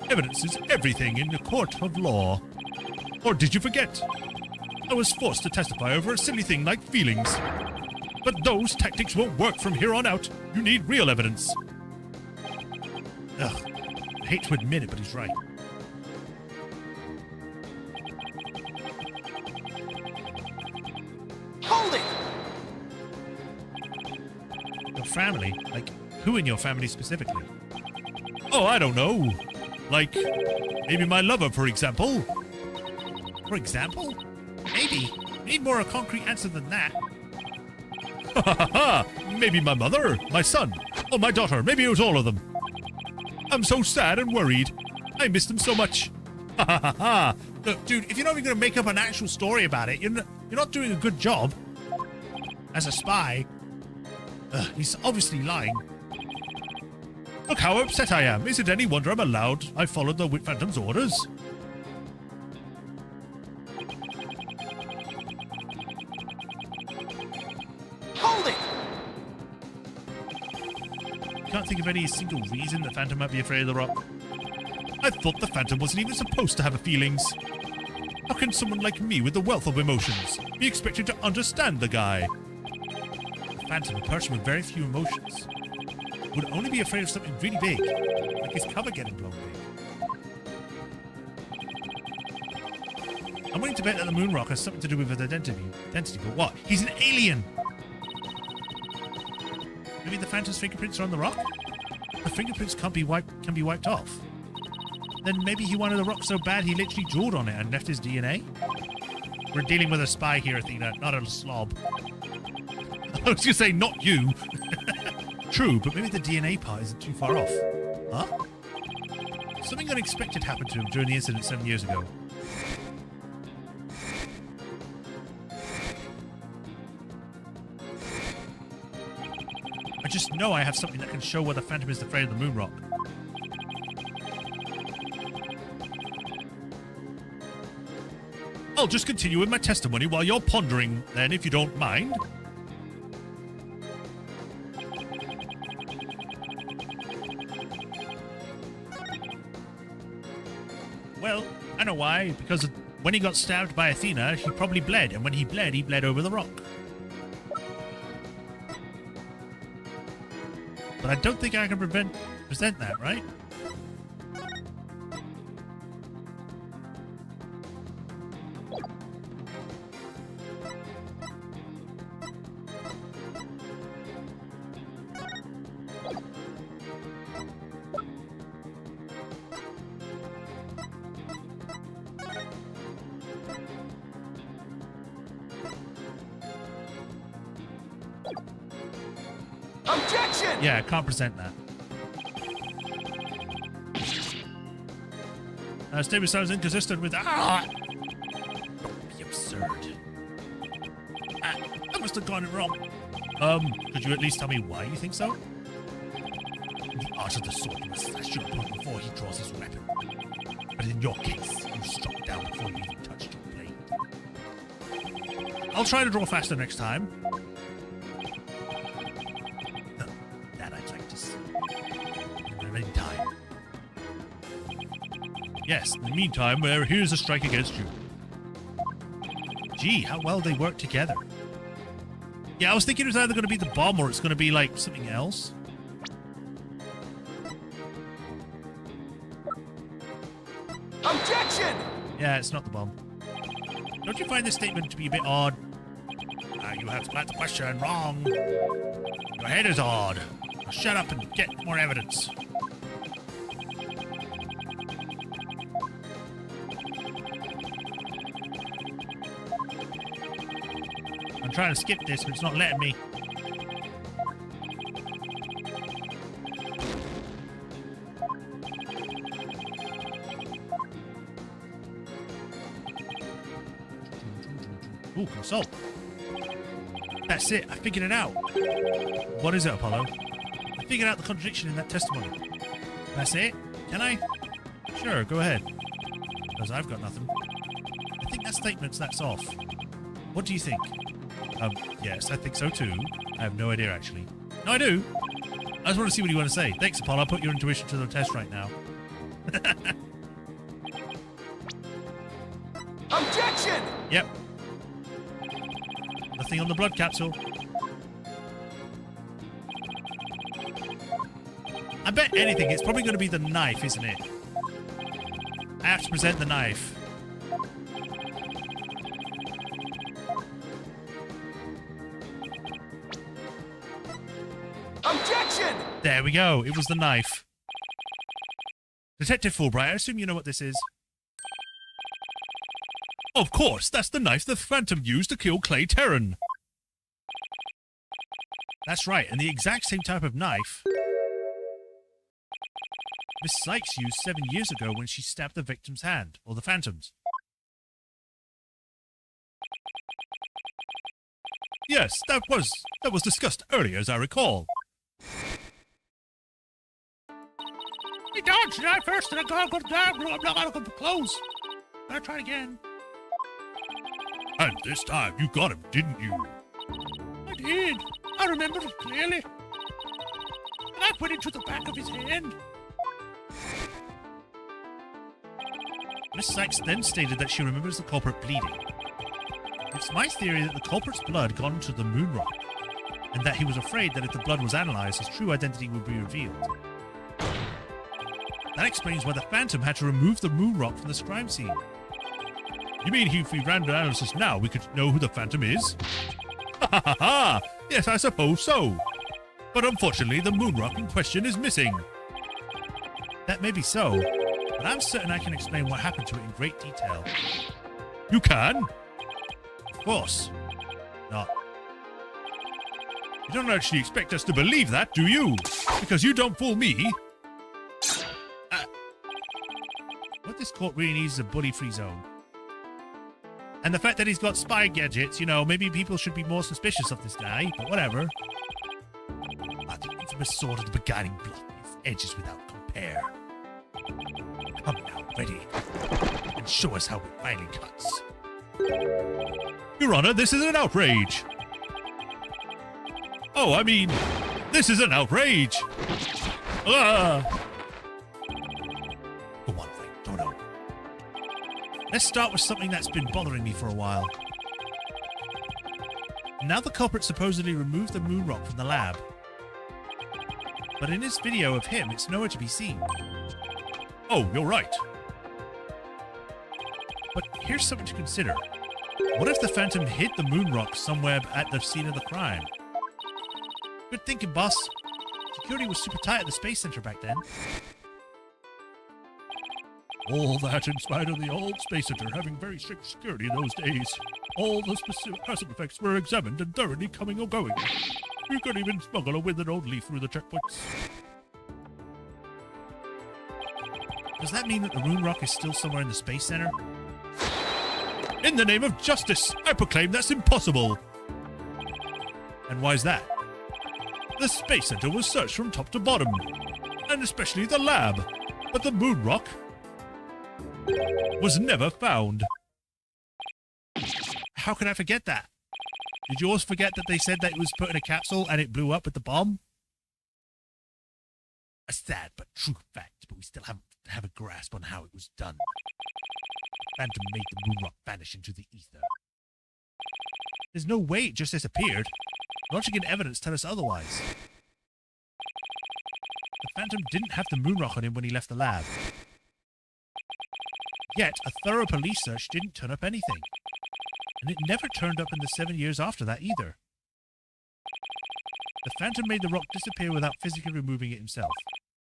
S1: Evidence is everything in the court of law. Or did you forget? I was forced to testify over a silly thing like feelings. But those tactics won't work from here on out. You need real evidence. Ugh. I hate to admit it, but he's right.
S3: Hold it!
S1: Your family? Like, who in your family specifically? Oh, I don't know. Like, maybe my lover, for example. For example? Maybe. We need more a concrete answer than that. Ha ha ha! Maybe my mother, my son, or my daughter. Maybe it was all of them. I'm so sad and worried. I miss them so much. Ha ha ha ha! Look, dude, if you're not even going to make up an actual story about it, you're not doing a good job. As a spy, he's obviously lying. Look how upset I am. Is it any wonder I followed the Wit Phantom's orders?
S3: Hold it!
S1: Can't think of any single reason the Phantom might be afraid of the rock. I thought the Phantom wasn't even supposed to have feelings. How can someone like me with the wealth of emotions be expected to understand the guy? The Phantom, a person with very few emotions, would only be afraid of something really big, like his cover getting blown big. I'm willing to bet that the moon rock has something to do with his identity, but what? He's an alien! Maybe the Phantom's fingerprints are on the rock? The fingerprints can be wiped off. Then maybe he wanted the rock so bad he literally jawed on it and left his DNA? We're dealing with a spy here, Athena, not a slob. I was gonna say, not you. True, but maybe the DNA part isn't too far off. Huh? Something unexpected happened to him during the incident 7 years ago. I just know I have something that can show where the Phantom is afraid of the moon rock. I'll just continue with my testimony while you're pondering, then, if you don't mind. Well, I know why. Because when he got stabbed by Athena, he probably bled. And when he bled over the rock. But I don't think I can present that, right?
S3: Objection!
S1: Yeah, I can't present that. Statement sounds inconsistent with... Don't be absurd. I must have gotten it wrong. Could you at least tell me why you think so? The art of the sword must slash your blood before he draws his weapon. But in your case, you struck down before you even touched your blade. I'll try to draw faster next time. That I'd like to see. In the meantime. Yes, in the meantime, here's a strike against you. Gee, how well they work together. Yeah, I was thinking it was either going to be the bomb or it's going to be, like, something else.
S3: Objection!
S1: Yeah, it's not the bomb. Don't you find this statement to be a bit odd? You have splat the question wrong. Your head is odd. Now shut up and get more evidence. I'm trying to skip this, but it's not letting me. Ooh, consult. That's it. I figured it out. What is it, Apollo? I figured out the contradiction in that testimony. That's it? Can I? Sure, go ahead. Because I've got nothing. I think that that's off. What do you think? Yes, I think so too. I have no idea, actually. No, I do. I just want to see what you want to say. Thanks, Apollo. I'll put your intuition to the test right now.
S3: Objection!
S1: Yep. Nothing on the blood capsule. I bet anything, it's probably going to be the knife, isn't it? I have to present the knife.
S3: Objection!
S1: There we go. It was the knife. Detective Fulbright, I assume you know what this is. Of course, that's the knife the Phantom used to kill Clay Terran. That's right, and the exact same type of knife Miss Sykes used 7 years ago when she stabbed the victim's hand, or the Phantom's. Yes, that was discussed earlier, as I recall. Hey, dog, should I first? And I gotta go down. I'm not gonna go close. Gotta try it again. And this time you got him, didn't you? I did. I remember it clearly. And I put it to the back of his hand. Miss Sykes then stated that she remembers the culprit bleeding. It's my theory that the culprit's blood got into the moon rock, and that he was afraid that if the blood was analysed, his true identity would be revealed. That explains why the Phantom had to remove the moon rock from the crime scene. You mean if we ran the analysis now, we could know who the Phantom is? Ha ha ha ha! Yes, I suppose so. But unfortunately, the moon rock in question is missing. That may be so, but I'm certain I can explain what happened to it in great detail. You can? Of course. Not. You don't actually expect us to believe that, do you? Because you don't fool me. What this court really needs is a bully-free zone. And the fact that he's got spy gadgets, you know, maybe people should be more suspicious of this guy, but whatever. The sharpest sword of the beguiling bluff, its edges without compare. Come now, ready, and show us how it finally cuts. Your Honor, this is an outrage! Oh, I mean, this is an outrage! Ah! Go on, Frank, Dodo. Let's start with something that's been bothering me for a while. Now the culprit supposedly removed the moon rock from the lab. But in his video of him, it's nowhere to be seen. Oh, you're right. But here's something to consider. What if the Phantom hid the moon rock somewhere at the scene of the crime? Good thinking, boss. Security was super tight at the Space Center back then. All that in spite of the old Space Center having very strict security in those days. All the specific passive effects were examined and thoroughly coming or going. You could even smuggle a withered old leaf through the checkpoints. Does that mean that the moon rock is still somewhere in the Space Center? In the name of justice, I proclaim that's impossible! And why's that? The Space Center was searched from top to bottom, and especially the lab, but the moon rock was never found. How could I forget that? Did you always forget that they said that it was put in a capsule and it blew up with the bomb? A sad but true fact, but we still have a grasp on how it was done. The Phantom made the moon rock vanish into the ether. There's no way it just disappeared. Logic and evidence tell us otherwise. The Phantom didn't have the moon rock on him when he left the lab. Yet, a thorough police search didn't turn up anything. And it never turned up in the 7 years after that either. The Phantom made the rock disappear without physically removing it himself.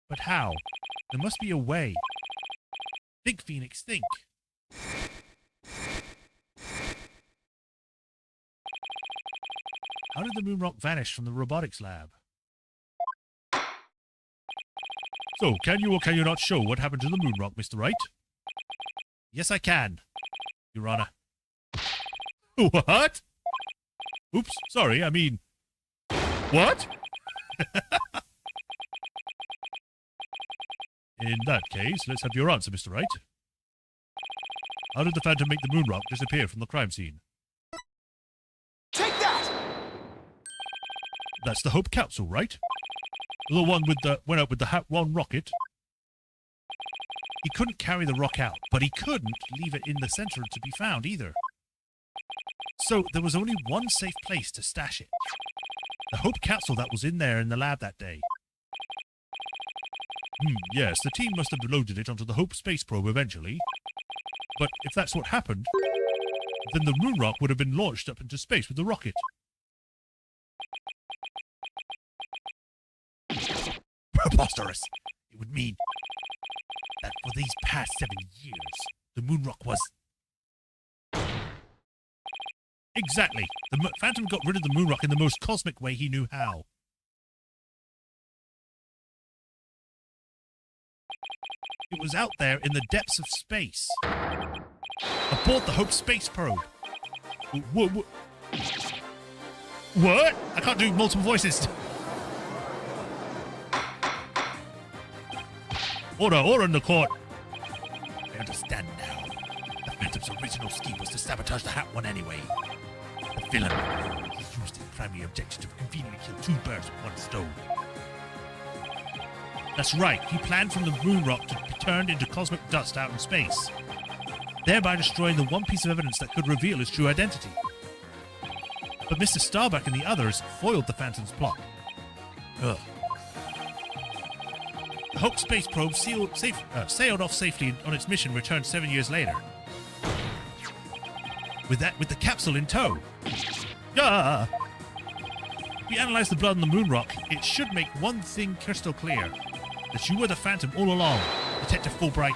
S1: But how? There must be a way. Think, Phoenix, think. How did the moon rock vanish from the robotics lab? So, can you or can you not show what happened to the moon rock, Mr. Wright? Yes, I can, Your Honor. What? Oops, sorry, I mean... What? In that case, let's have your answer, Mr. Wright. How did the Phantom make the moon rock disappear from the crime scene?
S3: Take that!
S1: That's the Hope capsule, right? The one with the went up with the Hat 1 rocket. He couldn't carry the rock out, but he couldn't leave it in the center to be found either. So there was only one safe place to stash it. The Hope capsule that was in there in the lab that day. Yes, the team must have loaded it onto the Hope space probe eventually. But if that's what happened, then the moon rock would have been launched up into space with the rocket. Preposterous! It would mean that for these past 7 years, the moon rock was... Exactly! The Phantom got rid of the moon rock in the most cosmic way he knew how. It was out there in the depths of space. Aboard the Hope space probe. What? I can't do multiple voices. Order in the court. I understand now. The Phantom's original scheme was to sabotage the Hat 1 anyway. The villain. He used his primary objective to conveniently kill two birds with one stone. That's right, he planned from the moon rock to be turned into cosmic dust out in space, thereby destroying the one piece of evidence that could reveal his true identity. But Mr. Starbuck and the others foiled the Phantom's plot. The Hope space probe sailed off safely on its mission, returned 7 years later. With the capsule in tow. If we analyze the blood on the moon rock, it should make one thing crystal clear. That you were the Phantom all along, Detective Fulbright.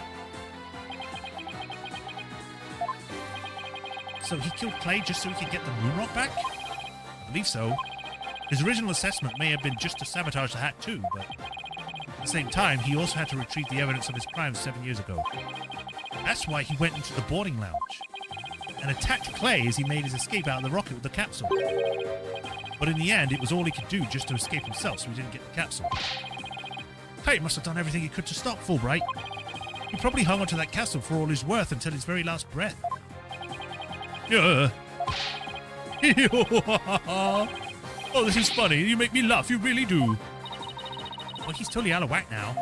S1: So he killed Clay just so he could get the moon rock back? I believe so. His original assessment may have been just to sabotage the Hat too, but at the same time, he also had to retrieve the evidence of his crimes 7 years ago. That's why he went into the boarding lounge and attacked Clay as he made his escape out of the rocket with the capsule. But in the end, it was all he could do just to escape himself, so he didn't get the capsule. Kite must have done everything he could to stop Fulbright. He probably hung onto that capsule for all his worth until his very last breath. Oh, this is funny. You make me laugh. You really do. Well, he's totally out of whack now.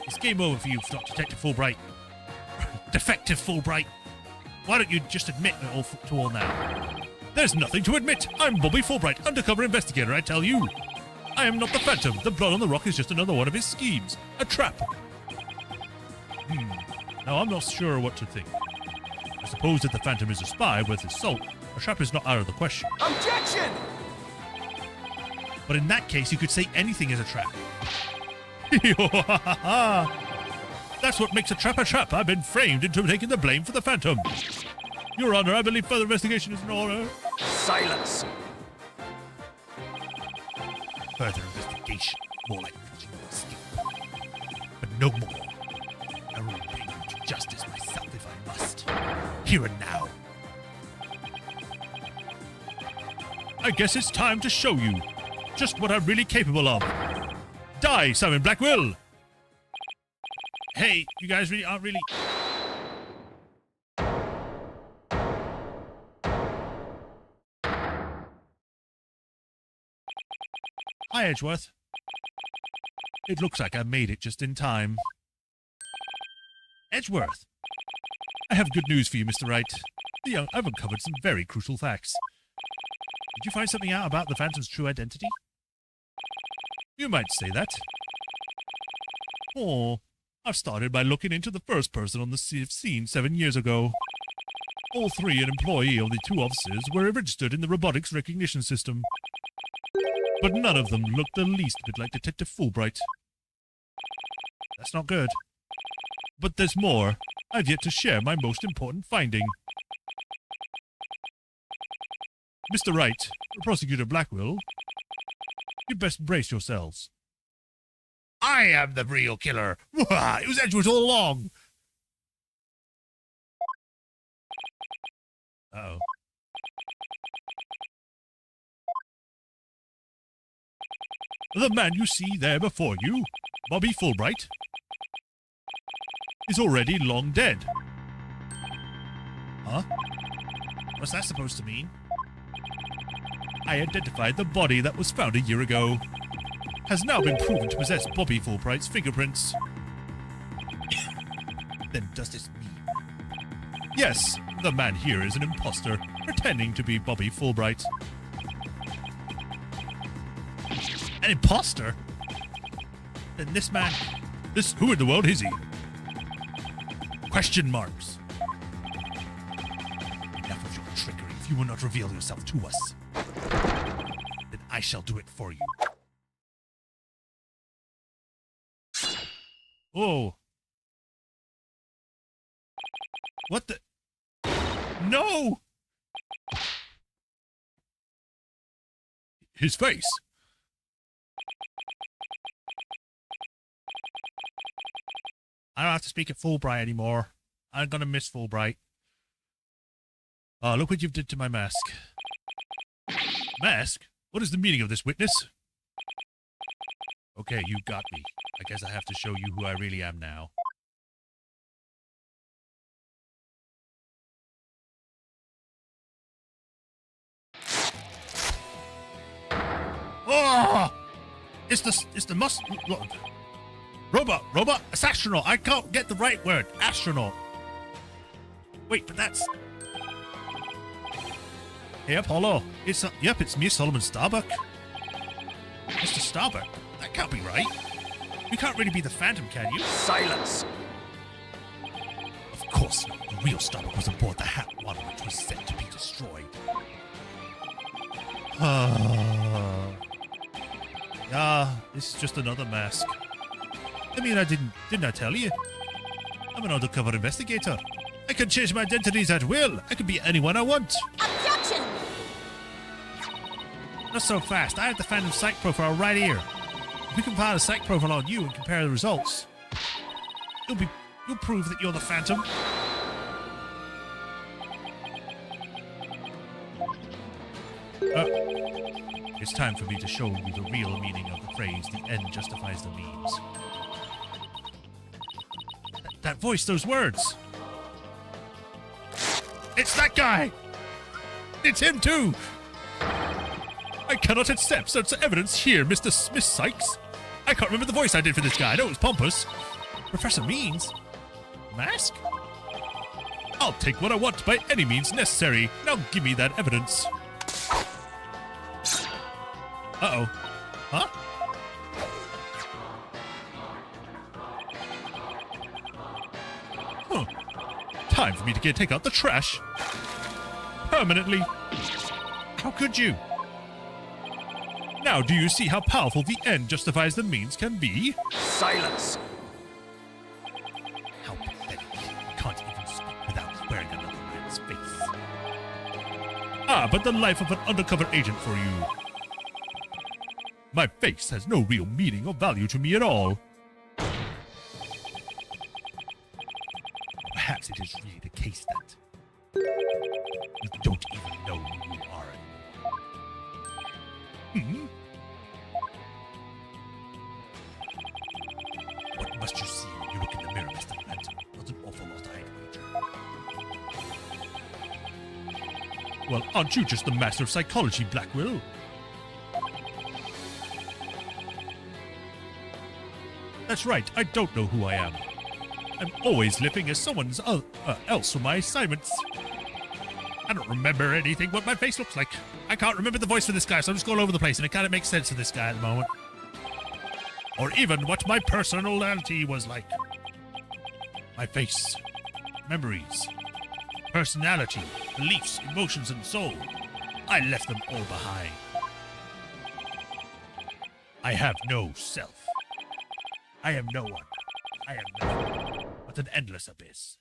S1: It's game over for you, Detective Fulbright. Defective Fulbright. Why don't you just admit it to all now? There's nothing to admit. I'm Bobby Fulbright, undercover investigator, I tell you. I am not the Phantom. The blood on the rock is just another one of his schemes. A trap. Now, I'm not sure what to think. I suppose that the Phantom is a spy worth his salt. A trap is not out of the question.
S3: Objection!
S1: But in that case, you could say anything is a trap. That's what makes a trap a trap. I've been framed into taking the blame for the Phantom. Your Honor, I believe further investigation is in order.
S3: Silence!
S1: Further investigation. More like pitching the skin. But no more. I will bring you to justice myself if I must. Here and now. I guess it's time to show you just what I'm really capable of. Die, Simon Blackwell! Hey, you guys really aren't really... Hi, Edgeworth. It looks like I made it just in time. Edgeworth! I have good news for you, Mr. Wright. I've uncovered some very crucial facts. Did you find something out about the Phantom's true identity? You might say that. Oh, I've started by looking into the first person on the scene 7 years ago. All three, an employee of the two officers, were registered in the robotics recognition system. But none of them looked the least bit like Detective Fulbright. That's not good. But there's more. I've yet to share my most important finding. Mr. Wright, Prosecutor Blackwell, you'd best brace yourselves. I am the real killer. It was Edgeworth all along. Uh-oh. The man you see there before you, Bobby Fulbright, is already long dead. Huh? What's that supposed to mean? I identified the body that was found a year ago. Has now been proven to possess Bobby Fulbright's fingerprints. Then does this mean? Yes, the man here is an imposter, pretending to be Bobby Fulbright. An imposter? Then this man... who in the world is he? Question marks. Enough of your trickery. If you will not reveal yourself to us, then I shall do it for you. Oh. What the... No! His face. I don't have to speak at Fulbright anymore. I'm gonna miss Fulbright. Oh, look what you've did to my mask. Mask? What is the meaning of this, witness? Okay, you got me. I guess I have to show you who I really am now. Oh! It's the Robot, it's astronaut. I can't get the right word. Astronaut. Wait, but that's... Hey, Apollo. Yep, it's me, Solomon Starbuck. Mr. Starbuck? That can't be right. You can't really be the Phantom, can you?
S3: Silence!
S1: Of course not. The real Starbuck was aboard the Hat One, which was set to be destroyed. This is just another mask. I mean, didn't I tell you? I'm an undercover investigator. I can change my identities at will. I can be anyone I want.
S4: Objection!
S1: Not so fast. I have the Phantom psych profile right here. If we compile a psych profile on you and compare the results, you'll prove that you're the Phantom. It's time for me to show you the real meaning of the phrase, the end justifies the means. That voice, those words! It's that guy! It's him too! I cannot accept such evidence here, Mr. Smith Sykes. I can't remember the voice I did for this guy. I know it was pompous. Professor Means? Mask? I'll take what I want by any means necessary. Now give me that evidence. Uh-oh. Huh? Huh. Time for me to take out the trash. Permanently. How could you? Now do you see how powerful the end justifies the means can be?
S3: Silence.
S1: How pathetic. You can't even speak without wearing another man's face. Ah, but the life of an undercover agent for you. My face has no real meaning or value to me at all. Perhaps it is really the case that you don't even know who you are anymore. What must you see when you look in the mirror, Mr. Phantom? Not an awful lot, I'd wager. Well, aren't you just the master of psychology, Blackwell? That's right, I don't know who I am. I'm always living as someone else for my assignments. I don't remember anything what my face looks like. I can't remember the voice for this guy, so I'm just going all over the place, and it kind of makes sense to this guy at the moment. Or even what my personality was like. My face, memories, personality, beliefs, emotions, and soul. I left them all behind. I have no self. I am no one. I am nothing but an endless abyss.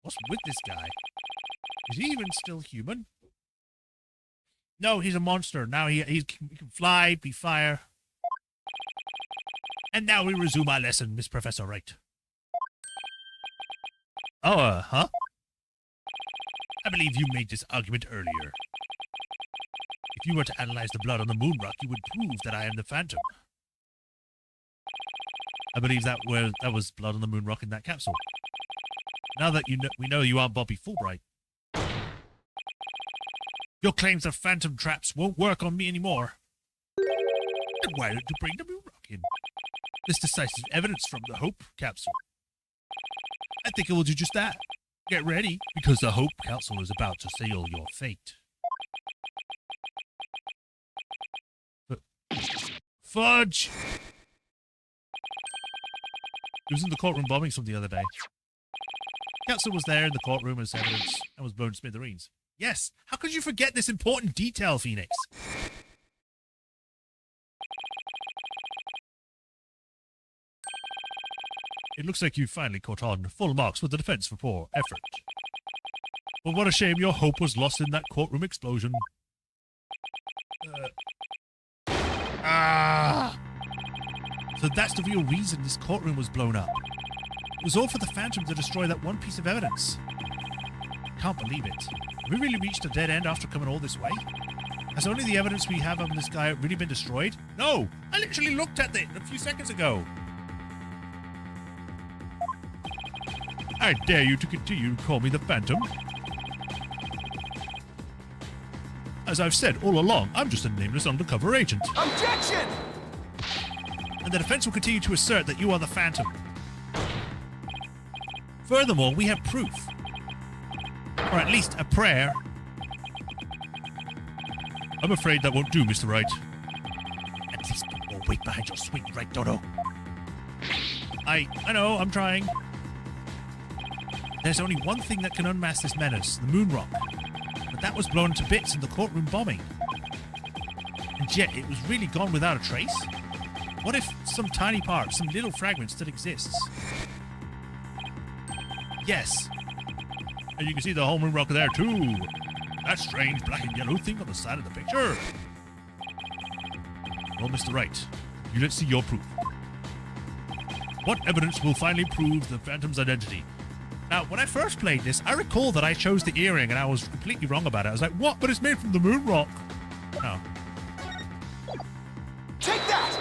S1: What's with this guy? Is he even still human? No, he's a monster. Now he can fly, be fire. And now we resume our lesson, Miss Professor Wright. Oh, huh? I believe you made this argument earlier. If you were to analyze the blood on the moon rock, you would prove that I am the Phantom. I believe that was blood on the moon rock in that capsule. Now that we know you aren't Bobby Fulbright, your claims of phantom traps won't work on me anymore. Then why don't you bring the moon rock in? This decisive evidence from the Hope capsule. I think it will do just that. Get ready, because the Hope capsule is about to seal your fate. Fudge! He was in the courtroom bombing some the other day. Capsule was there in the courtroom as evidence and was blown to smithereens. Yes, how could you forget this important detail, Phoenix? It looks like you finally caught on. Full marks with the defense for poor effort. But what a shame your hope was lost in that courtroom explosion. So that's the real reason this courtroom was blown up. It was all for the Phantom to destroy that one piece of evidence. Can't believe it. Have we really reached a dead end after coming all this way? Has only the evidence we have on this guy really been destroyed? No! I literally looked at it a few seconds ago. I dare you to continue to call me the Phantom. As I've said all along, I'm just a nameless undercover agent.
S3: Objection!
S1: And the defense will continue to assert that you are the Phantom. Furthermore, we have proof. Or at least a prayer. I'm afraid that won't do, Mr. Wright. At least put more weight behind your sweet right, Dodo. I know, I'm trying. There's only one thing that can unmask this menace, the moon rock. But that was blown to bits in the courtroom bombing. And yet, it was really gone without a trace? What if some tiny part, some little fragment still exists? Yes. And you can see the whole moon rock there, too. That strange black and yellow thing on the side of the picture. Well, Mr. Wright, you let's see your proof. What evidence will finally prove the Phantom's identity? Now, when I first played this, I recall that I chose the earring and I was completely wrong about it. I was like, what? But it's made from the moon rock. No.
S3: Take that!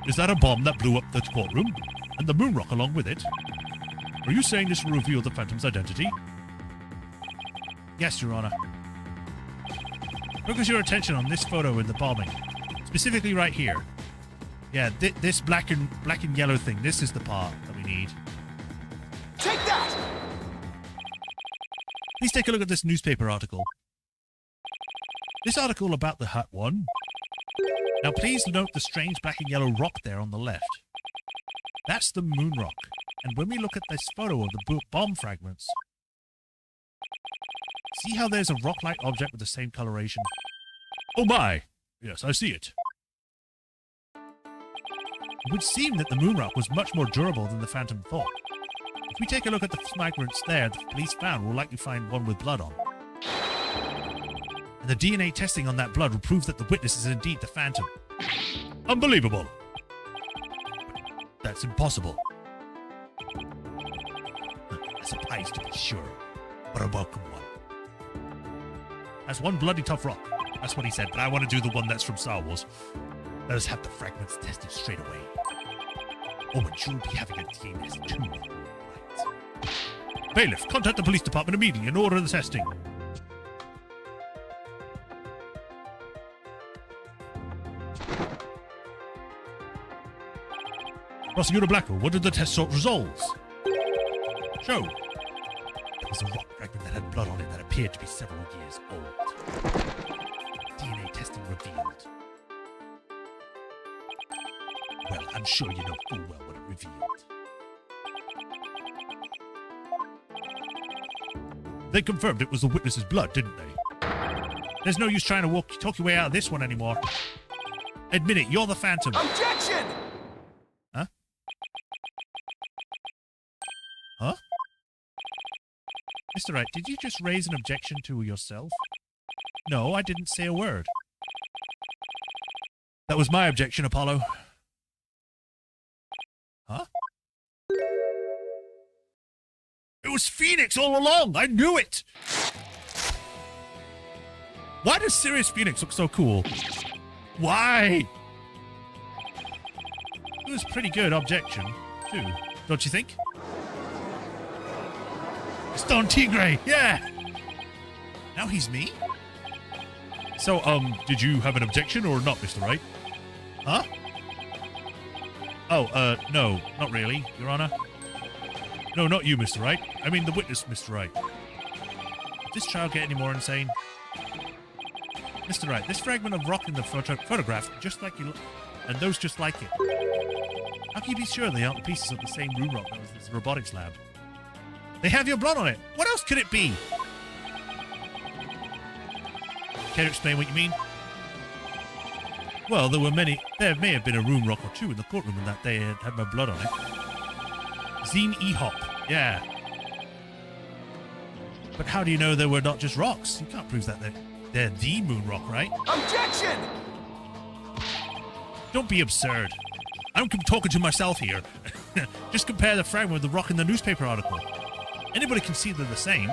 S1: Is that a bomb that blew up the courtroom? And the moon rock along with it? Are you saying this will reveal the Phantom's identity? Yes, Your Honor. Focus your attention on this photo in the bombing. Specifically right here. Yeah, this black and yellow thing. This is the part that we need.
S3: Take that!
S1: Please take a look at this newspaper article. This article about the Hut one. Now please note the strange black and yellow rock there on the left. That's the moon rock. And when we look at this photo of the bomb fragments, see how there's a rock-like object with the same coloration? Oh my! Yes, I see it. It would seem that the moon rock was much more durable than the Phantom thought. If we take a look at the fragments there the police found, we'll likely find one with blood on. And the DNA testing on that blood will prove that the witness is indeed the Phantom. Unbelievable! That's impossible. A surprise to be sure, but a welcome one. That's one bloody tough rock. That's what he said, but I want to do the one that's from Star Wars. Let us have the fragments tested straight away. Oh, and you'll be having a DNA too. Right. Bailiff, contact the police department immediately and order the testing. Prosecutor Blackwell, what did the test results? Show. There was a rock fragment that had blood on it that appeared to be several years old. DNA testing revealed. Well, I'm sure you know full well what it revealed. They confirmed it was the witness's blood, didn't they? There's no use trying to talk your way out of this one anymore. Admit it, you're the Phantom.
S3: Objection!
S1: Huh? Huh? Mr. Wright, did you just raise an objection to yourself? No, I didn't say a word. That was my objection, Apollo. Huh? It was Phoenix all along! I knew it! Why does Sirius Phoenix look so cool? Why? It was pretty good objection, too. Don't you think? It's Don Tigre, yeah! Now he's me? So, did you have an objection or not, Mr. Wright? Huh? Oh, no, not really, Your Honor. No, not you, Mr. Wright. I mean the witness, Mr. Wright. Did this child get any more insane? Mr. Wright, this fragment of rock in the photograph, just like you look, and those just like it. How can you be sure they aren't pieces of the same room rock that was in the robotics lab? They have your blood on it. What else could it be? Care to explain what you mean? Well, there may have been a room rock or two in the courtroom and that they had my blood on it. Zine E-Hop, yeah. But how do you know they were not just rocks? You can't prove that they're the moon rock, right?
S3: Objection!
S1: Don't be absurd. I'm talking to myself here. Just compare the fragment with the rock in the newspaper article. Anybody can see they're the same.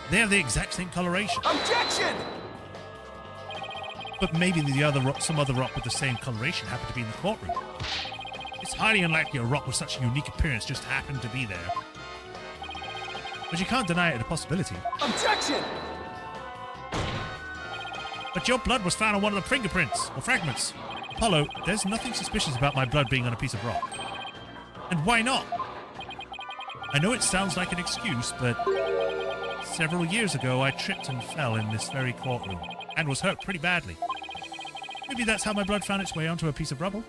S1: They have the exact same coloration.
S3: Objection!
S1: But maybe some other rock with the same coloration happened to be in the courtroom. It's highly unlikely a rock with such a unique appearance just happened to be there. But you can't deny it a possibility.
S3: Objection!
S1: But your blood was found on one of the fingerprints, or fragments. Apollo, there's nothing suspicious about my blood being on a piece of rock. And why not? I know it sounds like an excuse, but several years ago I tripped and fell in this very courtroom, and was hurt pretty badly. Maybe that's how my blood found its way onto a piece of rubble.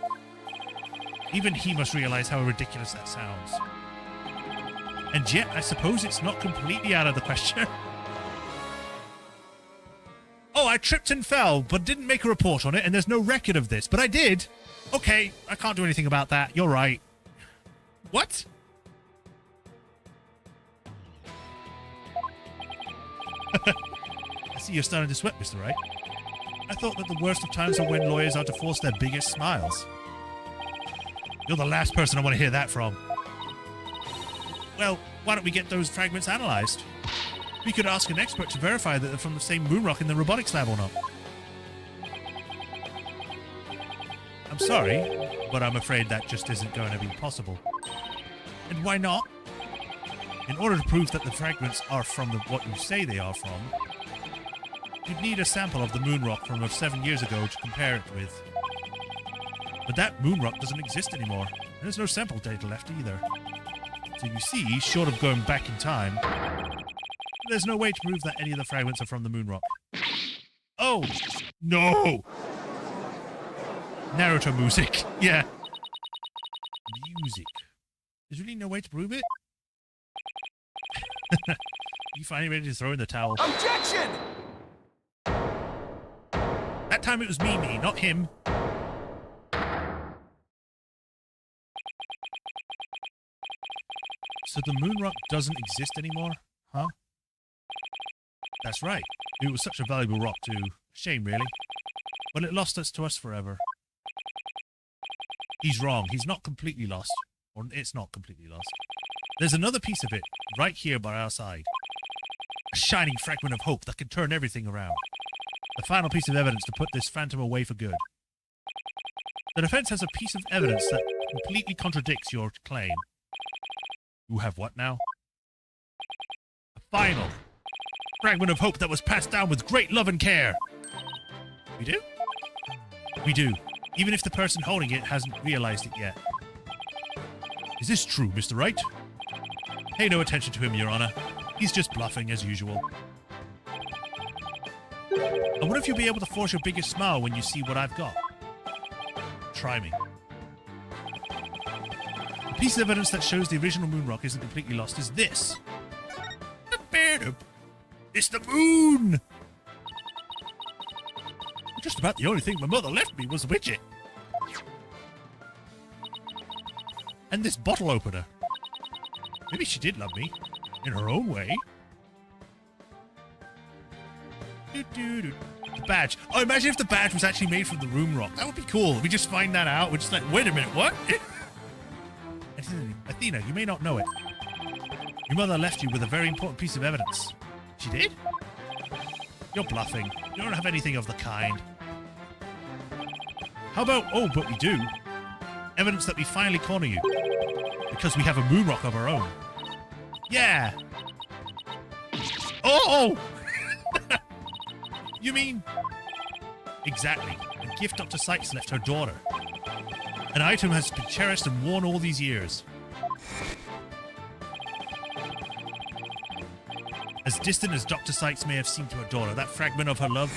S1: Even he must realize how ridiculous that sounds. And yet, I suppose it's not completely out of the question. Oh, I tripped and fell, but didn't make a report on it, and there's no record of this. But I did. Okay, I can't do anything about that. You're right. What? I see you're starting to sweat, Mr. Wright. I thought that the worst of times are when lawyers are to force their biggest smiles. You're the last person I want to hear that from. Well, why don't we get those fragments analyzed? We could ask an expert to verify that they're from the same moon rock in the robotics lab or not. I'm sorry, but I'm afraid that just isn't going to be possible. And why not? In order to prove that the fragments are from what you say they are from, you'd need a sample of the moon rock from 7 years ago to compare it with. But that moon rock doesn't exist anymore, and there's no sample data left either. So you see, short of going back in time, there's no way to prove that any of the fragments are from the moon rock. Oh! No! Naruto music. Yeah. Music. There's really no way to prove it? You finally ready to throw in the towel?
S3: Objection!
S1: That time it was me, not him. So the moon rock doesn't exist anymore? Huh? That's right. It was such a valuable rock too. Shame, really. But it lost us to us forever. He's wrong. He's not completely lost. Or it's not completely lost. There's another piece of it, right here by our side. A shining fragment of hope that can turn everything around. The final piece of evidence to put this phantom away for good. The defense has a piece of evidence that completely contradicts your claim. You have what now? A final fragment of hope that was passed down with great love and care. We do? We do, even if the person holding it hasn't realized it yet. Is this true, Mr. Wright? Pay no attention to him, Your Honor. He's just bluffing as usual. I wonder if you'll be able to force your biggest smile when you see what I've got. Try me. The piece of evidence that shows the original moon rock isn't completely lost is this. It's the moon! Just about the only thing my mother left me was a widget. And this bottle opener. Maybe she did love me, in her own way. The badge. Oh, imagine if the badge was actually made from the room rock. That would be cool. We just find that out. We're just like, wait a minute, what? Athena, you may not know it. Your mother left you with a very important piece of evidence. She did? You're bluffing. You don't have anything of the kind. How about, oh, but we do. Evidence that we finally corner you. Because we have a moon rock of our own. Yeah. Oh! You mean... Exactly. A gift Dr. Sykes left her daughter. An item has been cherished and worn all these years. As distant as Dr. Sykes may have seemed to her daughter, that fragment of her love...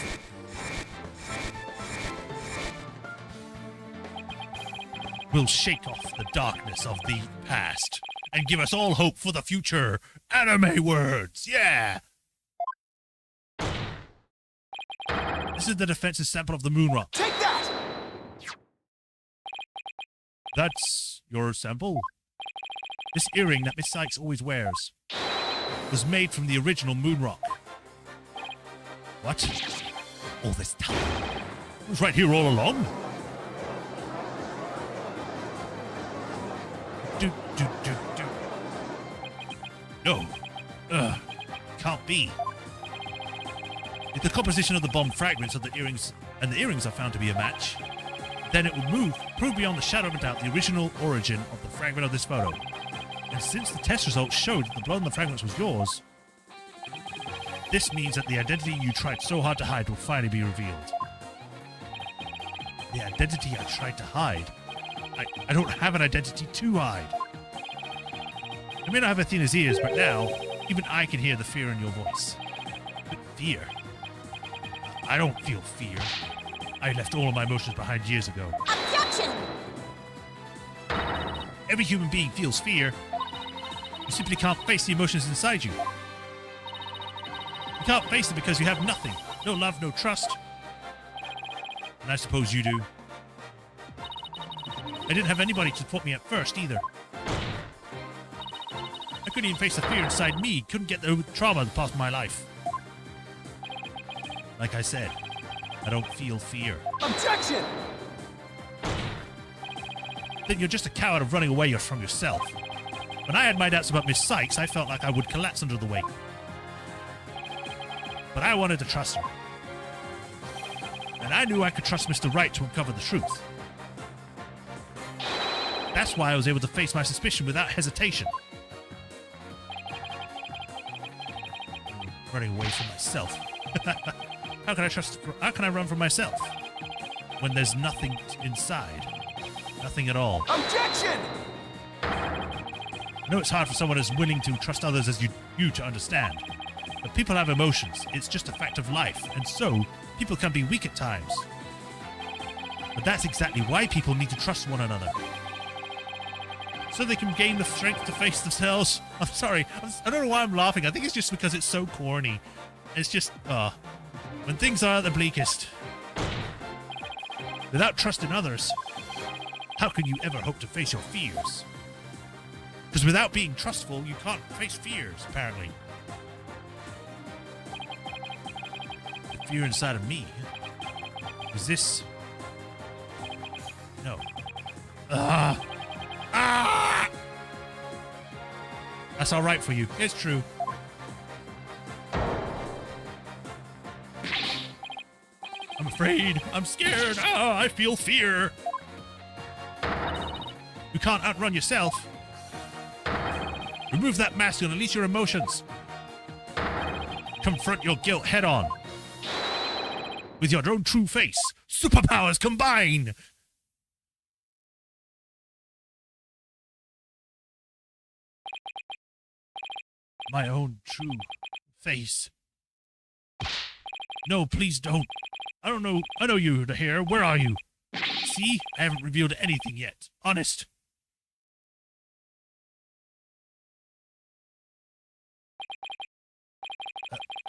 S1: will shake off the darkness of the past and give us all hope for the future. Anime words, yeah! This is the defense's sample of the moon rock.
S3: Take that!
S1: That's your sample? This earring that Miss Sykes always wears was made from the original moon rock. What? All this time? It was right here all along? No. Can't be. If the composition of the bomb fragments of the earrings and the earrings are found to be a match, then it will prove beyond the shadow of a doubt the original origin of the fragment of this photo. And since the test results showed that the blood on the fragments was yours, this means that the identity you tried so hard to hide will finally be revealed. The identity I tried to hide? I don't have an identity to hide. I may not have Athena's ears, but now, even I can hear the fear in your voice. But fear? I don't feel fear. I left all of my emotions behind years ago.
S4: Objection!
S1: Every human being feels fear. You simply can't face the emotions inside you. You can't face it because you have nothing. No love, no trust. And I suppose you do. I didn't have anybody to support me at first, either. I couldn't even face the fear inside me. Couldn't get the trauma that passed my life. Like I said, I don't feel fear.
S3: Objection!
S1: Then you're just a coward of running away from yourself. When I had my doubts about Miss Sykes, I felt like I would collapse under the weight. But I wanted to trust her. And I knew I could trust Mr. Wright to uncover the truth. That's why I was able to face my suspicion without hesitation. Running away from myself. How can I run from myself when there's nothing inside? Nothing at all.
S3: Objection!
S1: I know it's hard for someone as willing to trust others as you to understand. But people have emotions. It's just a fact of life. And so, people can be weak at times. But that's exactly why people need to trust one another. So they can gain the strength to face themselves. I'm sorry. I don't know why I'm laughing. I think it's just because it's so corny. It's just, when things are at the bleakest. Without trust in others, how can you ever hope to face your fears? Because without being trustful, you can't face fears, apparently. The fear inside of me is this. No. That's all right for you. It's true. I'm afraid. I'm scared. I feel fear. You can't outrun yourself. Remove that mask and release your emotions. Confront your guilt head on. With your own true face. Superpowers combine! My own true face. No, please don't. I don't know. I know you're here. Where are you? See? I haven't revealed anything yet. Honest.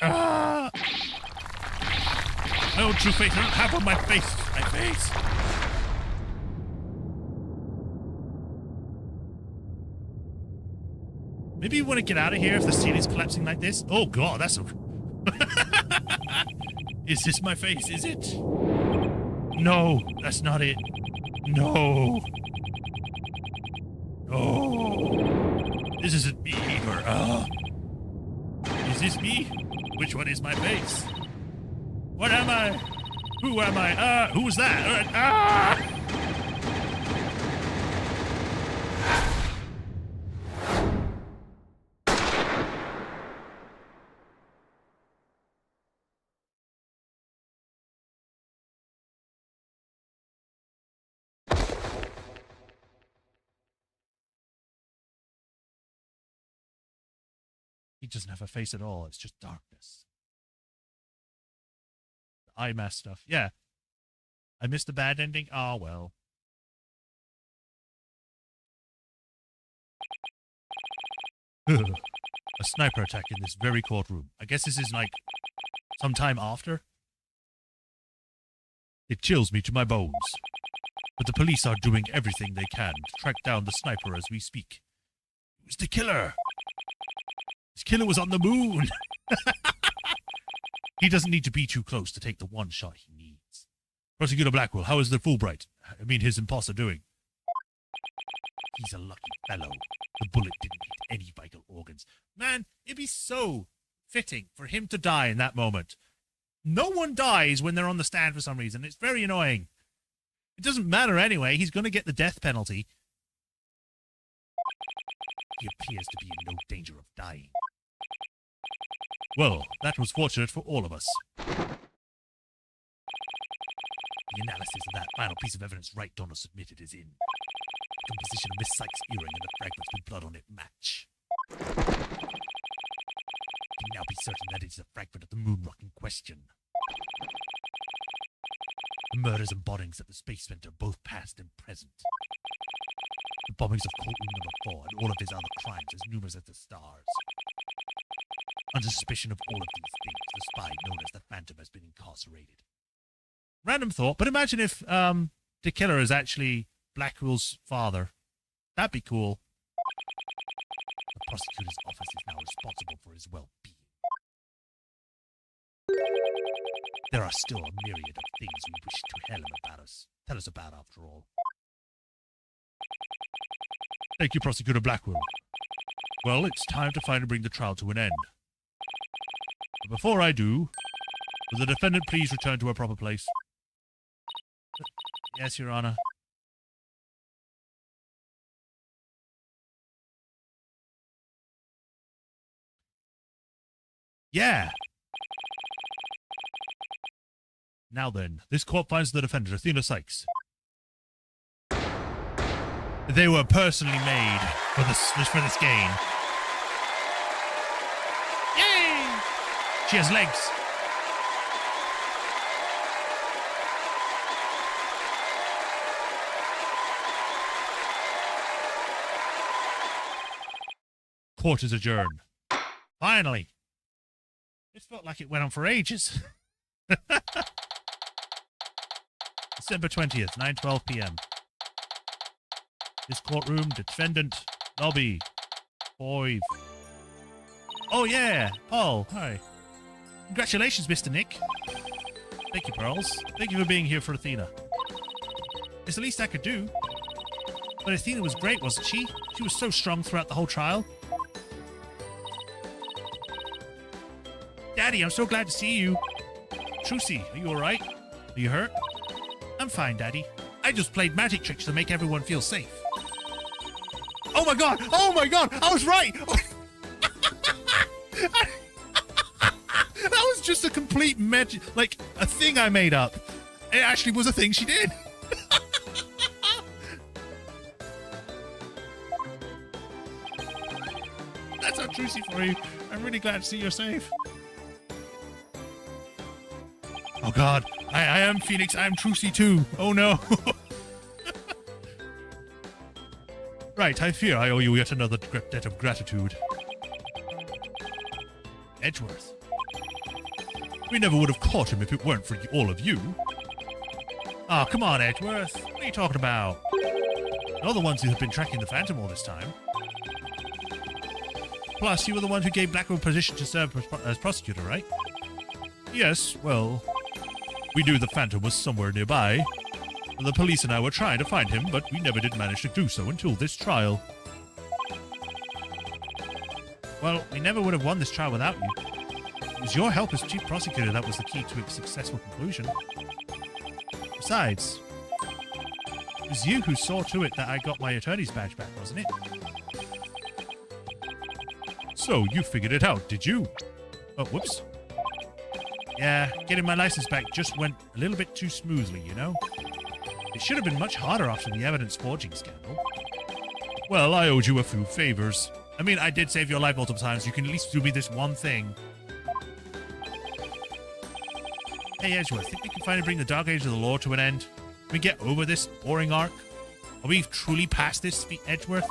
S1: My own true face. I don't have on my face. My face. Maybe you want to get out of here if the scene is collapsing like this. Oh god, that's a... Is this my face? Is it? No, that's not it. No. No. This isn't me either. Is this me? Which one is my face? What am I? Who am I? Who's that? He doesn't have a face at all. It's just darkness. The eye mask stuff. Yeah. I missed the bad ending. Oh, well. A sniper attack in this very courtroom. I guess this is like sometime after. It chills me to my bones. But the police are doing everything they can to track down the sniper as we speak. Who's the killer? This killer was on the moon. He doesn't need to be too close to take the one shot he needs. Prosecutor Blackwell, how is the Fulbright? I mean, his imposter doing? He's a lucky fellow. The bullet didn't hit any vital organs. Man, it'd be so fitting for him to die in that moment. No one dies when they're on the stand for some reason. It's very annoying. It doesn't matter anyway. He's going to get the death penalty. He appears to be in no danger of dying. Well, that was fortunate for all of us. The analysis of that final piece of evidence Wright Donner submitted is in. The composition of Miss Sykes' earring and the fragments with blood on it match. We can now be certain that it is a fragment of the moon rock in question. The murders and bombings at the space center are both past and present. The bombings of courtroom number 4 and all of his other crimes as numerous as the stars. Under suspicion of all of these things, the spy known as the Phantom has been incarcerated. Random thought, but imagine if the killer is actually Blackwell's father. That'd be cool. The prosecutor's office is now responsible for his well-being. There are still a myriad of things we wish to tell us about after all. Thank you, Prosecutor Blackwell. Well, it's time to finally bring the trial to an end. But before I do, will the defendant please return to her proper place? Yes, Your Honor. Yeah. Now then, this court finds the defendant, Athena Sykes. They were personally made for this game. Yay! She has legs. Court is adjourned. Finally. It felt like it went on for ages. December 20th, 9:12 p.m. This courtroom, defendant, lobby, 5. Oh yeah, Paul, hi. Congratulations, Mr. Nick. Thank you, Pearls. Thank you for being here for Athena. It's the least I could do. But Athena was great, wasn't she? She was so strong throughout the whole trial. Daddy, I'm so glad to see you. Trucy, are you alright? Are you hurt? I'm fine, Daddy. I just played magic tricks to make everyone feel safe. Oh my god! Oh my god! I was right! That was just a complete magic, like a thing I made up. It actually was a thing she did. That's how Trucy for you. I'm really glad to see you're safe. Oh god, I am Phoenix, I am Trucy too. Oh no. Right, I fear I owe you yet another debt of gratitude. Edgeworth. We never would have caught him if it weren't for all of you. Ah, come on, Edgeworth. What are you talking about? You're the ones who have been tracking the Phantom all this time. Plus, you were the one who gave Blackwell permission to serve as prosecutor, right? Yes, well, we knew the Phantom was somewhere nearby. The police and I were trying to find him, but we never did manage to do so until this trial. Well, we never would have won this trial without you. It was your help as chief prosecutor that was the key to its successful conclusion. Besides, it was you who saw to it that I got my attorney's badge back, wasn't it? So, you figured it out, did you? Oh, whoops. Yeah, getting my license back just went a little bit too smoothly, you know? It should have been much harder after the evidence forging scandal. Well, I owed you a few favors. I mean, I did save your life multiple times. You can at least do me this one thing. Hey, Edgeworth, think we can finally bring the Dark Age of the Law to an end? Can we get over this boring arc? Are we truly past this, Edgeworth?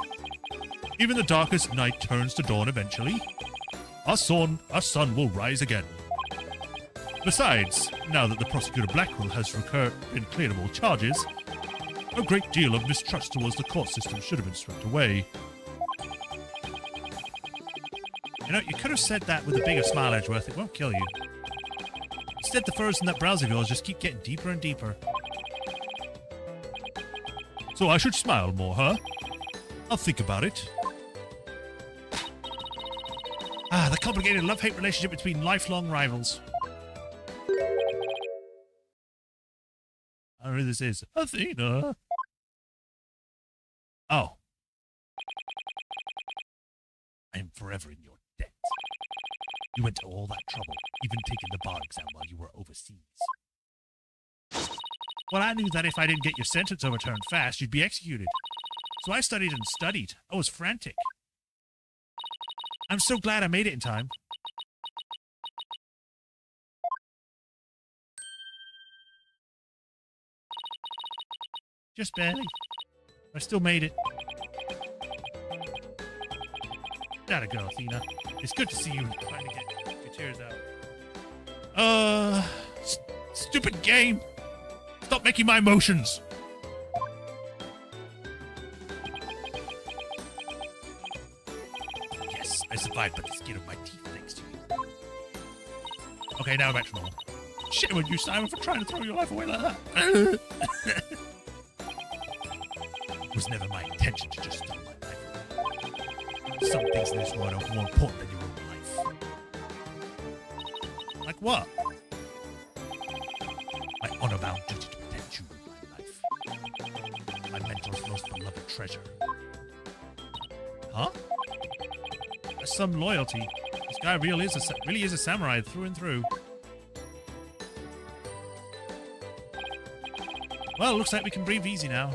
S1: Even the darkest night turns to dawn eventually. Our sun will rise again. Besides, now that the prosecutor Blackwell has been cleared of all charges, a great deal of mistrust towards the court system should have been swept away. You know, you could have said that with a bigger smile, Edgeworth. It won't kill you. Instead, the furrows in that brows of yours just keep getting deeper and deeper. So I should smile more, huh? I'll think about it. Ah, the complicated love-hate relationship between lifelong rivals. I don't know who this is. Athena. Oh. I am forever in your debt. You went to all that trouble, even taking the bar exam while you were overseas. Well, I knew that if I didn't get your sentence overturned fast, you'd be executed. So I studied and studied. I was frantic. I'm so glad I made it in time. Just barely. I still made it. Gotta go, Athena. It's good to see you finally get your tears out. Stupid game! Stop making my emotions! Yes, I survived by the skin of my teeth thanks to you. Okay, now back to normal. Shame on you, Simon, for trying to throw your life away like that. It was never my intention to just throw my life away. Some things in this world are more important than your own life. Like what? My honor-bound duty to protect you with my life. My mentor's most beloved treasure. Huh? That's some loyalty. This guy really is a samurai through and through. Well, looks like we can breathe easy now.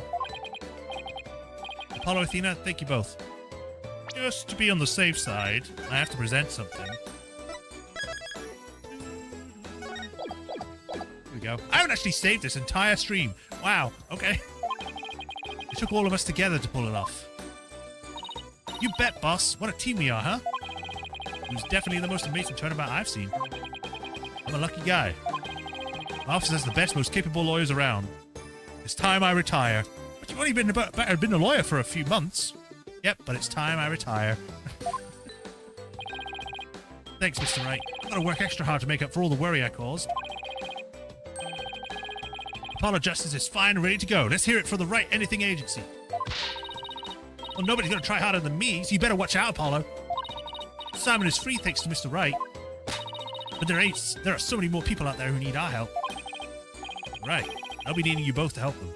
S1: Apollo, Athena, thank you both. Just to be on the safe side, I have to present something. Here we go. I haven't actually saved this entire stream. Wow, okay. It took all of us together to pull it off. You bet, boss. What a team we are, huh? It was definitely the most amazing turnabout I've seen. I'm a lucky guy. My office has the best, most capable lawyers around. It's time I retire. But you've only been a lawyer for a few months. Yep, but it's time I retire. Thanks, Mr. Wright. I've got to work extra hard to make up for all the worry I caused. Apollo Justice is fine and ready to go. Let's hear it for the Wright Anything Agency. Well, nobody's going to try harder than me, so you better watch out, Apollo. Simon is free thanks to Mr. Wright. But there are so many more people out there who need our help. Right. I'll be needing you both to help them.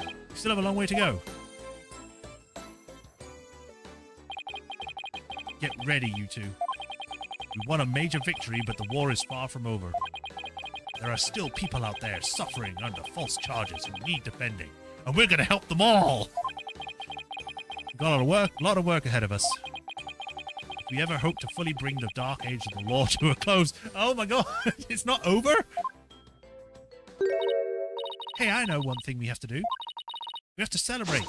S1: We still have a long way to go. Get ready, you two. We won a major victory, but the war is far from over. There are still people out there suffering under false charges who need defending, and we're going to help them all. We've got a lot of work ahead of us. If we ever hope to fully bring the dark age of the law to a close... Oh my god, it's not over? Hey, I know one thing we have to do. We have to celebrate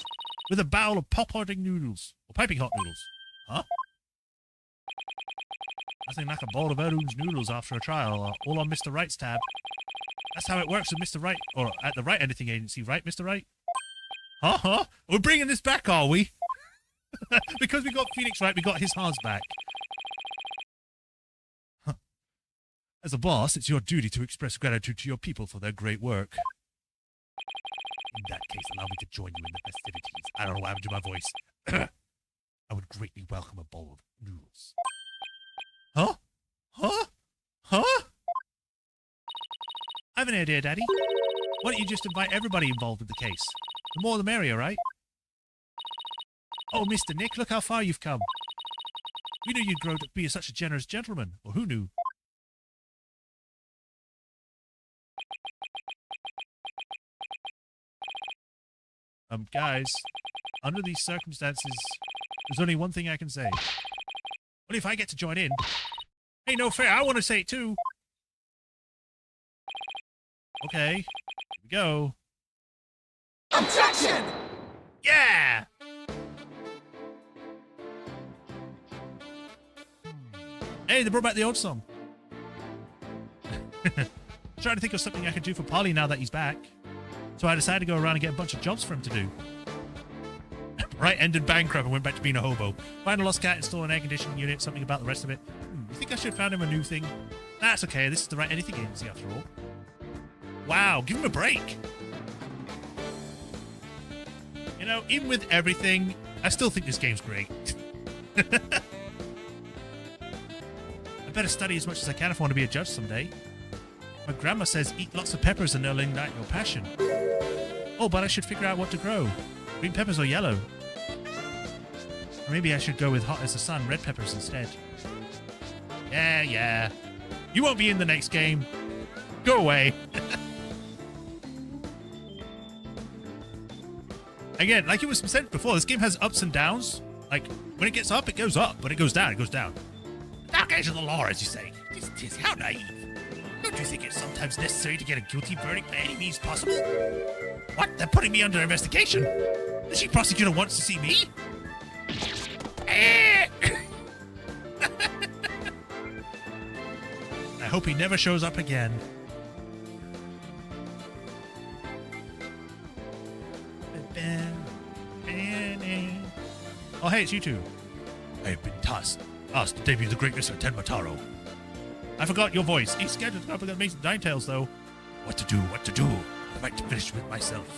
S1: with a bowl of piping hot noodles. Huh? Nothing like a bowl of Erdoon's noodles after a trial, all on Mr. Wright's tab. That's how it works with Mr. Wright, or at the Wright Anything Agency, right, Mr. Wright? Huh? We're bringing this back, are we? Because we got Phoenix Wright, we got his hearts back. Huh. As a boss, it's your duty to express gratitude to your people for their great work. In that case, allow me to join you in the festivities. I don't know what happened to my voice. I would greatly welcome a bowl of noodles. Huh? I have an idea, Daddy. Why don't you just invite everybody involved with the case? The more the merrier, right? Oh, Mr. Nick, look how far you've come. We knew you'd grow to be such a generous gentleman. Or who knew? Guys, under these circumstances, there's only one thing I can say. Only if I get to join in. Hey, no fair, I want to say it too. Okay, here we go.
S3: Objection!
S1: Yeah! Hey, they brought back the old song. Trying to think of something I could do for Polly now that he's back. So I decided to go around and get a bunch of jobs for him to do. Right, ended bankrupt and went back to being a hobo. Find a lost cat, install an air conditioning unit, something about the rest of it. You think I should have found him a new thing? That's okay, this is the Right Anything Agency after all. Wow, give him a break. You know, even with everything, I still think this game's great. I better study as much as I can if I want to be a judge someday. My grandma says eat lots of peppers and they'll ignite your passion. Oh, but I should figure out what to grow. Green peppers or yellow? Or maybe I should go with hot as the sun, red peppers instead. Yeah. You won't be in the next game. Go away. Again, like it was said before, this game has ups and downs. Like, when it gets up, it goes up. When it goes down, it goes down. The dark age of the law, as you say. Tis how naive. Don't you think it's sometimes necessary to get a guilty verdict by any means possible? What? They're putting me under investigation? The chief prosecutor wants to see me? I hope he never shows up again. Oh, hey, it's you two. I have been tasked to debut the great Mr. Tenmataro. I forgot your voice. He's scheduled to go up with the Amazing Ninetales, though. What to do? I'd like to finish with myself.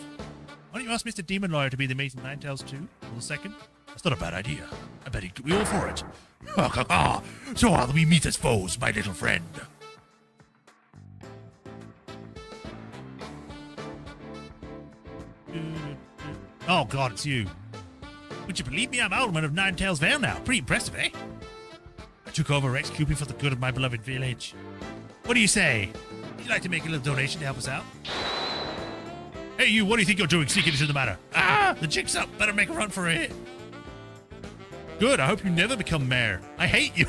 S1: Why don't you ask Mr. Demon Lawyer to be the Amazing Ninetales too? For the second? That's not a bad idea. I bet he'd be all for it. So while we meet as foes, my little friend. Oh god, it's you. Would you believe me? I'm Alderman of Ninetails Vale now. Pretty impressive, eh? I took over Rex Cupid for the good of my beloved village. What do you say? Would you like to make a little donation to help us out? Hey you, what do you think you're doing sneaking into the matter? Ah, the jig's up. Better make a run for it. Good, I hope you never become mayor. I hate you.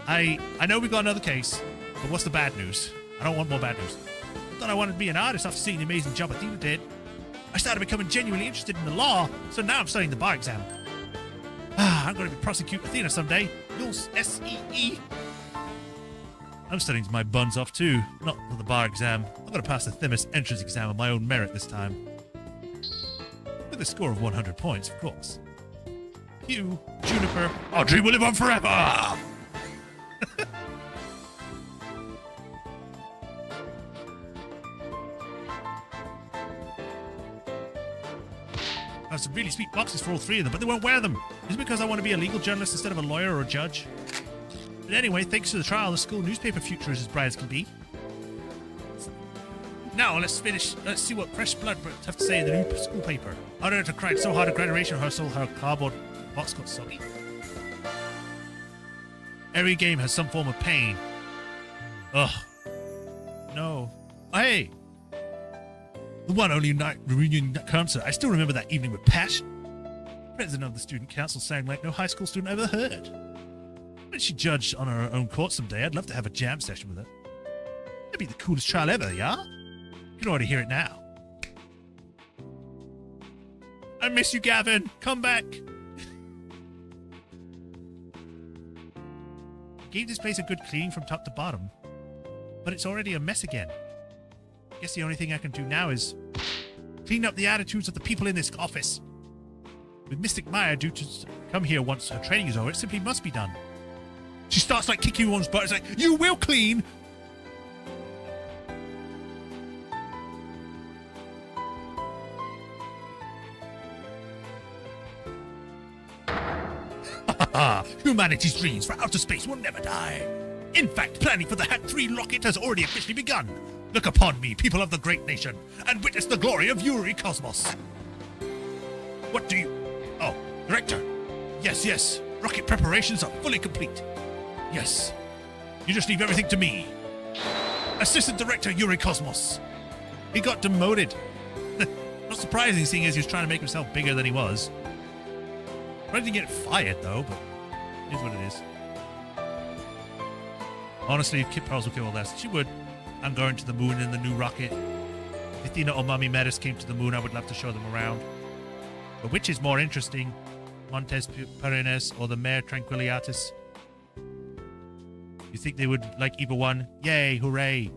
S1: I know we got another case, but what's the bad news? I don't want more bad news. I thought I wanted to be an artist after seeing the amazing job Athena did. I started becoming genuinely interested in the law, so now I'm studying the bar exam. I'm going to be prosecuting Athena someday. You'll S-E-E. I'm studying my buns off too, not for the bar exam. I'm going to pass the Themis entrance exam on my own merit this time. With a score of 100 points, of course. You, Juniper. Our dream will live on forever! I have some really sweet boxes for all three of them, but they won't wear them. Is it because I want to be a legal journalist instead of a lawyer or a judge? But anyway, thanks to the trial, the school newspaper future is as bright as can be. Now, let's see what fresh blood have to say in the new school paper. I don't have to cry so hard at graduation rehearsal her cardboard box got soggy. Every game has some form of pain. Ugh. No. Oh, hey! The one only night reunion concert. I still remember that evening with passion. President of the student council sang like no high school student I ever heard. When she judged on her own court someday, I'd love to have a jam session with her. That'd be the coolest trial ever, yeah? You can already hear it now. I miss you, Gavin. Come back. Gave this place a good cleaning from top to bottom, but it's already a mess again. I guess the only thing I can do now is clean up the attitudes of the people in this office. With Mystic Maya due to come here once her training is over, it simply must be done. She starts like kicking one's butt. It's like, you will clean! Humanity's dreams for outer space will never die. In fact, planning for the Hat 3 rocket has already officially begun. Look upon me, people of the great nation, and witness the glory of Yuri Cosmos. What do you... Oh, Director. Yes. Rocket preparations are fully complete. Yes. You just leave everything to me. Assistant Director Yuri Cosmos. He got demoted. Not surprising, seeing as he was trying to make himself bigger than he was. I didn't get fired, though, but it is what it is. Honestly, if Kit Pearls will kill all that, she would. I'm going to the moon in the new rocket. If Athena or Mummy Metis came to the moon, I would love to show them around. But which is more interesting, Montes Perennes or the Mare Tranquiliatis? You think they would like either one? Yay, hooray.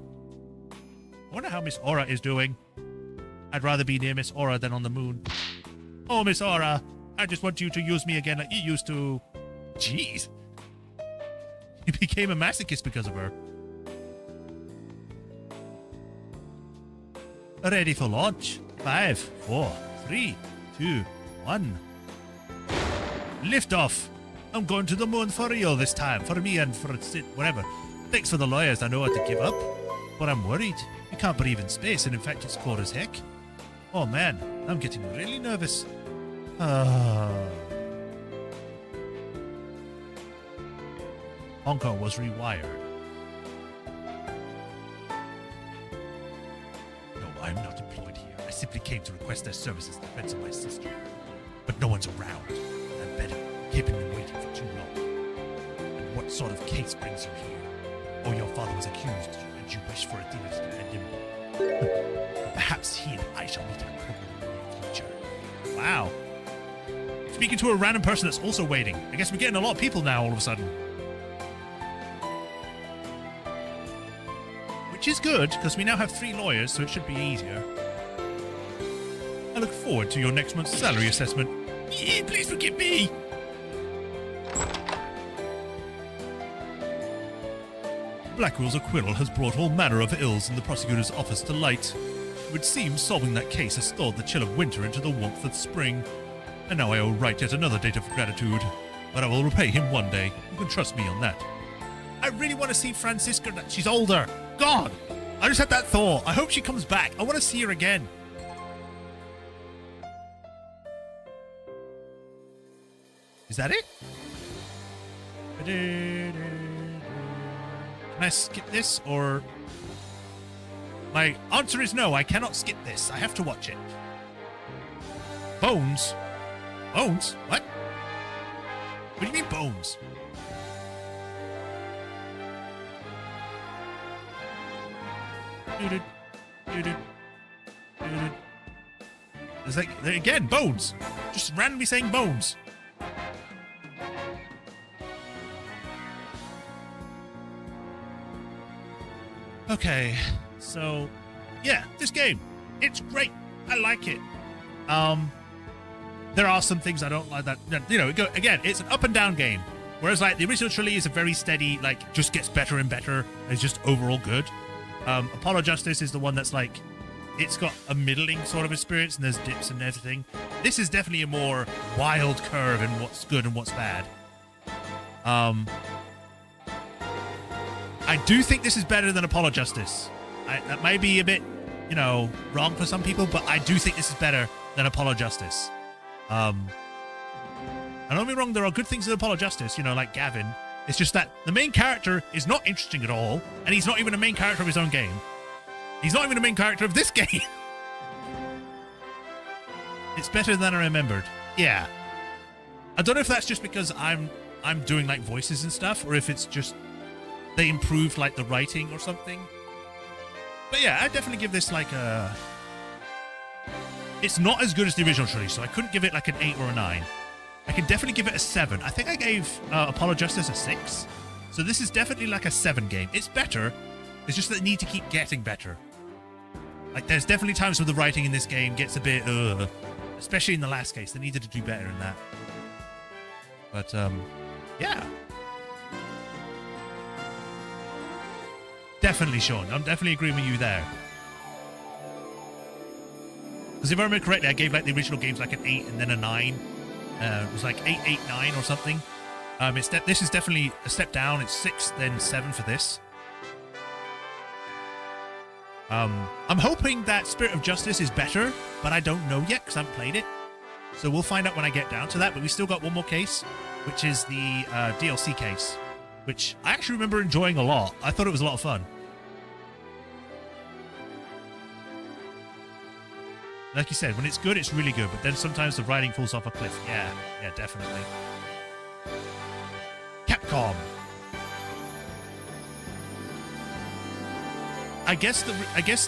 S1: I wonder how Miss Aura is doing. I'd rather be near Miss Aura than on the moon. Oh, Miss Aura, I just want you to use me again like you used to. Jeez. You became a masochist because of her. Ready for launch. 5, 4, 3, 2, 1. Lift off. I'm going to the moon for real this time. For me and for whatever. Thanks for the lawyers. I know what to give up. But I'm worried. You can't breathe in space, and in fact it's cold as heck. Oh man, I'm getting really nervous. Hong Kong was rewired. No, I'm not employed here. I simply came to request their services in defense of my sister. But no one's around. And better, keeping them waiting for too long. And what sort of case brings you here? Or your father was accused, and you wish for Athena to defend him. Perhaps he and I shall meet in a court in the near future. Wow. Speaking to a random person that's also waiting. I guess we're getting a lot of people now all of a sudden. Which is good, because we now have 3 lawyers, so it should be easier. I look forward to your next month's salary assessment. Please forgive me! Blackwell's acquittal has brought all manner of ills in the prosecutor's office to light. It would seem solving that case has thawed the chill of winter into the warmth of spring. And now I owe Wright yet another debt of gratitude. But I will repay him one day. You can trust me on that. I really want to see Francisca. She's older. God! I just had that thought. I hope she comes back. I want to see her again. Is that it? Can I skip this, or... My answer is no, I cannot skip this. I have to watch it. Bones? Bones? What? What do you mean bones? It's like, again, bones. Just randomly saying bones. Okay, so yeah, this game, it's great. I like it. There are some things I don't like that, you know, again, it's an up and down game. Whereas like the original Trilogy is a very steady, like just gets better and better. And it's just overall good. Apollo Justice is the one that's like, it's got a middling sort of experience and there's dips and everything. This is definitely a more wild curve in what's good and what's bad. I do think this is better than Apollo Justice. That may be a bit, you know, wrong for some people, but I do think this is better than Apollo Justice. And don't get me wrong, there are good things in Apollo Justice, you know, like Gavin. It's just that the main character is not interesting at all, and he's not even a main character of his own game. He's not even a main character of this game. It's better than I remembered. Yeah. I don't know if that's just because I'm doing like voices and stuff, or if it's just they improved like the writing or something. But yeah, I'd definitely give this like a... It's not as good as the original Trilogy, so I couldn't give it like an 8 or a 9. I can definitely give it a 7. I think I gave Apollo Justice a 6. So this is definitely like a 7 game. It's better. It's just that they need to keep getting better. Like there's definitely times where the writing in this game gets a bit especially in the last case. They needed to do better in that. But yeah. Definitely, Sean. I'm definitely agreeing with you there. Because if I remember correctly, I gave like the original games like an 8 and then a 9. It was like 8, 8, 9 or something. This is definitely a step down. It's 6, then 7 for this. I'm hoping that Spirit of Justice is better, but I don't know yet because I haven't played it. So we'll find out when I get down to that. But we still got one more case, which is the DLC case, which I actually remember enjoying a lot. I thought it was a lot of fun. Like you said, when it's good, it's really good. But then sometimes the writing falls off a cliff. Yeah, definitely. Capcom. I guess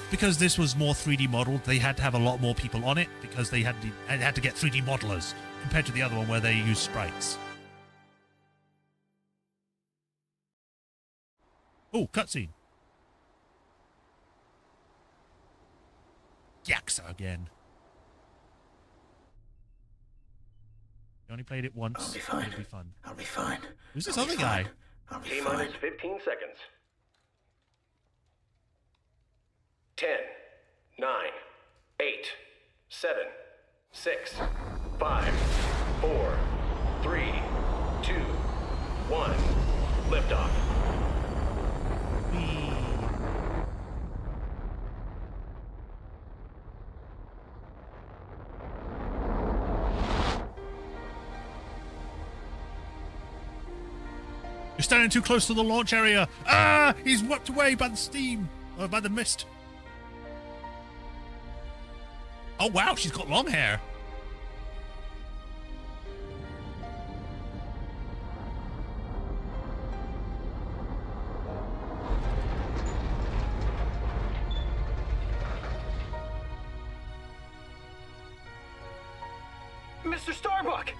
S1: because this was more 3D modeled, they had to have a lot more people on it because they had to get 3D modelers compared to the other one where they use sprites. Oh, cutscene. Yaksa again. You only played it once.
S4: I'll be fine.
S1: It'll be fun.
S4: I'll be fine.
S1: Who's this
S4: I'll
S1: other
S4: be
S1: guy?
S4: fine. I'll be
S5: T-minus
S4: fine.
S5: 15 seconds. 10, 9, 8, 7, 6, 5, 4, 3, 2, 1. Liftoff.
S1: Whee. You're standing too close to the launch area. Ah! He's swept away by the steam. Or by the mist. Oh, wow. She's got long hair.
S3: Mr. Starbuck!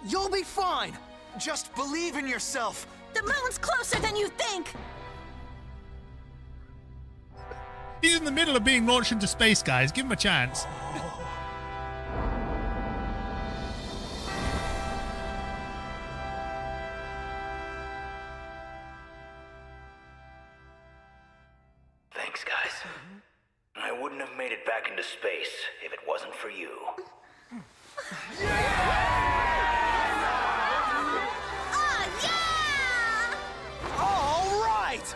S3: You'll be fine! Just believe in yourself!
S6: The moon's closer than you think!
S1: He's in the middle of being launched into space, guys. Give him a chance.
S4: Thanks, guys. I wouldn't have made it back into space if it wasn't for you.
S6: Oh, yeah!
S3: All right!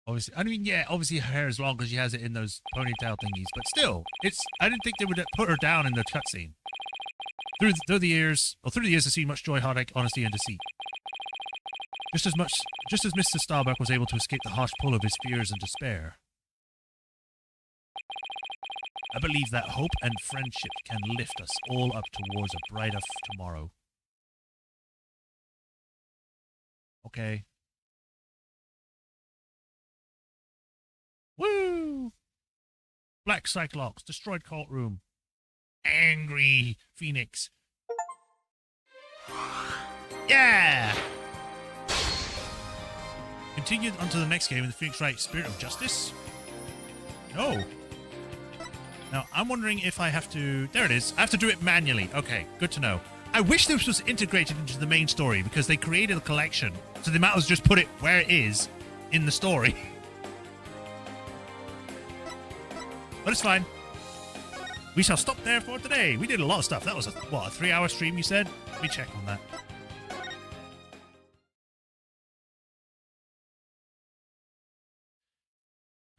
S1: Obviously, I mean, yeah, obviously her hair is long because she has it in those ponytail thingies, but still, I didn't think they would put her down in the cutscene. Through the years, I've seen much joy, heartache, honesty, and deceit. Just as Mr. Starbuck was able to escape the harsh pull of his fears and despair. I believe that hope and friendship can lift us all up towards a brighter tomorrow. Okay. Woo! Black Cyclops, destroyed cult room. Angry Phoenix. Yeah! Continued onto the next game in the Phoenix Wright Spirit of Justice. No. Now, I'm wondering if I have to... There it is. I have to do it manually. Okay, good to know. I wish this was integrated into the main story because they created a collection, so they might as well just put it where it is in the story. But it's fine. We shall stop there for today. We did a lot of stuff. That was a 3-hour stream, you said? Let me check on that.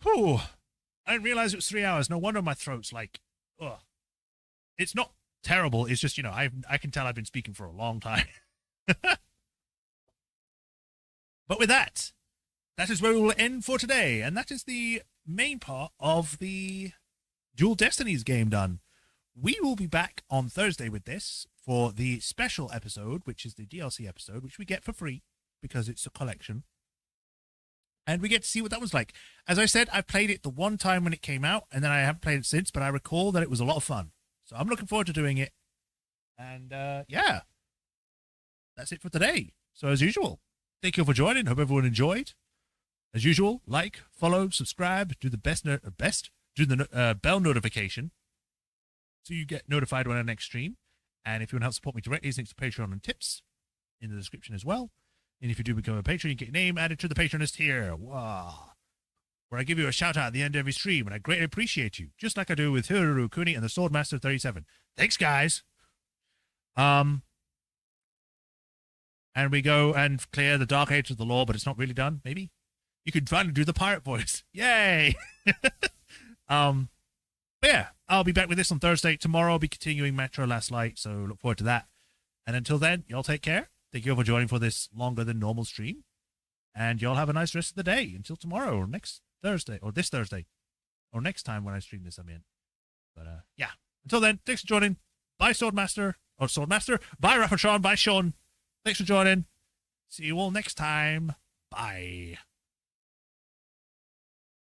S1: Whew. I didn't realize it was 3 hours. No wonder my throat's like, ugh. It's not terrible. It's just, I can tell I've been speaking for a long time. But with that, that is where we will end for today. And that is the main part of the Dual Destinies game done. We will be back on Thursday with this for the special episode, which is the DLC episode, which we get for free because it's a collection. And we get to see what that was like. As I said, I played it the one time when it came out, and then I haven't played it since, but I recall that it was a lot of fun. So I'm looking forward to doing it. And, yeah. That's it for today. So as usual, thank you for joining. Hope everyone enjoyed. As usual, like, follow, subscribe, do the do the bell notification so you get notified when I next stream. And if you want to help support me directly, there's links to Patreon and tips in the description as well. And if you do become a patron, you get your name added to the patron list here. Wow. Where I give you a shout out at the end of every stream, and I greatly appreciate you, just like I do with Hiruru Kuni and the Swordmaster 37. Thanks, guys. And we go and clear the Dark Age of the Law, but it's not really done, maybe? You can finally do the pirate voice. Yay! But yeah, I'll be back with this on Thursday. Tomorrow I'll be continuing Metro Last Light, so look forward to that. And until then, y'all take care. Thank you all for joining for this longer than normal stream. And y'all have a nice rest of the day. Until tomorrow or next Thursday, or this Thursday. Or next time when I stream this, But yeah. Until then, thanks for joining. Bye, Swordmaster. Or Swordmaster. Bye, Rappertron. Bye, Sean. Thanks for joining. See you all next time. Bye.